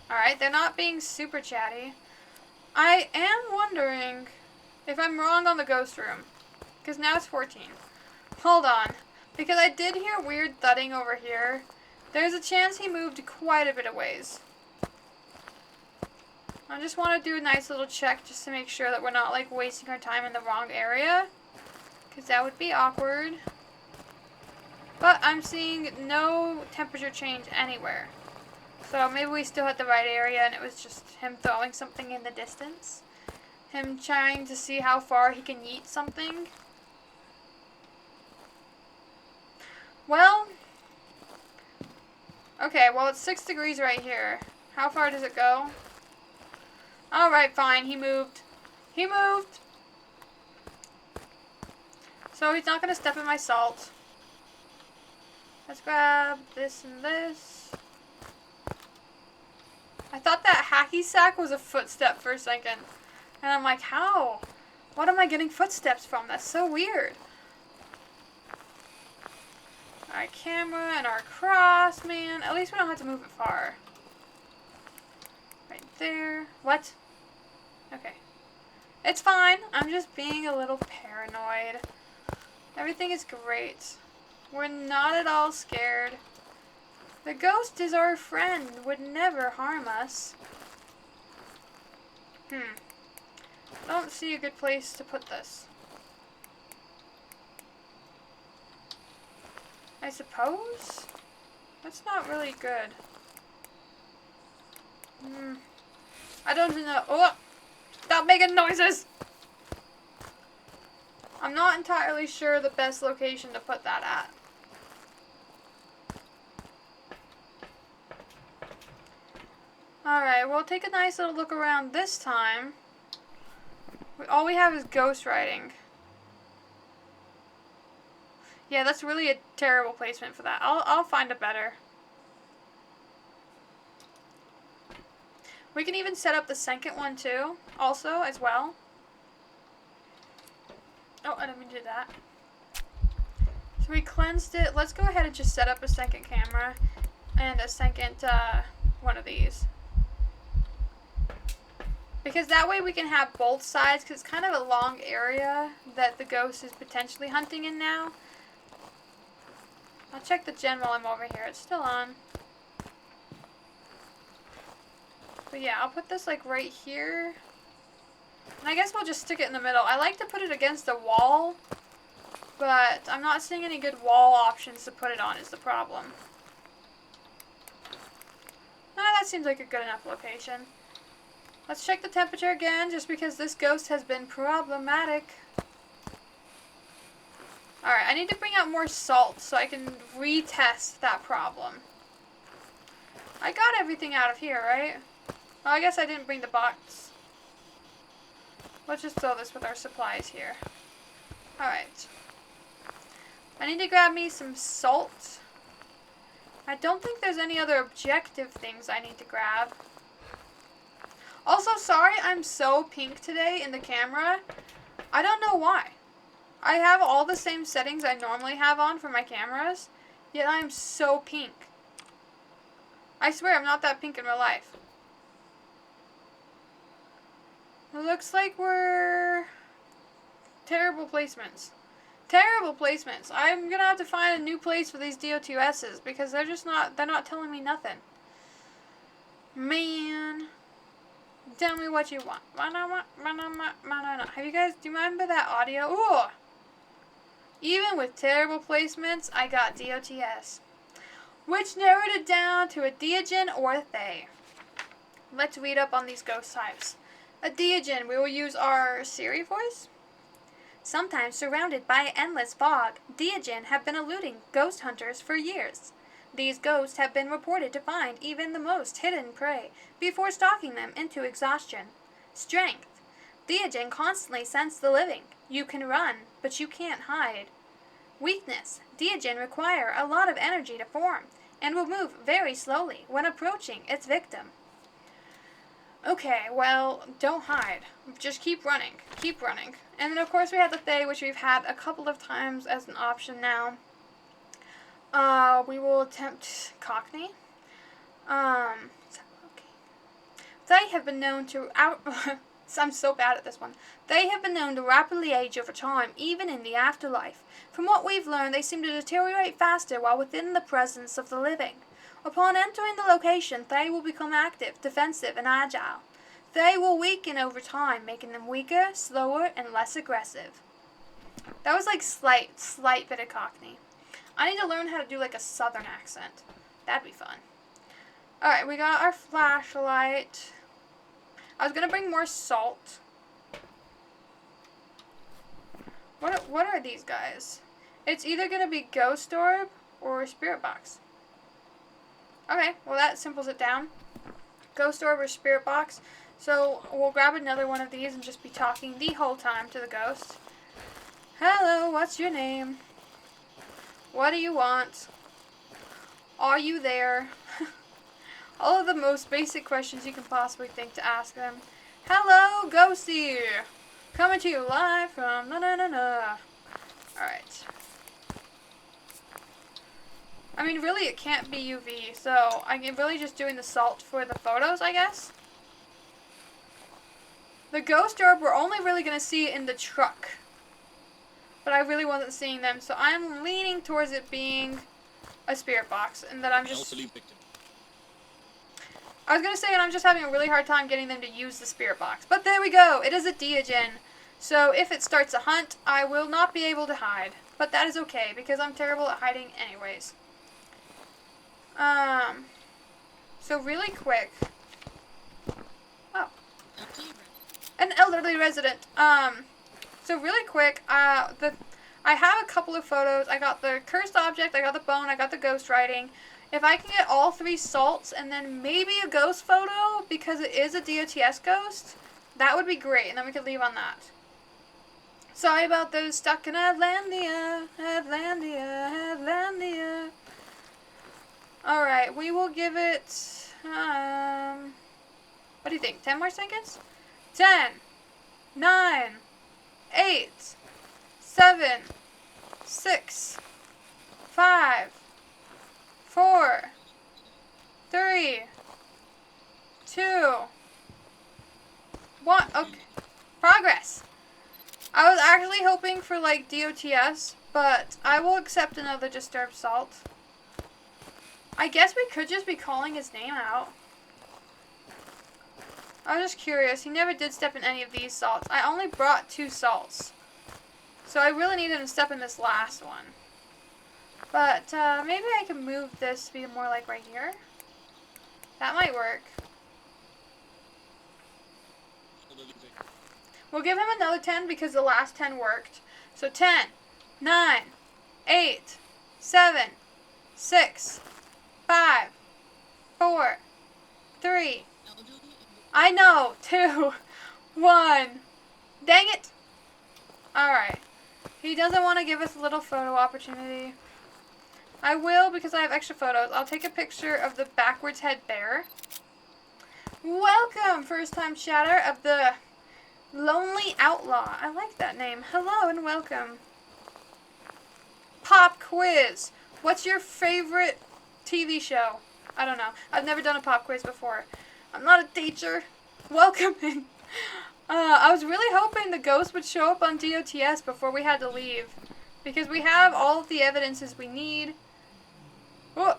Alright, they're not being super chatty. I am wondering if I'm wrong on the ghost room. Because now it's 14. Hold on. Because I did hear weird thudding over here. There's a chance he moved quite a bit of ways. I just want to do a nice little check just to make sure that we're not like wasting our time in the wrong area. Because that would be awkward. But I'm seeing no temperature change anywhere. So maybe we still had the right area and it was just him throwing something in the distance. Him trying to see how far he can yeet something. Well, okay, well it's 6 degrees right here. How far does it go? Alright, fine, he moved. He moved! So he's not going to step in my salt. Let's grab this and this. I thought that hacky sack was a footstep for a second. And I'm like, how? What am I getting footsteps from? That's so weird. Our camera and our cross, man. At least we don't have to move it far. Right there. What? Okay. It's fine. I'm just being a little paranoid. Everything is great. We're not at all scared. The ghost is our friend. Would never harm us. Don't see a good place to put this. I suppose? That's not really good. I don't know. Oh! Stop making noises! I'm not entirely sure the best location to put that at. Alright, we'll take a nice little look around this time. All we have is ghost writing. Yeah, that's really a terrible placement for that. I'll find a better. We can even set up the second one too, also, as well. Oh, I didn't mean to do that. So we cleansed it. Let's go ahead and just set up a second camera and a second one of these. Because that way we can have both sides, because it's kind of a long area that the ghost is potentially hunting in now. I'll check the gen while I'm over here. It's still on. But yeah, I'll put this like right here. And I guess we'll just stick it in the middle. I like to put it against a wall, but I'm not seeing any good wall options to put it on is the problem. That seems like a good enough location. Let's check the temperature again, just because this ghost has been problematic. Alright, I need to bring out more salt so I can retest that problem. I got everything out of here, right? Oh, I guess I didn't bring the box. Let's just throw this with our supplies here. Alright. I need to grab me some salt. I don't think there's any other objective things I need to grab. Also, sorry I'm so pink today in the camera. I don't know why. I have all the same settings I normally have on for my cameras, yet I'm so pink. I swear I'm not that pink in real life. It looks like we're... Terrible placements. Terrible placements. I'm gonna have to find a new place for these DOTSs because they're not telling me nothing. Man. Tell me what you want. Have you guys, do you remember that audio? Ooh! Even with terrible placements, I got DOTS. Which narrowed it down to a Deogen or a Thay. Let's read up on these ghost types. A Deogen, we will use our Siri voice. Sometimes surrounded by endless fog, Deogen have been eluding ghost hunters for years. These ghosts have been reported to find even the most hidden prey before stalking them into exhaustion. Strength. Deogen constantly scents the living. You can run, but you can't hide. Weakness. Deogen require a lot of energy to form and will move very slowly when approaching its victim. Okay, well, don't hide. Just keep running. Keep running. And then, of course, we have the Thay, which we've had a couple of times as an option now. We will attempt Cockney. They have been known to I'm so bad at this one. They have been known to rapidly age over time, even in the afterlife. From what we've learned, they seem to deteriorate faster while within the presence of the living. Upon entering the location, Thay will become active, defensive, and agile. Thay will weaken over time, making them weaker, slower, and less aggressive. That was like slight bit of Cockney. I need to learn how to do like a southern accent. That'd be fun. Alright, we got our flashlight. I was gonna bring more salt. What are these guys? It's either gonna be ghost orb or spirit box. Okay, well that simples it down. Ghost orb or spirit box. So we'll grab another one of these and just be talking the whole time to the ghost. Hello, what's your name? What do you want? Are you there? All of the most basic questions you can possibly think to ask them. Hello, ghosty! Coming to you live from na-na-na-na. Alright. I mean, really, it can't be UV, so I'm really just doing the salt for the photos, I guess. The ghost orb, we're only really going to see in the truck. But I really wasn't seeing them, so I'm leaning towards it being a spirit box, and that I'm just... I was going to say, and I'm just having a really hard time getting them to use the spirit box. But there we go! It is a Deogen. So if it starts a hunt, I will not be able to hide. But that is okay, because I'm terrible at hiding anyways. So really quick. Oh. An elderly resident. So really quick, I have a couple of photos. I got the cursed object, I got the bone, I got the ghost writing. If I can get all 3 salts and then maybe a ghost photo, because it is a DOTS ghost, that would be great, and then we could leave on that. Sorry about those stuck in Atlantia. Alright, we will give it, what do you think, 10 more seconds? 10, 9, 8, 7, 6, 5, 4, 3, 2, 1. Okay. Progress. I was actually hoping for like DOTS, but I will accept another disturbed salt. I guess we could just be calling his name out. I was just curious. He never did step in any of these salts. I only brought 2 salts. So I really need him to step in this last one. But maybe I can move this to be more like right here. That might work. We'll give him another 10 because the last 10 worked. So 10, 9, 8, 7, 6, 5, 4, 3. I know, 2, 1. Dang it! Alright. He doesn't want to give us a little photo opportunity. I will because I have extra photos. I'll take a picture of the backwards head bear. Welcome, first time chatter of the lonely Lonely Outlaw. I like that name. Hello and welcome. Pop quiz. What's your favorite TV show? I don't know. I've never done a pop quiz before. I'm not a teacher. Welcome in. I was really hoping the ghost would show up on DOTS before we had to leave. Because we have all of the evidences we need. Oh.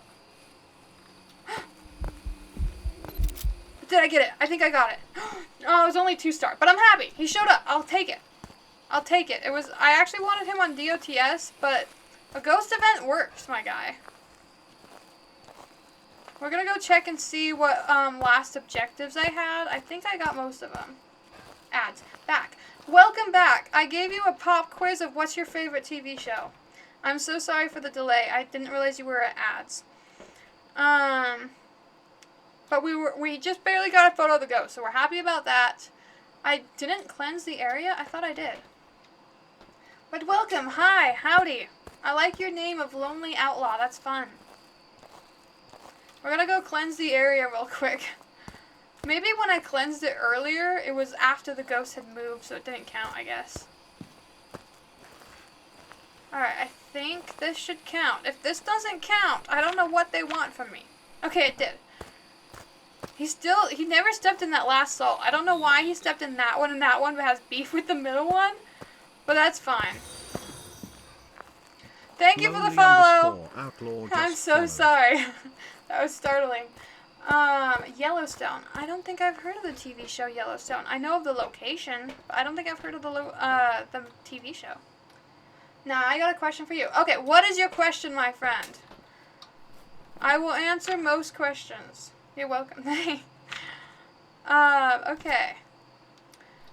Did I get it? I think I got it. Oh, it was only 2-star. But I'm happy. He showed up. I'll take it. I'll take it. I actually wanted him on DOTS, but a ghost event works, my guy. We're gonna go check and see what last objectives I had. I think I got most of them. Ads. Back. Welcome back. I gave you a pop quiz of what's your favorite TV show. I'm so sorry for the delay. I didn't realize you were at ads. But we just barely got a photo of the ghost, so we're happy about that. I didn't cleanse the area? I thought I did. But welcome. Hi. Howdy. I like your name of Lonely Outlaw. That's fun. We're gonna go cleanse the area real quick. Maybe when I cleansed it earlier, it was after the ghost had moved, so it didn't count, I guess. Alright, I think this should count. If this doesn't count, I don't know what they want from me. Okay, it did. He never stepped in that last salt. I don't know why he stepped in that one and that one, but has beef with the middle one. But that's fine. Thank you for the follow. I'm so sorry. That was startling. Yellowstone. I don't think I've heard of the TV show Yellowstone. I know of the location, but I don't think I've heard of the TV show. Now, I got a question for you. Okay, what is your question, my friend? I will answer most questions. You're welcome. Okay.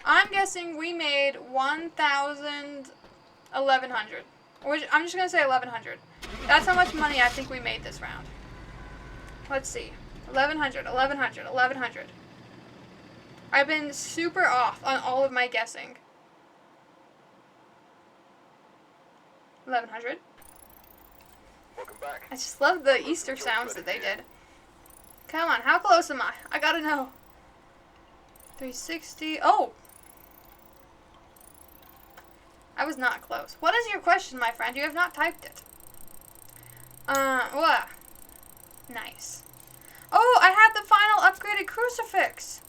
I'm guessing we made 1,1100. I'm just going to say 1,100. That's how much money I think we made this round. Let's see. 1,100, 1,100, 1,100. I've been super off on all of my guessing. 1,100. Welcome back. I just love the Easter sounds that they did. Come on, how close am I? I gotta know. 360. Oh! I was not close. What is your question, my friend? You have not typed it. What? Nice. Oh, I have the final upgraded crucifix.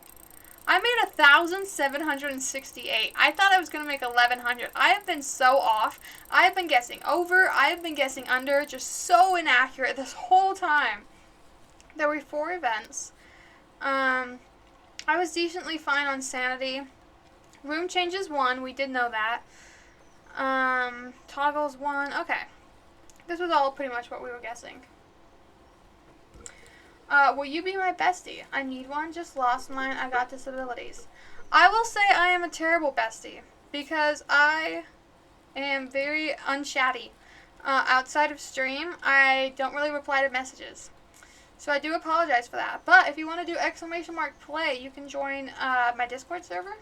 I made 1,768. I thought I was going to make 1,100. I have been so off. I have been guessing over. I have been guessing under. Just so inaccurate this whole time. There were 4 events. I was decently fine on sanity. Room changes 1. We did know that. Toggles 1. Okay. This was all pretty much what we were guessing. Will you be my bestie? I need one. Just lost mine. I got disabilities. I will say I am a terrible bestie because I am very unchatty. Outside of stream, I don't really reply to messages. So I do apologize for that. But if you want to do !play, you can join my Discord server.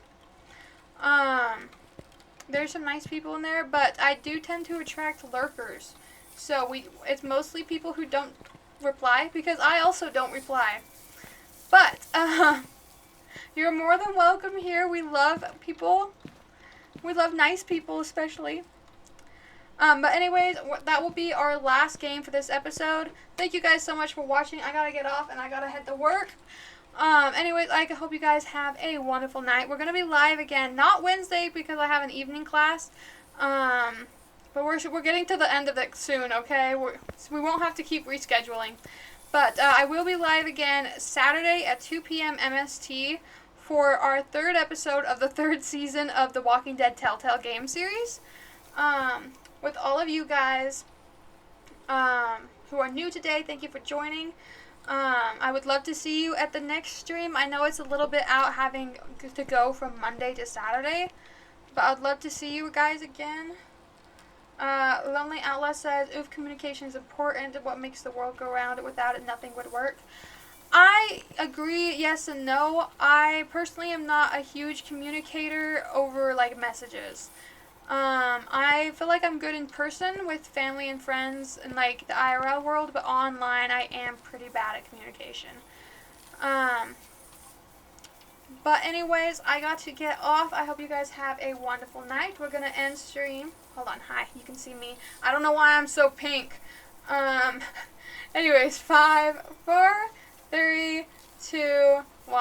There's some nice people in there, but I do tend to attract lurkers. So it's mostly people who don't reply, because I also don't reply. But you're more than welcome here. We love people. We love nice people, especially. But anyways, that will be our last game for this episode. Thank you guys so much for watching. I gotta get off and I gotta head to work. Anyways, I hope you guys have a wonderful night. We're gonna be live again, not Wednesday because I have an evening class. But we're getting to the end of it soon, okay? We won't have to keep rescheduling. But I will be live again Saturday at 2 p.m. MST for our 3rd episode of the 3rd season of the Walking Dead Telltale game series. With all of you guys who are new today, thank you for joining. I would love to see you at the next stream. I know it's a little bit out having to go from Monday to Saturday, but I'd love to see you guys again. Lonely Outlaw says, oof, communication is important and what makes the world go round. Without it, nothing would work. I agree, yes and no. I personally am not a huge communicator over, like, messages. I feel like I'm good in person with family and friends in, like, the IRL world, but online I am pretty bad at communication. But anyways, I got to get off. I hope you guys have a wonderful night. We're going to end stream. Hold on. Hi. You can see me. I don't know why I'm so pink. Anyways, 5, 4, 3, 2,